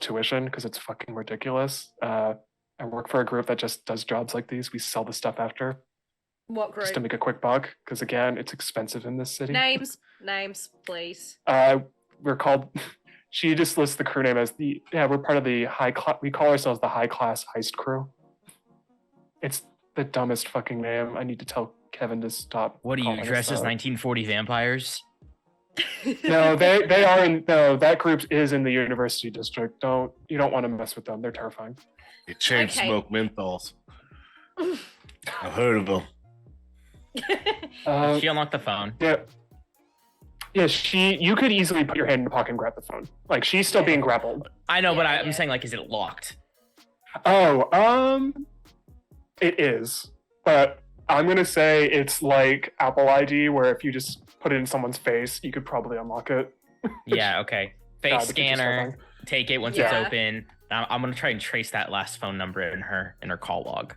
tuition because it's fucking ridiculous. I work for a group that just does jobs like these. We sell the stuff after What group? just to make a quick buck because, again, it's expensive in this city. Names, please. We're called. She just lists the crew name as we're part of the we call ourselves the high class heist crew. It's the dumbest fucking name. I need to tell Kevin to stop. What are you calling us dressed as that. 1940 vampires? No, they are that group is in the university district. You don't want to mess with them. They're terrifying. They chain Okay. smoke menthols. I've heard of them. She unlocked the phone. Yeah. Yeah, you could easily put your hand in the pocket and grab the phone. Like, she's still being grappled. I know, but Yeah, I'm yeah. saying, like, is it locked? Oh, it is. But I'm going to say it's like Apple ID, where if you just put it in someone's face, you could probably unlock it. Yeah, okay. Face God, the picture's scanner, terrifying. take it once Yeah. it's open. Now I'm gonna try and trace that last phone number in her call log.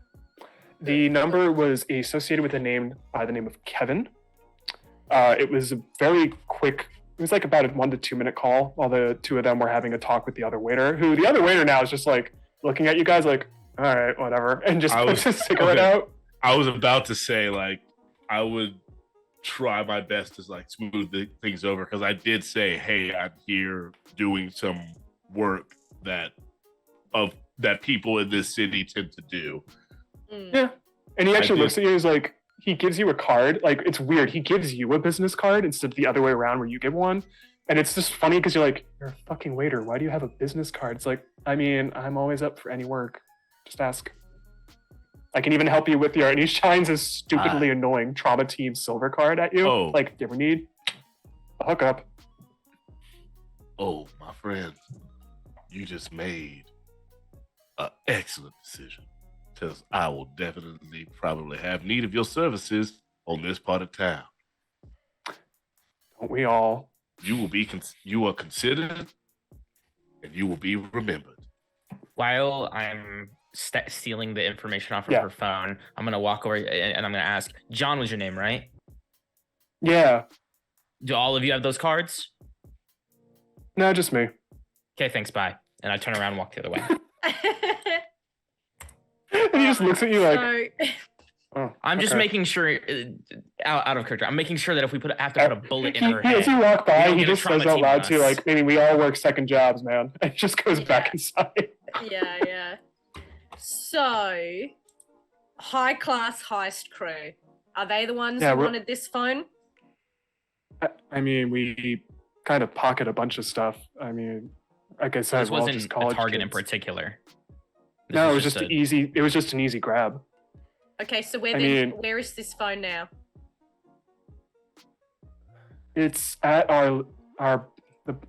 The number was associated with a name by the name of Kevin. It was a very quick. It was like about a 1 to 2 minute call while the two of them were having a talk with the other waiter. Who the other waiter now is just like looking at you guys like, all right, whatever, and just I puts was- his cigarette okay. out. I was about to say, like, I would try my best to like smooth things over because I did say, hey, I'm here doing some work that people in this city tend to do. Mm. Yeah, and he actually I looks at you. He's like, he gives you a card. Like, it's weird. He gives you a business card instead of the other way around where you give one. And it's just funny because you're like, you're a fucking waiter. Why do you have a business card? It's like, I mean, I'm always up for any work. Just ask. I can even help you with your, and he shines his stupidly annoying Trauma Team silver card at you. Oh. Like, if you ever need a hookup. Oh, my friend, you just made an excellent decision. Because I will definitely probably have need of your services on this part of town. Don't we all? You are considered, and you will be remembered. While I'm stealing the information off of her phone, I'm gonna walk over and I'm gonna ask. John was your name, right? Yeah. Do all of you have those cards? No, just me. Okay, thanks. Bye. And I turn around and walk the other way. And he just looks at you like. Oh, I'm just making sure, out of character. I'm making sure that if we have to put a bullet in her head. As you walk by, he get a just says trauma out team loud on to you, us. like, maybe we all work second jobs, man. And he just goes back inside. Yeah. So, high class heist crew. Are they the ones who wanted this phone? I mean, we kind of pocket a bunch of stuff. I mean, like I said, This we're all wasn't just a college target in kids. particular. No, it was just easy. It was just an easy grab. Okay, so where is this phone now? It's at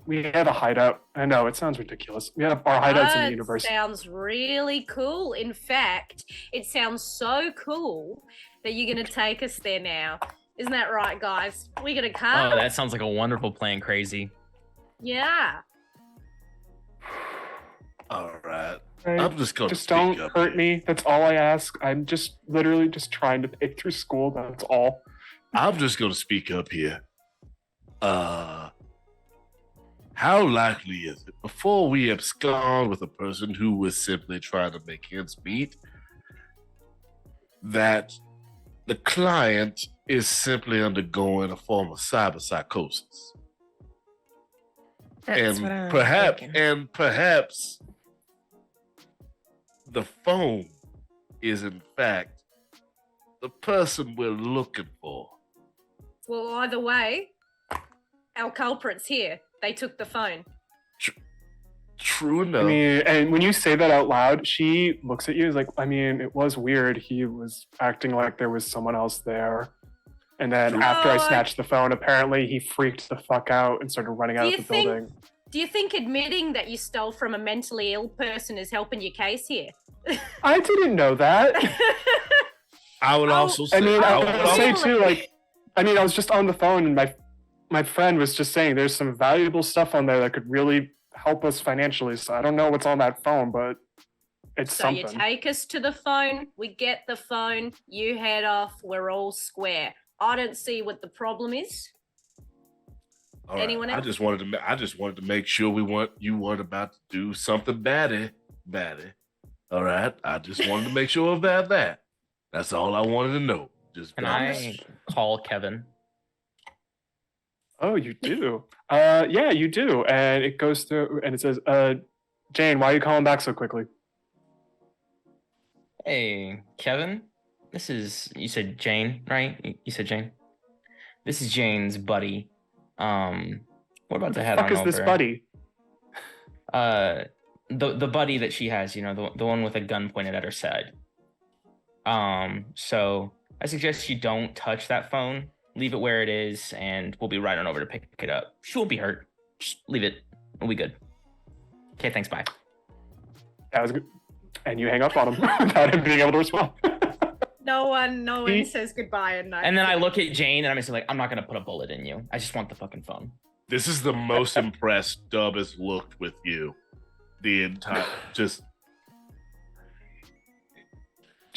we have a hideout. I know it sounds ridiculous. We have our hideouts in the universe. Sounds really cool. In fact, it sounds so cool that you're gonna take us there now. Isn't that right, guys? We're gonna come. Oh, that sounds like a wonderful plan, Crazy. Yeah. All right. Right? I'm just going to Just don't hurt me. That's all I ask. I'm just literally just trying to pay through school. That's all. I'm just going to speak up here. How likely is it, before we abscond with a person who was simply trying to make ends meet, that the client is simply undergoing a form of cyber psychosis? That's what I'm thinking. And perhaps the phone is in fact the person we're looking for. Well, either way, our culprit's here. They took the phone. True enough. I mean, and when you say that out loud, she looks at you as like, I mean, it was weird. He was acting like there was someone else there. And then after I snatched the phone, apparently he freaked the fuck out and started running out of the building. Do you think admitting that you stole from a mentally ill person is helping your case here? I didn't know that. I would also say, I mean, I would would say too, like, I mean, I was just on the phone and my friend was just saying there's some valuable stuff on there that could really help us financially. So I don't know what's on that phone, but it's something. So you take us to the phone, we get the phone, you head off, we're all square. I don't see what the problem is. All right. Anyone else? I just wanted to make sure you weren't about to do something batty. All right. I just wanted to make sure about that. That's all I wanted to know. Can I call Kevin? Oh, you do? Yeah, you do. And it goes through and it says, Jane, why are you calling back so quickly? Hey, Kevin. You said Jane, right? You said Jane? This is Jane's buddy. We're about to head on over. What the fuck is this buddy? The buddy that she has, you know, the one with a gun pointed at her side. So I suggest you don't touch that phone. Leave it where it is, and we'll be right on over to pick it up. She won't be hurt. Just leave it. We'll be good. Okay, thanks. Bye. That was good. And you hang up on him without him being able to respond. No one says goodbye at night. And then I look at Jane, and I'm just like, I'm not gonna put a bullet in you. I just want the fucking phone. This is the most impressed Dub has looked with you. The entire just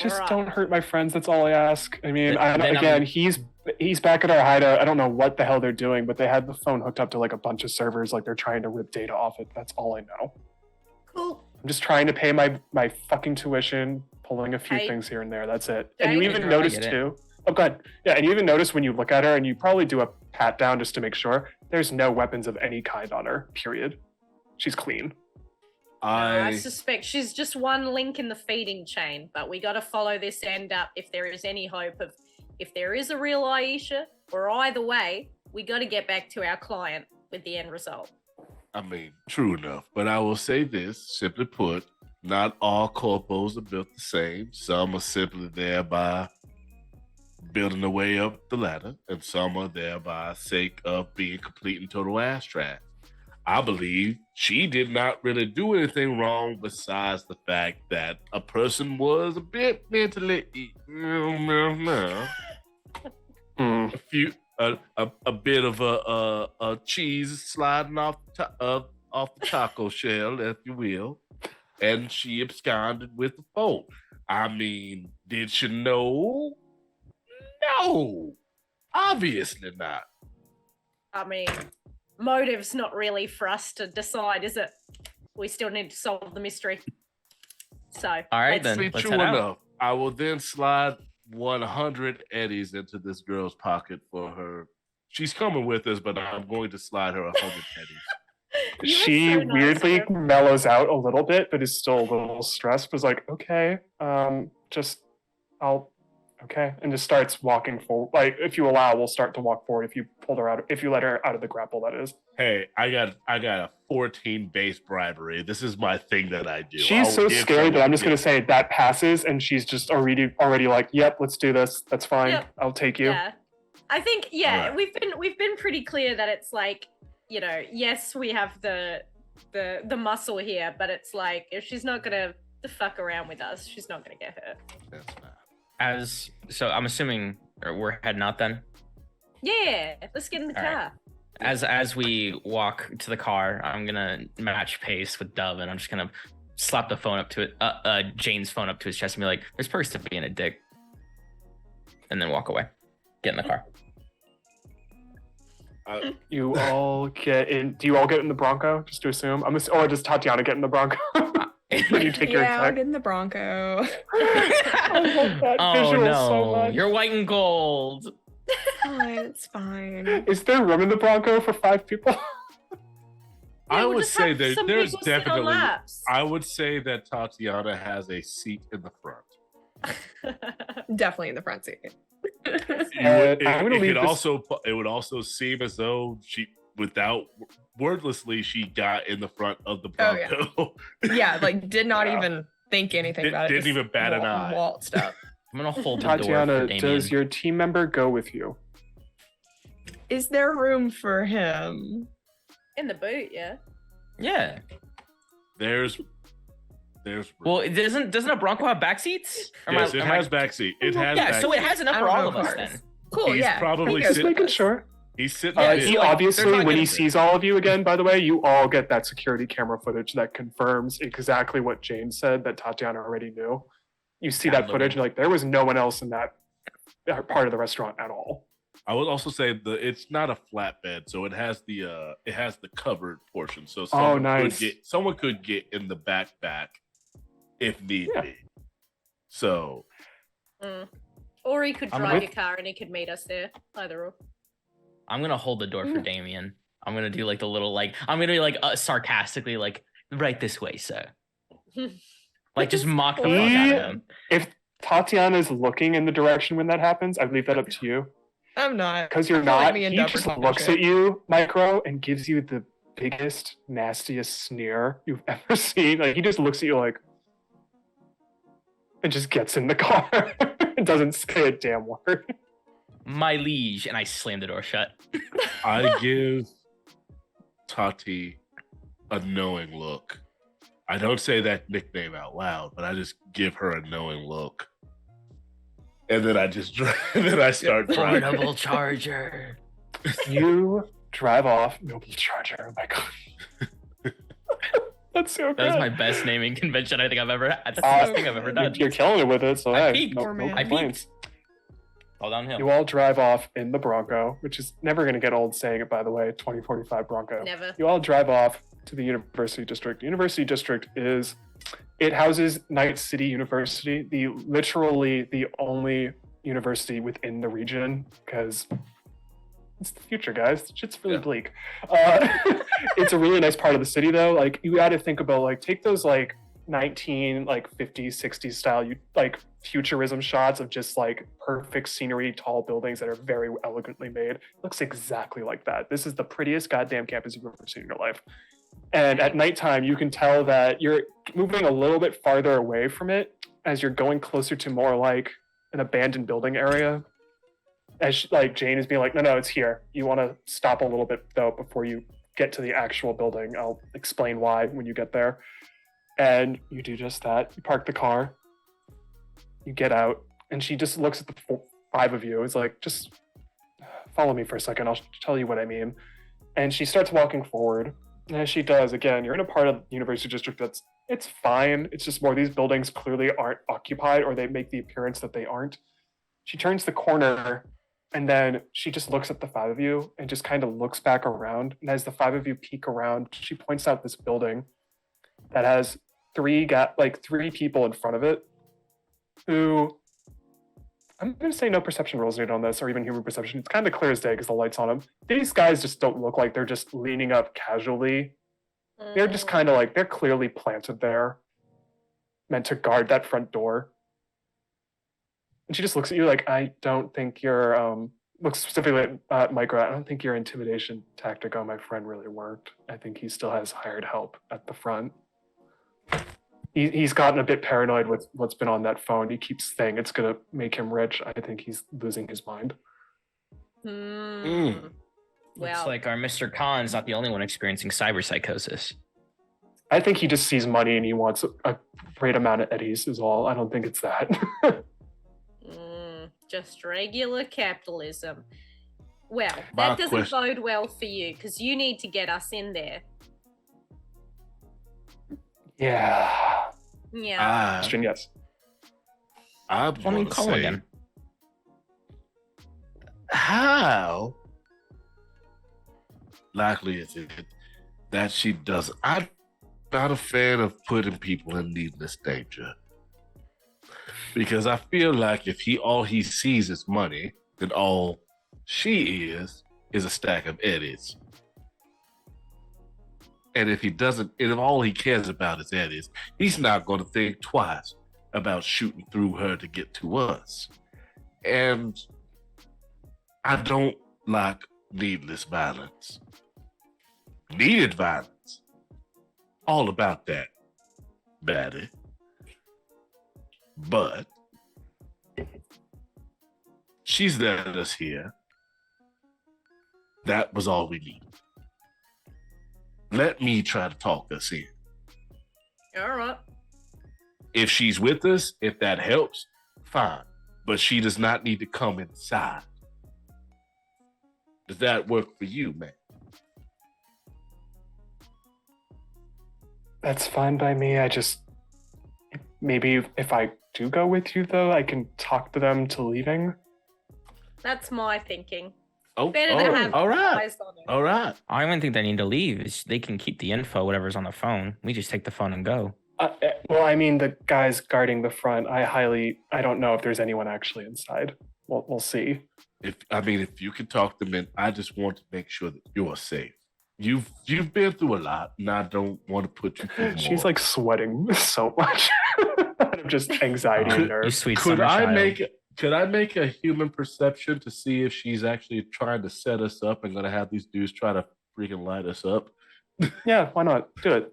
right. Don't hurt my friends. That's all I ask. I mean, he's back at our hideout. I don't know what the hell they're doing, but they had the phone hooked up to like a bunch of servers. Like they're trying to rip data off it. That's all I know. Cool. I'm just trying to pay my fucking tuition, pulling a few things here and there. That's it. And you even notice too. Oh, go ahead. Yeah, and you even notice when you look at her, and you probably do a pat down just to make sure. There's no weapons of any kind on her. Period. She's clean. I suspect she's just one link in the feeding chain, but we got to follow this end up if there is any hope of if there is a real Aisha, or either way, we got to get back to our client with the end result. I mean, true enough. But I will say this, simply put, not all corpos are built the same. Some are simply there by building their way up the ladder, and some are there by sake of being complete and total ass trash. I believe she did not really do anything wrong besides the fact that a person was a bit mentally a bit of a cheese sliding off the taco shell, if you will, and she absconded with the phone. I mean, did she know? No, obviously not. I mean, motive's not really for us to decide, is it? We still need to solve the mystery. So, All right, then. Let's True head out. enough. I will then slide 100 eddies into this girl's pocket for her. She's coming with us, but I'm going to slide her 100 eddies. She so nice weirdly of her. mellows out a little bit, but is still a little stressed. Was like, okay, okay, and just starts walking forward. Like, if you allow, we'll start to walk forward. If you pull her out, if you let her out of the grapple, that is. Hey, I got a 14 base bribery. This is my thing that I do. She's I'll so give scary her that I'm just what gonna say that passes, and she's just already like, yep, let's do this. That's fine. Yep. I'll take you. Yeah. I think Alright. we've been pretty clear that it's like, you know, yes, we have the muscle here, but it's like if she's not gonna fuck around with us, she's not gonna get hurt. That's fine. So I'm assuming we're heading out then. Yeah, let's get in the All right. car. As we walk to the car, I'm gonna match pace with Dove, and I'm just gonna slap the phone up to it, Jane's phone up to his chest, and be like, "There's perks to being a dick," and then walk away. Get in the car. You all get in. Do you all get in the Bronco? Just to assume. Or does Tatiana get in the Bronco? When you take your Yeah, I'll attack? get in the Bronco. I love that Oh visual no, so much. you're white and gold. Fine, it's fine. Is there room in the Bronco for 5 people? I we'll would just say have that some there's people sit on definitely. laps. I would say that Tatiana has a seat in the front. Definitely in the front seat. I'm gonna leave this- It would also seem as though she, without wordlessly, she got in the front of the Oh, yeah. Bronco. Yeah, like did not Yeah. even think anything about it. Didn't just even bat an eye. Waltzed up. I'm gonna hold the door Tatiana, for Damien. does your team member go with you? Is there room for him? In the boot, yeah. Yeah. There's. Well, doesn't a Bronco have back seats? Or Yes, it am I- has backseat. It has. Yeah, so it backseat. has enough I for don't all know of us cars. then. Cool, He's yeah. probably Okay, Just sitting- making sure. He's sitting. Yeah, there. so, like, Obviously, they're not when he gonna- sees all of you again, by the way, you all get that security camera footage that confirms exactly what Jane said that Tatiana already knew. You see that Downloaded. footage, and like, there was no one else in that part of the restaurant at all. I would also say it's not a flatbed, so it has the covered portion. So Nice. someone could get in the back if need Yeah. be. So Or he could I'm drive with- your car and he could meet us there. Either or. I'm gonna hold the door for Damien. I'm gonna do like the little I'm gonna be like sarcastically like right this way, sir. Like just mock the fuck out of him. If Tatiana's looking in the direction when that happens, I'd leave that up to you. I'm not. Because you're I feel like not. me and He Dub are just talking looks shit. at you, Micro, and gives you the biggest, nastiest sneer you've ever seen. Like, he just looks at you like, and just gets in the car. It doesn't say a damn word. My liege, and I slam the door shut. I give Tati a knowing look. I don't say that nickname out loud, but I just give her a knowing look. And then I just start driving. Portable charger. You drive off. Noble Charger. Oh my god. That's so good. That is my best naming convention I think I've ever had. That's the Uh, best thing I've ever done. You're killing it with it, so I hey, peaked. no, Poor no man. I complaints. All downhill. You all drive off in the Bronco, which is never going to get old saying it, by the way, 2045 Bronco. Never. You all drive off to the University District. University District it houses Night City University, literally the only university within the region, because it's the future, guys. Shit's really Yeah. bleak. It's a really nice part of the city, though. Like, you got to think about, like, take those, like, 50s, 60s style, futurism shots of just like perfect scenery, tall buildings that are very elegantly made. It looks exactly like that. This is the prettiest goddamn campus you've ever seen in your life. And at nighttime, you can tell that you're moving a little bit farther away from it as you're going closer to more like an abandoned building area. As like Jane is being like, no, it's here. You want to stop a little bit though before you get to the actual building. I'll explain why when you get there. And you do just that. You park the car. You get out, and she just looks at the five of you. It's like, just follow me for a second. I'll tell you what I mean. And she starts walking forward. And as she does, again, you're in a part of the University District it's fine. It's just more these buildings clearly aren't occupied, or they make the appearance that they aren't. She turns the corner, and then she just looks at the five of you and just kind of looks back around. And as the five of you peek around, she points out this building that has three people in front of it who, I'm going to say no perception rolls needed on this, or even human perception. It's kind of clear as day because the light's on them. These guys just don't look like they're just leaning up casually. They're just kind of like, they're clearly planted there, meant to guard that front door. And she just looks at you like, I don't think your, looks specifically at Micro, I don't think your intimidation tactic on my friend really worked. I think he still has hired help at the front. He's gotten a bit paranoid with what's been on that phone. He keeps saying it's going to make him rich. I think he's losing his mind. Looks like our Mr. Khan's not the only one experiencing cyberpsychosis. I think he just sees money and he wants a great amount of eddies is all. I don't think it's that. Just regular capitalism. Well, that doesn't bode well for you because you need to get us in there. Yeah. Question, yes. I want to say, again. How likely is it that she does? I'm not a fan of putting people in needless danger because I feel like if all he sees is money, then all she is a stack of eddies. And if if all he cares about is eddies, he's not going to think twice about shooting through her to get to us. And I don't like needless violence. Needed violence. All about that, Batty. But she's let us here. That was all we needed. Let me try to talk us in. All right. If she's with us, if that helps, fine. But she does not need to come inside. Does that work for you, man? That's fine by me. Maybe if I do go with you, though, I can talk to them to leaving. That's my thinking. Better than have eyes on it. All right. I don't even think they need to leave. They can keep the info, whatever's on the phone. We just take the phone and go. Well, I mean, the guys guarding the front, I don't know if there's anyone actually inside. We'll see. If you can talk them in, I just want to make sure that you're safe. You've been through a lot, and I don't want to put you through more. She's like sweating so much. I'm just anxiety and nerves. You sweet summer child. Could I make a human perception to see if she's actually trying to set us up and going to have these dudes try to freaking light us up? Yeah, why not? Do it.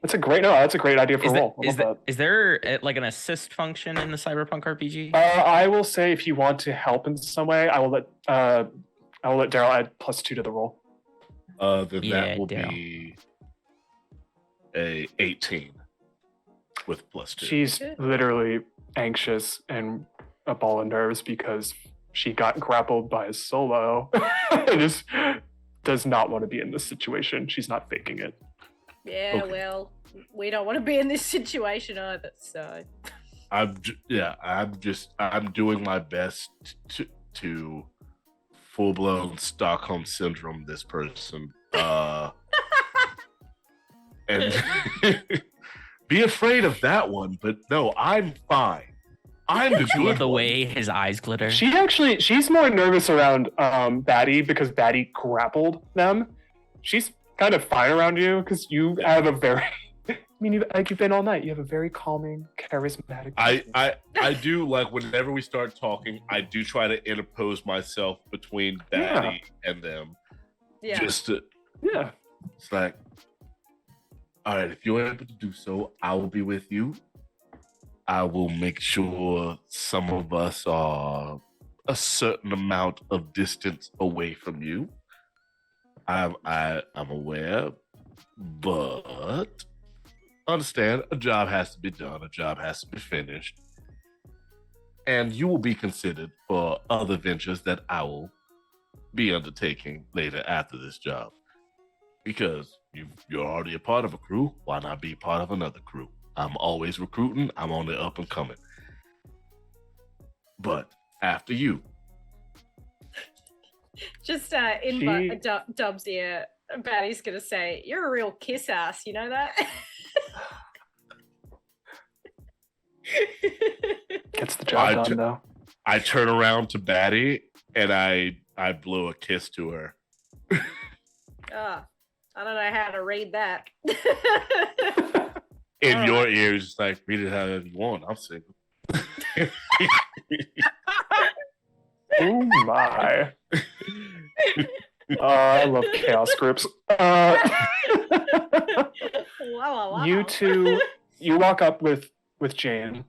That's a great idea for a roll. Is there like an assist function in the Cyberpunk RPG? I will say if you want to help in some way, I will let Darryl add +2 to the roll. Then that will be a 18 with +2. She's literally anxious and a ball of nerves because she got grappled by a solo and just does not want to be in this situation. She's not faking it. Yeah, okay. Well, we don't want to be in this situation either, so. I'm doing my best to full-blown Stockholm syndrome this person. And be afraid of that one, but no, I'm fine. I'm the good the way his eyes glitter. She's more nervous around Batty because Batty grappled them. She's kind of fine around you because you have a very mean, you've been all night. You have a very calming, charismatic. I do like whenever we start talking, I do try to interpose myself between Batty and them. Yeah. Just to, Yeah. it's like, all right, if you're able to do so, I will be with you. I will make sure some of us are a certain amount of distance away from you. I'm aware, but understand a job has to be done, a job has to be finished, and you will be considered for other ventures that I will be undertaking later after this job. Because you're already a part of a crew, why not be part of another crew? I'm always recruiting, I'm on the up and coming. But after you. Just in Dub's ear, Batty's gonna say, "You're a real kiss ass." You know that? Gets the job done, though. I turn around to Batty and I blow a kiss to her. I don't know how to read that. In your ears, it's like, read it however you want. I'm single. Oh my. I love chaos groups. Wow. You two, you walk up with Jane.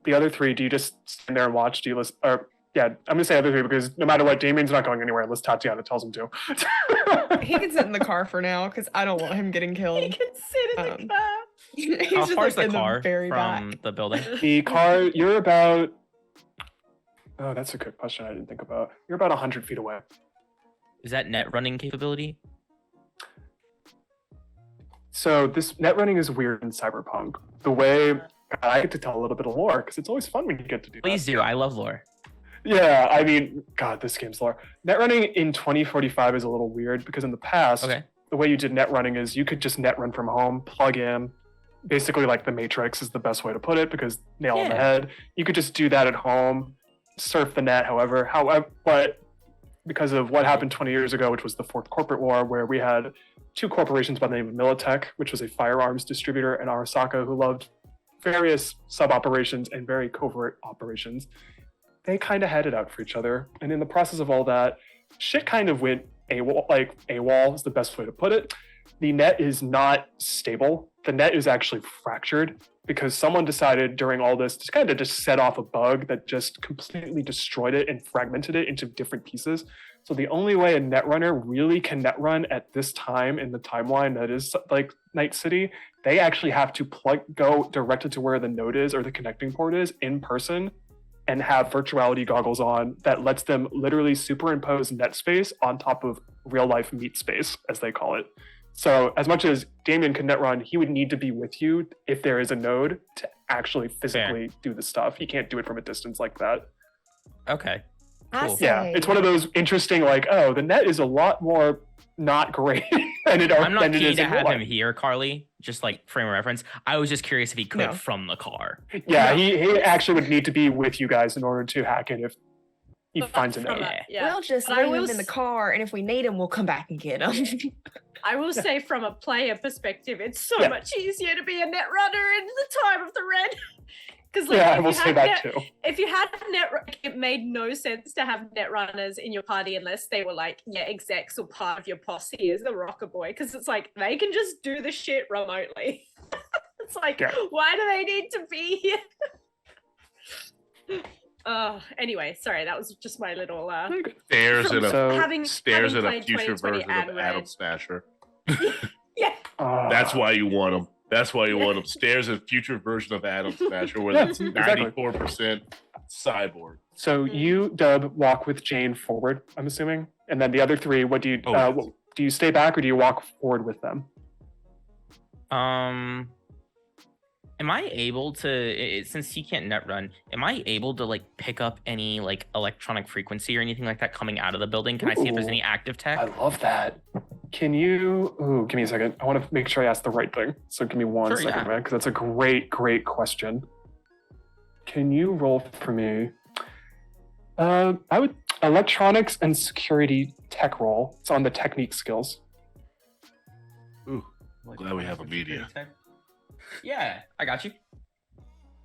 The other three, do you just stand there and watch? Do you listen? Or yeah, I'm gonna say other three because no matter what, Damien's not going anywhere unless Tatiana tells him to. He can sit in the car for now because I don't want him getting killed. He can sit in the car. He's How just far is like the in car very from back. the building? The car, you're about. Oh, that's a good question I didn't think about. You're about 100 feet away. Is that net running capability? So this net running is weird in Cyberpunk. The way I get to tell a little bit of lore because it's always fun when you get to do that. Please do. I love lore. Yeah, I mean, God, this game's lore. Net running in 2045 is a little weird because in the past, the way you did net running is you could just net run from home, plug in, basically like the Matrix is the best way to put it because nail on the head. You could just do that at home, surf the net, however, but because of what happened 20 years ago, which was the Fourth Corporate War, where we had two corporations by the name of Militech, which was a firearms distributor, and Arasaka, who loved various sub-operations and very covert operations. They kind of had it out for each other. And in the process of all that, shit kind of went AWOL, like AWOL is the best way to put it. The net is not stable. The net is actually fractured because someone decided during all this to kind of just set off a bug that just completely destroyed it and fragmented it into different pieces. So the only way a netrunner really can netrun at this time in the timeline that is like Night City, they actually have to go directly to where the node is or the connecting port is in person and have virtuality goggles on that lets them literally superimpose net space on top of real life meat space, as they call it. So as much as Damien can netrun, he would need to be with you if there is a node to actually physically do the stuff. He can't do it from a distance like that. Okay. Cool. Yeah, it's one of those interesting, like, oh, the net is a lot more not great than it, I'm not than it keen is to in real have him life. here, Carly. Just like frame of reference. I was just curious if he could from the car. Yeah, he actually would need to be with you guys in order to hack it if he finds a node. We'll just But I leave will him in the car, and if we need him, we'll come back and get him. I will say from a player perspective, it's so Yeah. much easier to be a net runner in the time of the red. Because Yeah, I will say that too. If you had it made no sense to have net runners in your party unless they were like, execs or part of your posse as the rocker boy. Because it's like they can just do the shit remotely. It's like, why do they need to be here? Anyway, sorry, that was just my little Stares at a played future 2020 version and of Red. Adam Smasher. Yeah. That's why you want him. That's why you want him. Stares at future version of Adam Smasher where it's exactly. 94% cyborg. So you, Dub, walk with Jane forward, I'm assuming, and then the other three. What do you do? You stay back or do you walk forward with them? Am I able to, since he can't net run, am I able to like pick up any like electronic frequency or anything like that coming out of the building? Can I see if there's any active tech? I love that. Can you? Give me a second. I want to make sure I ask the right thing. So give me one second, man, because that's a great question. Can you roll for me? I would electronics and security tech roll. It's on the technique skills. Ooh, glad we have a media. Yeah, I got you.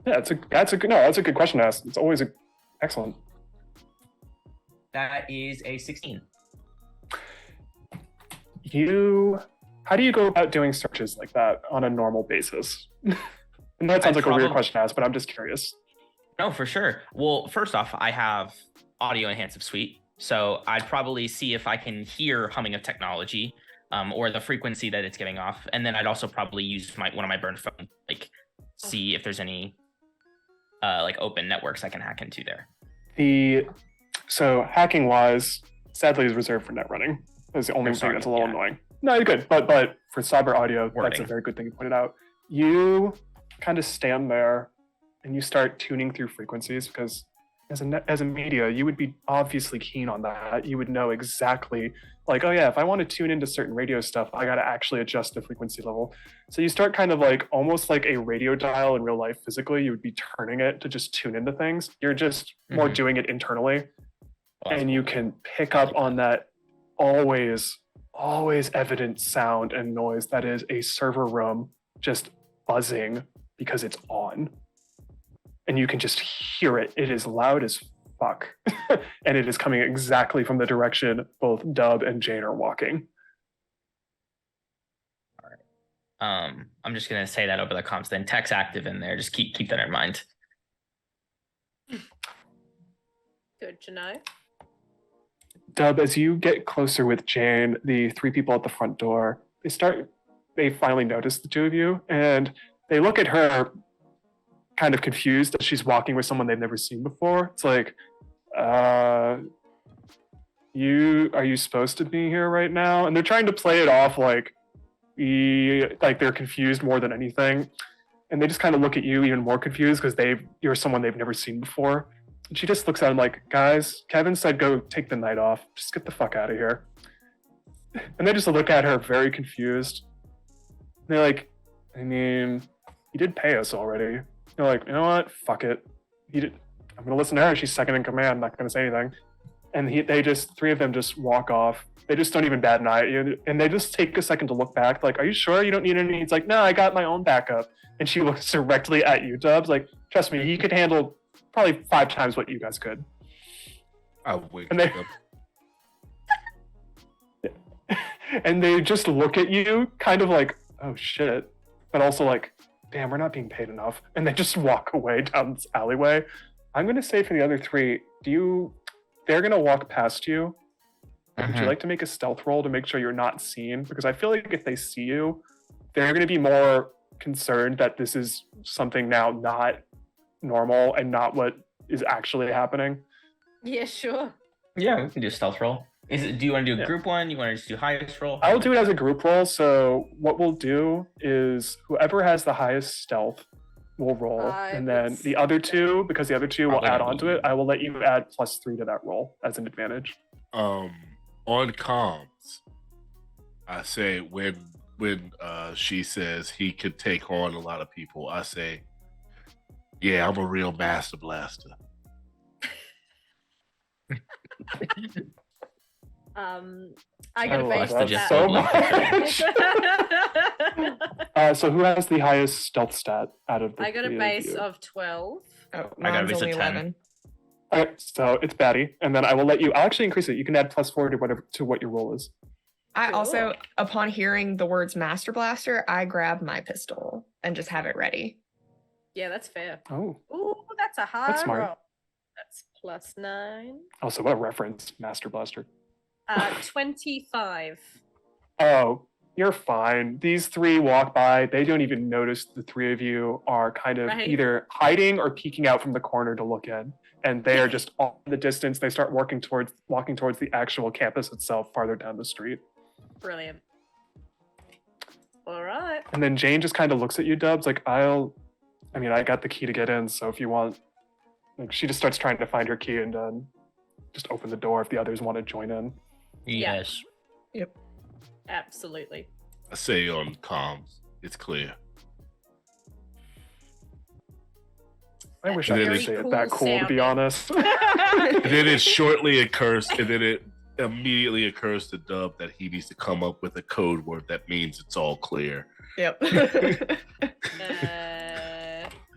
Yeah, that's a good question to ask. It's always excellent. That is a 16. How do you go about doing searches like that on a normal basis? And that sounds like a weird question to ask, but I'm just curious. No, for sure. Well, first off, I have audio enhansive suite, so I'd probably see if I can hear humming of technology, or the frequency that it's giving off, and then I'd also probably use one of my burn phone, like see if there's any like open networks I can hack into there. So hacking wise, sadly, is reserved for net running. That's the only thing that's a little annoying. No, you're good. But for cyber audio, that's a very good thing you pointed out. You kind of stand there and you start tuning through frequencies, because as a media, you would be obviously keen on that. You would know exactly, like, oh yeah, if I want to tune into certain radio stuff, I got to actually adjust the frequency level. So you start kind of like almost like a radio dial in real life physically. You would be turning it to just tune into things. You're just more doing it internally. And you can pick up on that always evident sound and noise that is a server room just buzzing because it's on. And you can just hear it. It is loud as fuck. And it is coming exactly from the direction both Dub and Jane are walking. All right. I'm just gonna say that over the comms. Then text active in there. Just keep that in mind. Good to know. Dub, as you get closer with Jane, the three people at the front door, they finally notice the two of you, and they look at her kind of confused as she's walking with someone they've never seen before. It's like, are you supposed to be here right now? And they're trying to play it off like they're confused more than anything. And they just kind of look at you even more confused because you're someone they've never seen before. And she just looks at him like, guys, Kevin said go take the night off. Just get the fuck out of here. And they just look at her very confused. And they're like, I mean, he did pay us already. They're like, you know what? Fuck it. I'm going to listen to her. She's second in command. I'm not going to say anything. And three of them just walk off. They just don't even bat an eye. And they just take a second to look back. Like, are you sure you don't need any? He's like, no, I got my own backup. And she looks directly at you, Dubs. Like, trust me, he could handle probably 5 times what you guys could. I'll wait. And they just look at you kind of like, oh shit. But also like, damn, we're not being paid enough. And they just walk away down this alleyway. I'm going to say for the other three, they're going to walk past you. Would you like to make a stealth roll to make sure you're not seen? Because I feel like if they see you, they're going to be more concerned that this is something now not normal and not what is actually happening. Yeah, sure. Yeah, we can do a stealth roll. Do you want to do a group one? You want to just do highest roll? I'll do it as a group roll. So what we'll do is whoever has the highest stealth will roll. And then the other two, because the other two will add on to it, I will let you add +3 to that roll as an advantage. On comms, I say when she says he could take on a lot of people, I say, yeah, I'm a real master blaster. I got a base of that so much. So who has the highest stealth stat out of the I got a base of 12. Oh, I got a base of only 10. 11. All right, so it's Batty, and then I'll actually increase it. You can add +4 to what your roll is. I also, upon hearing the words Master Blaster, I grab my pistol and just have it ready. Yeah, that's fair. Oh. Ooh, that's a high That's smart. roll. That's +9. Also, what a reference, Master Blaster. 25. Oh, you're fine. These three walk by. They don't even notice the three of you are kind of either hiding or peeking out from the corner to look in. And they are just off in the distance. They start walking towards the actual campus itself farther down the street. Brilliant. All right. And then Jane just kind of looks at you, Dubs, like, I got the key to get in, so if you want, like, she just starts trying to find her key and just open the door if the others want to join in. Yes. Yep. Absolutely. I say on comms, it's clear. I wish I could say it that cool, to be honest. And then it shortly occurs, and then immediately occurs to Dub that he needs to come up with a code word that means it's all clear. Yep.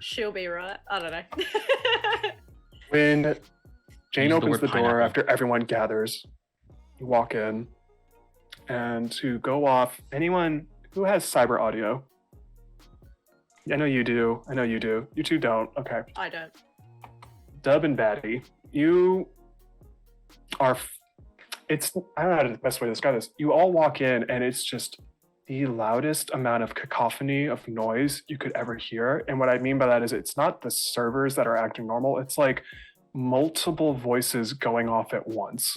She'll be right. I don't know. When Jane Use the opens word the door pineapple. after everyone gathers, you walk in, and to go off, anyone who has cyber audio. I know you do. I know you do. You two don't. Okay. I don't. Dub and Batty, you are. It's I don't know how the best way to describe this. You all walk in, and it's just the loudest amount of cacophony of noise you could ever hear. And what I mean by that is it's not the servers that are acting normal. It's like multiple voices going off at once,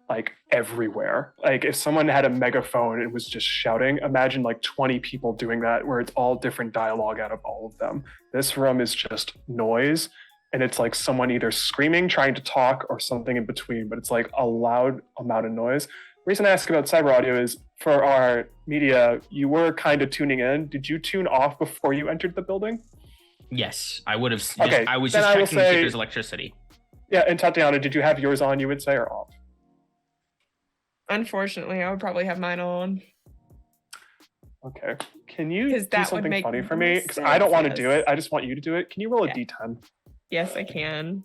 like everywhere. Like if someone had a megaphone and was just shouting, imagine like 20 people doing that where it's all different dialogue out of all of them. This room is just noise. And it's like someone either screaming, trying to talk, or something in between, but it's like a loud amount of noise. The reason I ask about cyber audio is for our media, you were kind of tuning in. Did you tune off before you entered the building? Yes, I would have. Okay, I was then just I will checking to see if say- there's electricity. Yeah, and Tatiana, did you have yours on, you would say, or off? Unfortunately, I would probably have mine on. Okay. Can you 'Cause do that would something make funny for more me? Because I don't want to sense, do yes. it. I just want you to do it. Can you roll a Yeah. d10? Yes, I can.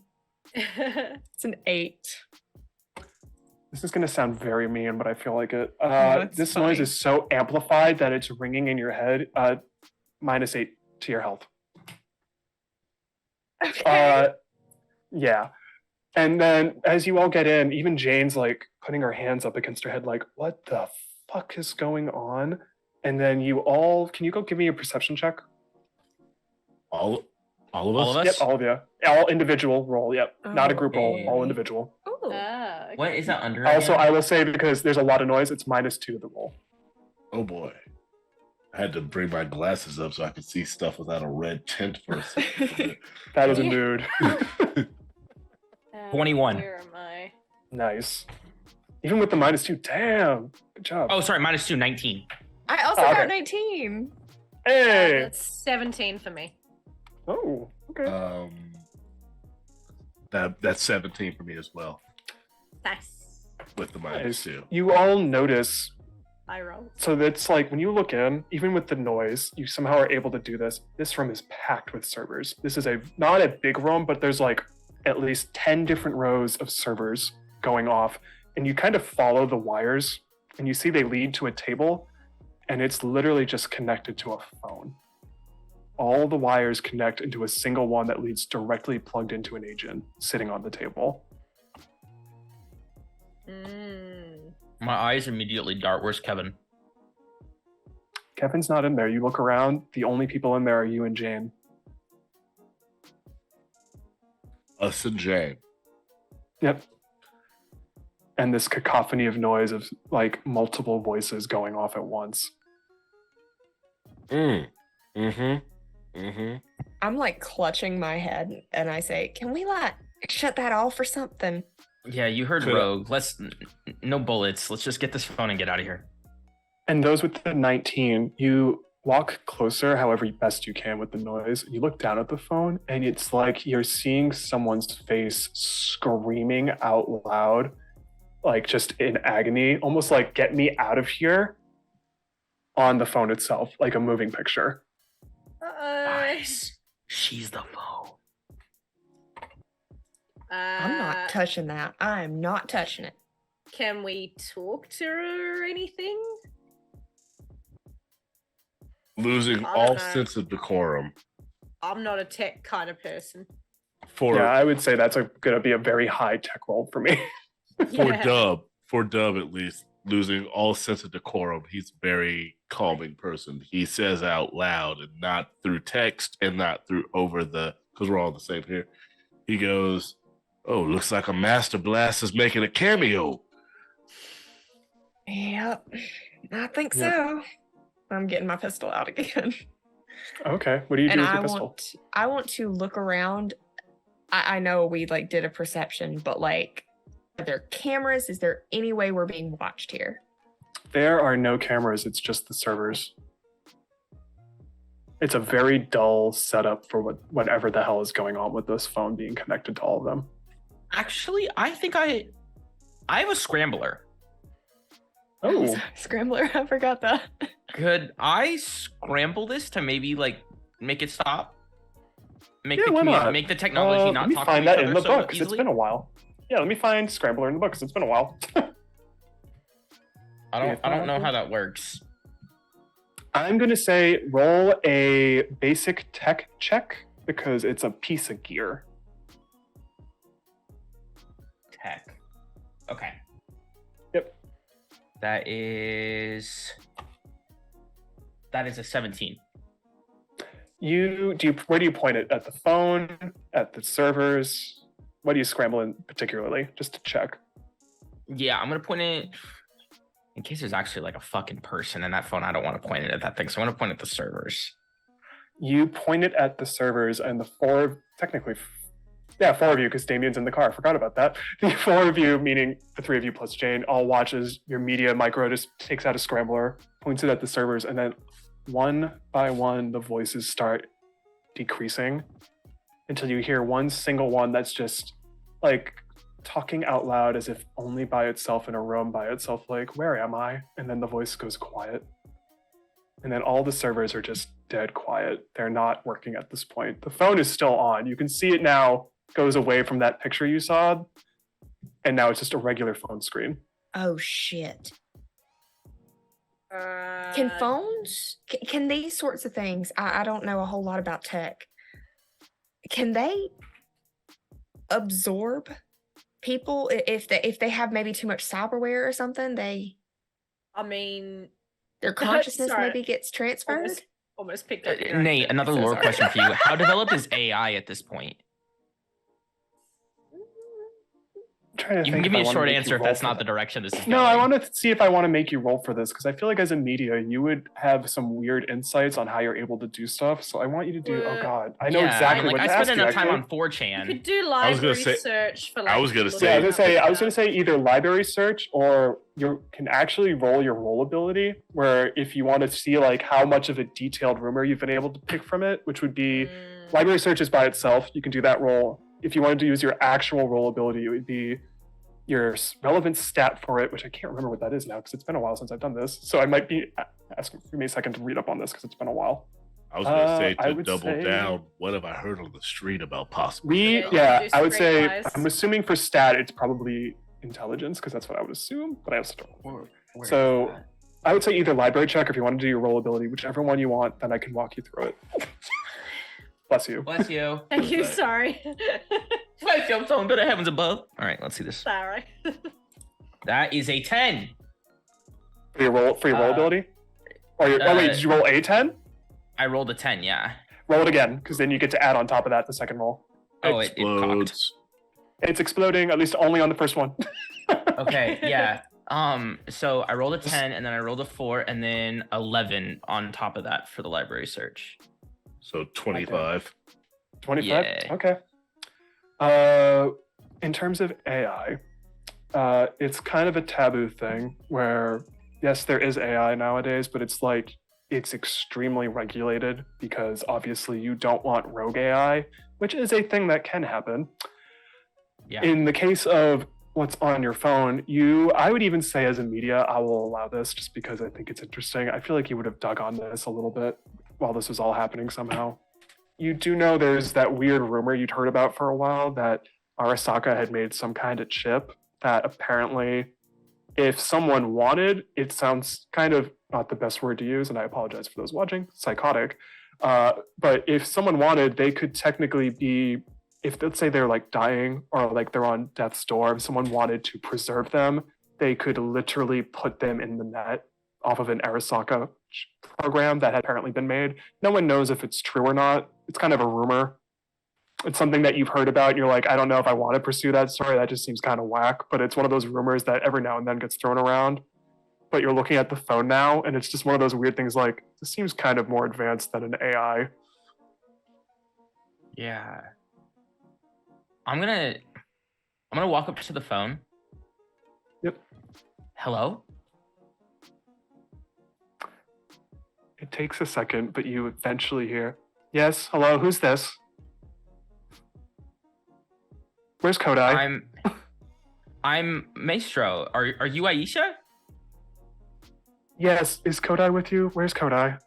It's an 8. This is going to sound very mean, but I feel like it. that's This noise funny. is so amplified that it's ringing in your head. -8 to your health. Okay. Yeah. And then as you all get in, even Jane's like putting her hands up against her head, like, what the fuck is going on? And then you all, can you go give me a perception check? All of us? All of us. Yep, all of you. All individual roll, yep. Not a group roll, all Okay. individual. Ooh. Okay. What is that under? Also, again? I will say because there's a lot of noise, it's -2 to the roll. Oh boy. I had to bring my glasses up so I could see stuff without a red tint for a second. That is a Yeah. mood. 21. Where am I? Nice. Even with the -2, damn. Good job. Oh, sorry, -2, 19. I also Oh, got okay. 19. Hey. That's 17 for me. Oh, okay. That's 17 for me as well, Nice. with the Nice. -2. You all notice. I roll. So that's like when you look in, even with the noise, you somehow are able to do this. This room is packed with servers. This is not a big room, but there's like at least 10 different rows of servers going off. And you kind of follow the wires and you see they lead to a table and it's literally just connected to a phone. All the wires connect into a single one that leads directly plugged into an agent sitting on the table. Mm. My eyes immediately dart. Where's Kevin? Kevin's not in there. You look around, the only people in there are you and Jane. Us and Jane. Yep. And this cacophony of noise of like multiple voices going off at once. I'm like clutching my head and I say, can we like shut that off or something? Yeah, you heard Could- Rogue. No bullets. Let's just get this phone and get out of here. And those with the 19, you walk closer however best you can with the noise. You look down at the phone and it's like you're seeing someone's face screaming out loud, like just in agony, almost like get me out of here on the phone itself, like a moving picture. Guys, she's the phone. I'm not touching that. I'm not touching it. Can we talk to her or anything? Losing I all don't know. sense of decorum I'm not a tech kind of person. for Yeah, I would say that's going to be a very high tech roll for me. for Dub at least, losing all sense of decorum. He's a very calming person. He says out loud and not through text and not through over the, because we're all the same here. He goes, "Oh, looks like a Master Blast is making a cameo." Yep. I think Yeah. so. I'm getting my pistol out again. Okay, what do you do And with your I pistol? want to look around. I know we like did a perception, but like are there cameras? Is there any way we're being watched here? There are no cameras, it's just the servers. It's a very dull setup for whatever the hell is going on with this phone being connected to all of them. Actually, I think I have a scrambler. Oh, Scrambler, I forgot that. Could I scramble this to maybe like make it stop? Make yeah, why not? make the technology not let me talk find to each that in other the so book, 'cause it's easily? been a while. Yeah, let me find Scrambler in the book, because it's been a while. I don't know how that works. I'm going to say roll a basic tech check, because it's a piece of gear. Tech. Okay. Yep. That is a 17. Where do you point it? At the phone? At the servers? What do you scramble in particularly? Just to check. Yeah, I'm gonna point it in case there's actually like a fucking person in that phone. I don't want to point it at that thing, so I'm gonna point at the servers. You point it at the servers, and the four of you, because Damien's in the car. I forgot about that. The four of you, meaning the three of you plus Jane, all watches your media micro just takes out a scrambler, points it at the servers, and then one by one, the voices start decreasing until you hear one single one that's just like talking out loud as if only by itself in a room by itself, like, where am I? And then the voice goes quiet. And then all the servers are just dead quiet. They're not working at this point. The phone is still on. You can see it now goes away from that picture you saw. And now it's just a regular phone screen. Oh shit. Can phones, can these sorts of things, I don't know a whole lot about tech. Can they absorb people if they have maybe too much cyberware or something? I mean, Their consciousness sorry. maybe gets transferred? Almost picked up. your Nate, accent. another So lore sorry. question for you. How developed is AI at this point? I'm trying to You think can give if me I a wanna short make you answer if roll that's for not the that. direction this is No, I going. want to see if I want to make you roll for this, because I feel like as a media, you would have some weird insights on how you're able to do stuff. So I want you to do. Oh God, I know exactly what I to spend ask you. enough time Actually. on 4chan. You could do I was gonna library say- search for like. I was gonna people say- Yeah, I that was gonna say. have I was gonna stuff. say either library search, or you can actually roll your roll ability, where if you want to see like how much of a detailed rumor you've been able to pick from it, which would be library search is by itself. You can do that roll. If you wanted to use your actual roll ability, it would be your relevant stat for it, which I can't remember what that is now because it's been a while since I've done this. So I might be asking for me a second to read up on this because it's been a while. I was gonna say I to would double say- down. What have I heard on the street about possible? Yeah, I would say streetwise. I'm assuming for stat it's probably intelligence because that's what I would assume, but I also don't know. Where So- is that? I would say either library check or if you want to do your roll ability, whichever one you want, then I can walk you through it. Bless you. Bless you. Thank you. Right. Sorry. Bless you. I'm so good at heavens above. All right, let's see this. Sorry. That is a 10. For your roll Uh, ability? Or your, oh wait, did you roll a 10? I rolled a 10, yeah. Roll it again, because then you get to add on top of that the second roll. Oh, it cocked. Explodes. It's exploding, at least only on the first one. Okay, yeah. So I rolled a 10 and then I rolled a 4 and then 11 on top of that for the library search. So 25. 25? Yeah. Okay. In terms of AI, it's kind of a taboo thing where, yes, there is AI nowadays, but it's like, it's extremely regulated because obviously you don't want rogue AI, which is a thing that can happen. Yeah. In the case of what's on your phone, I would even say as a media, I will allow this just because I think it's interesting. I feel like you would have dug on this a little bit while this was all happening somehow. You do know there's that weird rumor you'd heard about for a while that Arasaka had made some kind of chip that apparently, if someone wanted, it sounds kind of not the best word to use, and I apologize for those watching, psychotic. But if someone wanted, they could technically be, if let's say they're like dying or like they're on death's door, if someone wanted to preserve them, they could literally put them in the net off of an Arasaka program that had apparently been made. No one knows if it's true or not. It's kind of a rumor. It's something that you've heard about and you're like, I don't know if I want to pursue that story. That just seems kind of whack. But it's one of those rumors that every now and then gets thrown around. But you're looking at the phone now and it's just one of those weird things like, this seems kind of more advanced than an AI. Yeah. I'm gonna walk up to the phone. Yep. Hello? It takes a second, but you eventually hear, yes, hello, who's this? Where's Kodai? I'm Maestro. Are you Aisha? Yes, is Kodai with you? Where's Kodai?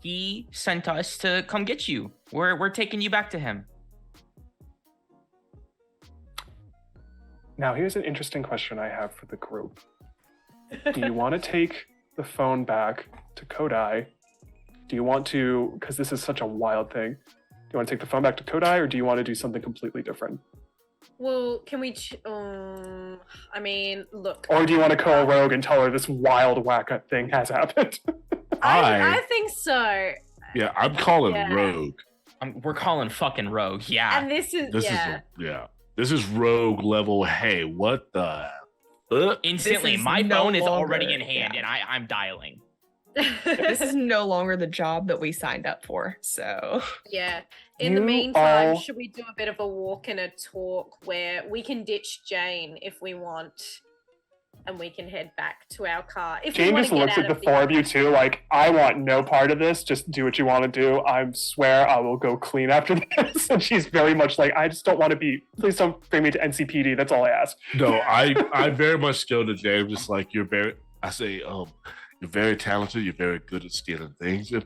He sent us to come get you. We're taking you back to him. Now, here's an interesting question I have for the group. Do you want to take the phone back to Kodai? Do you want to, because this is such a wild thing, do you want to take the phone back to Kodai, or do you want to do something completely different? Well, can we? I mean, look. Or do you want to call Rogue and tell her this wild whack thing has happened? I think so. Yeah, I'm calling Rogue. We're calling fucking Rogue. Yeah. And this is This is Rogue level. Hey, what the? Instantly, This is my no phone is longer- already in hand, yeah. and I'm dialing. This is no longer the job that we signed up for. So Yeah. In the You meantime, all- should we do a bit of a walk and a talk where we can ditch Jane if we want, and we can head back to our car? If we Jane wanna just get looks out at the of four of you too, like, I want no part of this. Just do what you want to do. I swear I will go clean after this. And she's very much like, I just don't want to be, please don't bring me to NCPD. That's all I ask. No, I very much go to James. Just like you're very. I say, you're very talented. You're very good at stealing things. If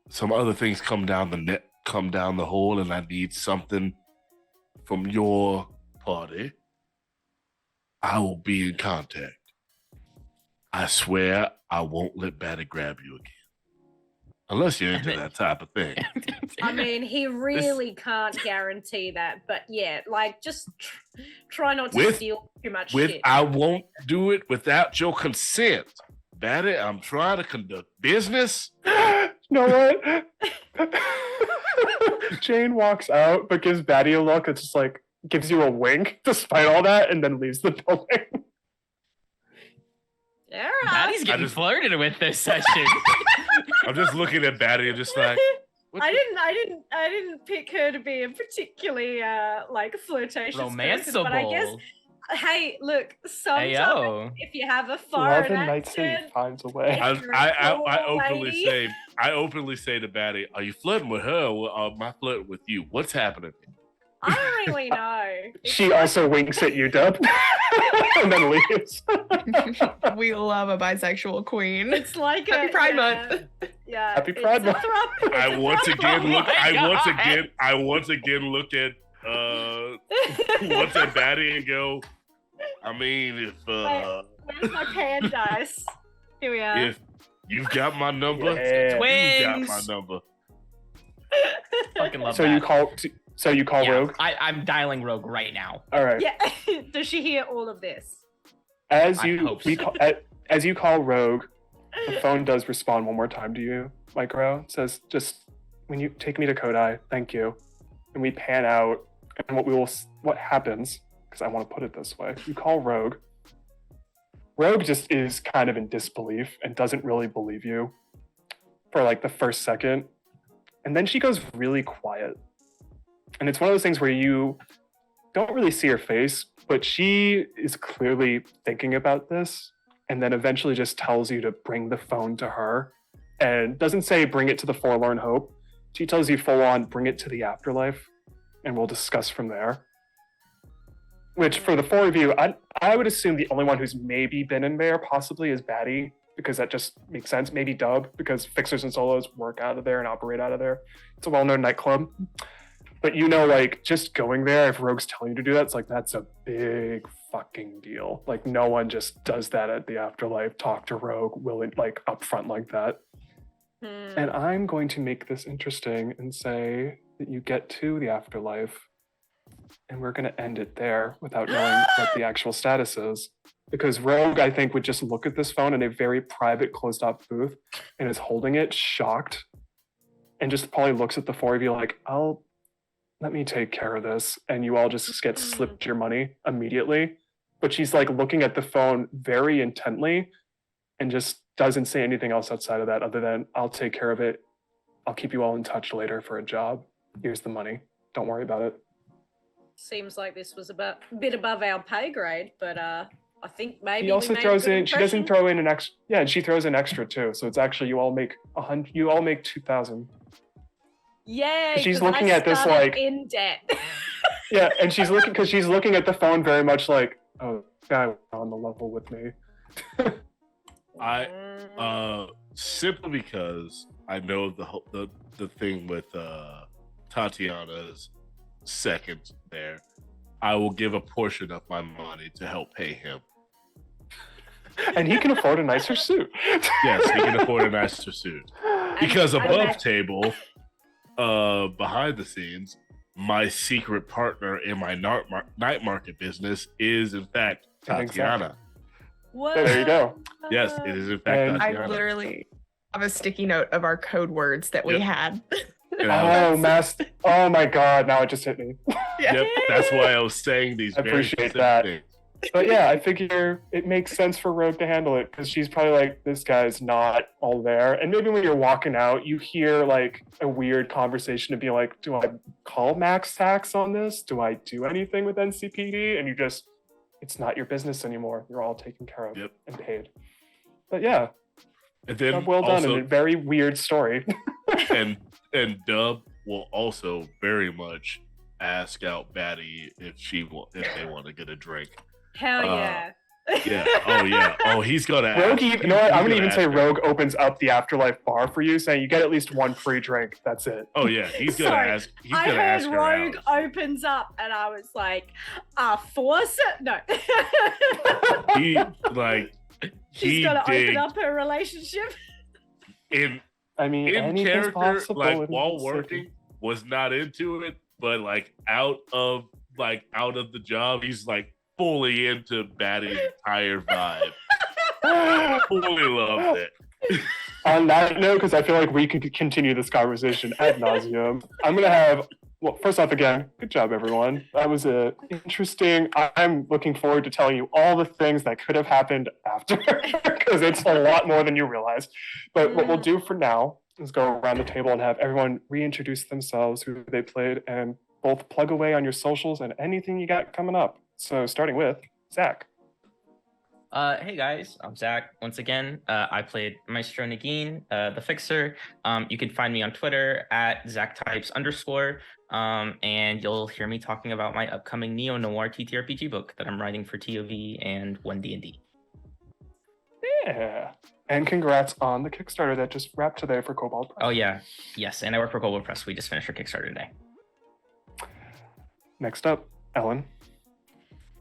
some other things come down the hole, and I need something from your party, I will be in contact. I swear I won't let Batty grab you again. Unless you're into that type of thing. I mean, he really can't guarantee that, but yeah, like just try not to steal too much shit. I won't do it without your consent. Batty, I'm trying to conduct business. You know what? Jane walks out, but gives Batty a look. It's just like, gives you a wink despite all that, and then leaves the building. Yeah, Batty's getting flirted with this session. I'm just looking at Batty and just like, I didn't pick her to be a particularly like flirtatious person, but I guess, romanceable. hey, look, sometimes Ayo. if you have a Love foreign and Night City accent, finds a way. I openly say to Batty, are you flirting with her or am I flirting with you? What's happening? I don't really know. She also winks at you, Dub, and then leaves. we love a bisexual queen. It's like Happy Pride Month. Yeah. Happy Pride Month. I once again look at Batty and go, I mean, if Where's my pan dice? Here we are. if you've got my number, Yeah. you got my Twins. number. Fucking love So that. you call Yeah, Rogue? I'm dialing Rogue right now. All right. Yeah. Does she hear all of this? As I you hope so. as you call Rogue, the phone does respond one more time to you, Micro. It says, just when you take me to Kodai, thank you. And we pan out, and what happens, because I want to put it this way, you call Rogue. Rogue just is kind of in disbelief and doesn't really believe you for like the first second. And then she goes really quiet. And it's one of those things where you don't really see her face, but she is clearly thinking about this, and then eventually just tells you to bring the phone to her, and doesn't say bring it to the Forlorn Hope. She tells you full on bring it to the afterlife, and we'll discuss from there. Which for the four of you, I would assume the only one who's maybe been in there possibly is Batty, because that just makes sense. Maybe Dub, because fixers and solos work out of there and operate out of there. It's a well-known nightclub. But you know, like, just going there, if Rogue's telling you to do that, it's like, that's a big fucking deal. Like, no one just does that at the afterlife, talk to Rogue, willing, like, upfront like that. And I'm going to make this interesting and say that you get to the afterlife, and we're going to end it there without knowing what the actual status is. Because Rogue, I think, would just look at this phone in a very private, closed-off booth and is holding it, shocked, and just probably looks at the four of you like, let me take care of this. And you all just get slipped your money immediately. But she's like looking at the phone very intently and just doesn't say anything else outside of that other than, I'll take care of it. I'll keep you all in touch later for a job. Here's the money. Don't worry about it. Seems like this was a bit above our pay grade, but I think maybe He also throws in, she doesn't throw in an extra, yeah, and she throws in extra too. So it's actually, you all make 2,000. Yeah, she's 'cause looking I at this started like in debt. Yeah, and she's looking at the phone very much like, oh, guy on the level with me. Simply because I know the thing with Tatiana's second there, I will give a portion of my money to help pay him. And he can afford a nicer suit. Yes, he can afford a nicer suit. Because above table, behind the scenes, my secret partner in my night market business is in fact Tatiana. What? There you go. Yes, it is in fact Tatiana. I literally have a sticky note of our code words that we had. Oh, oh my God! Now it just hit me. Yep, that's why I was saying these. I very appreciate specific that. things. But yeah, I figure it makes sense for Rogue to handle it because she's probably like, this guy's not all there. And maybe when you're walking out, you hear like a weird conversation to be like, do I call max tax on this? Do I do anything with NCPD? And it's not your business anymore. You're all taken care of and paid. But yeah, and then well done also, and a very weird story. and Dub will also very much ask out Batty if they want to get a drink. Hell yeah. Yeah. Oh yeah. Oh, he's gonna. Rogue, you know what? I'm gonna even say Rogue opens up the Afterlife bar for you, saying you get at least one free drink. That's it. Oh yeah, he's gonna ask. He's I gonna heard ask her Rogue out. opens up, and I was like, force it? No. She's gonna open up her relationship. In anything's character, possible like in while this working, city. was not into it, but like out of the job, he's like fully into Batty's entire vibe. Fully loved it. On that note, because I feel like we could continue this conversation ad nauseum, I'm going to have, well, first off, again, good job, everyone. That was interesting. I'm looking forward to telling you all the things that could have happened after, because it's a lot more than you realize. But what we'll do for now is go around the table and have everyone reintroduce themselves, who they played, and both plug away on your socials and anything you got coming up. So starting with Zach. Hey guys, I'm Zach. Once again, I played Maestro Naagin, the Fixer. You can find me on Twitter at ZachTypes_, and you'll hear me talking about my upcoming neo-noir TTRPG book that I'm writing for TOV and 1D&D. Yeah. And congrats on the Kickstarter that just wrapped today for Cobalt Press. Oh yeah, yes, and I work for Cobalt Press. We just finished our Kickstarter today. Next up, Ellen.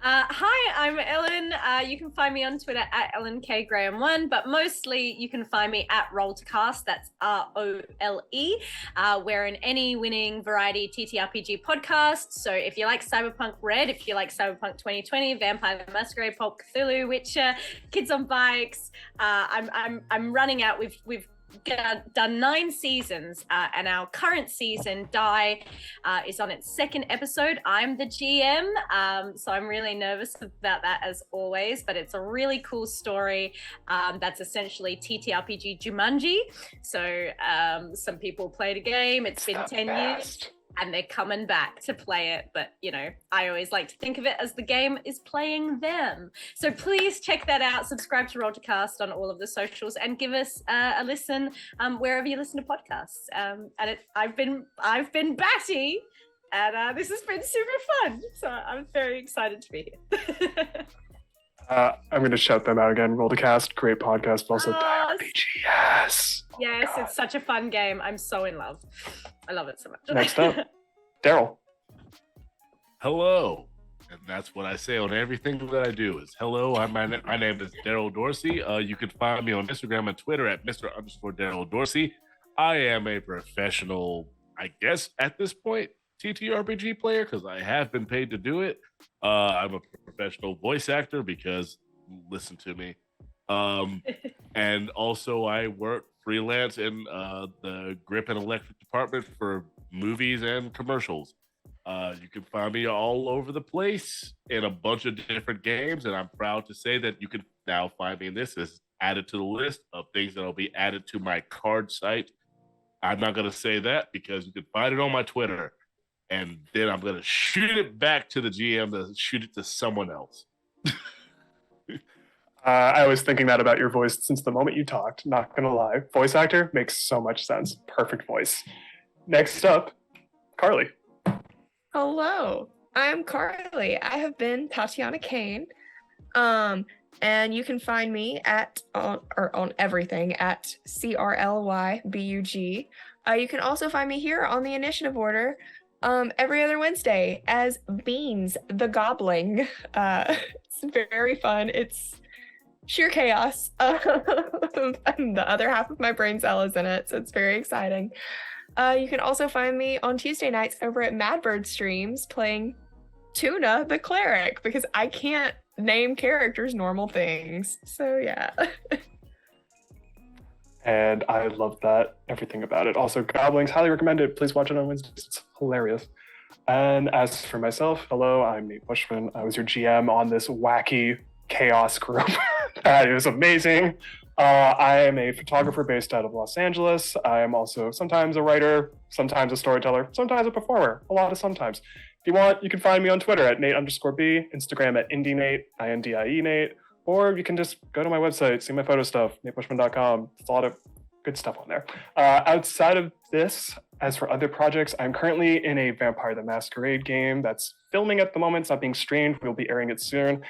Hi, I'm Ellen. You can find me on Twitter at EllenKGraham1, but mostly you can find me at Roll to Cast. That's ROLE. We're an any-winning variety TTRPG podcast. So if you like Cyberpunk Red, if you like Cyberpunk 2020, Vampire the Masquerade, Pulp Cthulhu, Witcher, Kids on Bikes, I'm running out. We've done 9 seasons, and our current season, Die, is on its 2nd episode. I'm the GM, so I'm really nervous about that as always, but it's a really cool story that's essentially TTRPG Jumanji. So some people played a game, it's been 10 years. And they're coming back to play it. But, you know, I always like to think of it as the game is playing them. So please check that out. Subscribe to Roll to Cast on all of the socials and give us a listen wherever you listen to podcasts. I've been Batty, and this has been super fun. So I'm very excited to be here. I'm going to shout them out again. Roll to Cast, great podcast, but also RPG. Yes. Yes, it's such a fun game. I'm so in love. I love it so much. Next up, Darryl. Hello. And that's what I say on everything that I do is hello. My name is Darryl Dorsey. You can find me on Instagram and Twitter at Mr._Darryl Dorsey. I am a professional, I guess, at this point, TTRPG player, because I have been paid to do it. I'm a professional voice actor because, listen to me. And also I work freelance in the grip and electric department for movies and commercials. You can find me all over the place in a bunch of different games, and I'm proud to say that you can now find me in this as added to the list of things that will be added to my card site. I'm not going to say that because you can find it on my Twitter, and then I'm going to shoot it back to the GM to shoot it to someone else. I was thinking that about your voice since the moment you talked, not gonna lie. Voice actor makes so much sense. Perfect voice. Next up, Carly. Hello, I'm Carly. I have been Tatiana Cain. And you can find me on everything at CRLYBUG. You can also find me here on the initiative order every other Wednesday as Beans the Gobbling. It's very fun. It's sheer chaos. And the other half of my brain cell is in it, so it's very exciting. You can also find me on Tuesday nights over at Madbird Streams playing Tuna the Cleric, because I can't name characters normal things. So yeah. And I love that, everything about it. Also, Gobblings, highly recommended. Please watch it on Wednesdays. It's hilarious. And as for myself, hello, I'm Nate Buchman. I was your GM on this wacky chaos group. That is amazing. I am a photographer based out of Los Angeles. I am also sometimes a writer, sometimes a storyteller, sometimes a performer, a lot of sometimes. If you want, you can find me on Twitter at Nate_B, Instagram at IndieNate, INDIE Nate, or you can just go to my website, see my photo stuff, natebushman.com. There's a lot of good stuff on there. Outside of this, as for other projects, I'm currently in a Vampire the Masquerade game that's filming at the moment. It's not being streamed. We'll be airing it soon.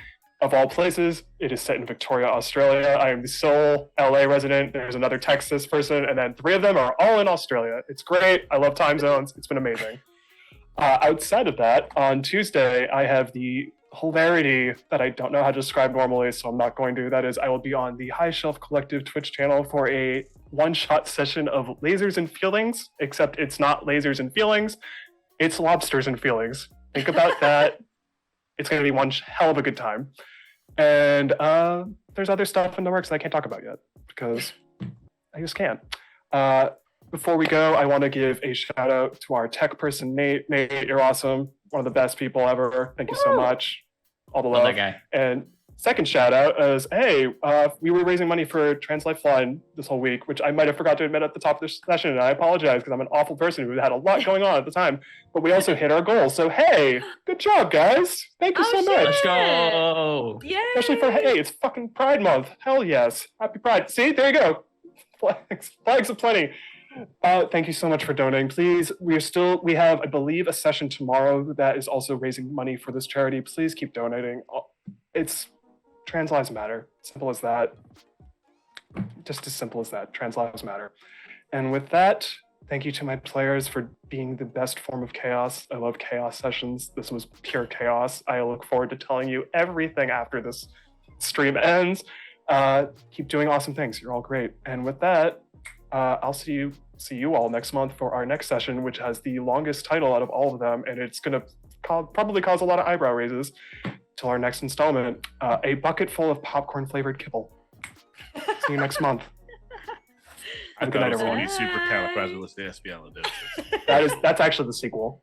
Of all places, it is set in Victoria, Australia. I am the sole LA resident. There's another Texas person, and then 3 of them are all in Australia. It's great. I love time zones. It's been amazing. Outside of that, on Tuesday, I have the hilarity that I don't know how to describe normally, so I'm not going to. That is, I will be on the High Shelf Collective Twitch channel for a one-shot session of Lasers and Feelings, except it's not lasers and feelings, it's lobsters and feelings. Think about that. It's going to be one hell of a good time. And there's other stuff in the works that I can't talk about yet, because I just can't. Before we go, I want to give a shout out to our tech person, Nate. Nate, you're awesome. One of the best people ever. Thank you so much. All the love. Love that guy. And second shout out is, hey, we were raising money for Trans Lifeline this whole week, which I might have forgot to admit at the top of this session. And I apologize because I'm an awful person who had a lot going on at the time. But we also hit our goal. So, hey, good job, guys. Thank you so much. Let's go. Yeah. Especially for, hey, it's fucking Pride Month. Hell yes. Happy Pride. See, there you go. Flags aplenty. Thank you so much for donating. Please, we have, I believe, a session tomorrow that is also raising money for this charity. Please keep donating. It's Trans Lives Matter. Simple as that. Just as simple as that. Trans Lives Matter. And with that, thank you to my players for being the best form of chaos. I love chaos sessions. This was pure chaos. I look forward to telling you everything after this stream ends. Keep doing awesome things. You're all great. And with that, I'll see you all next month for our next session, which has the longest title out of all of them, and it's going to probably cause a lot of eyebrow raises till our next installment. A bucket full of popcorn flavored kibble. See you next month. I Have a good night, thought it was everyone. going to be supercalifragilisticexpialidocious. That's actually the sequel.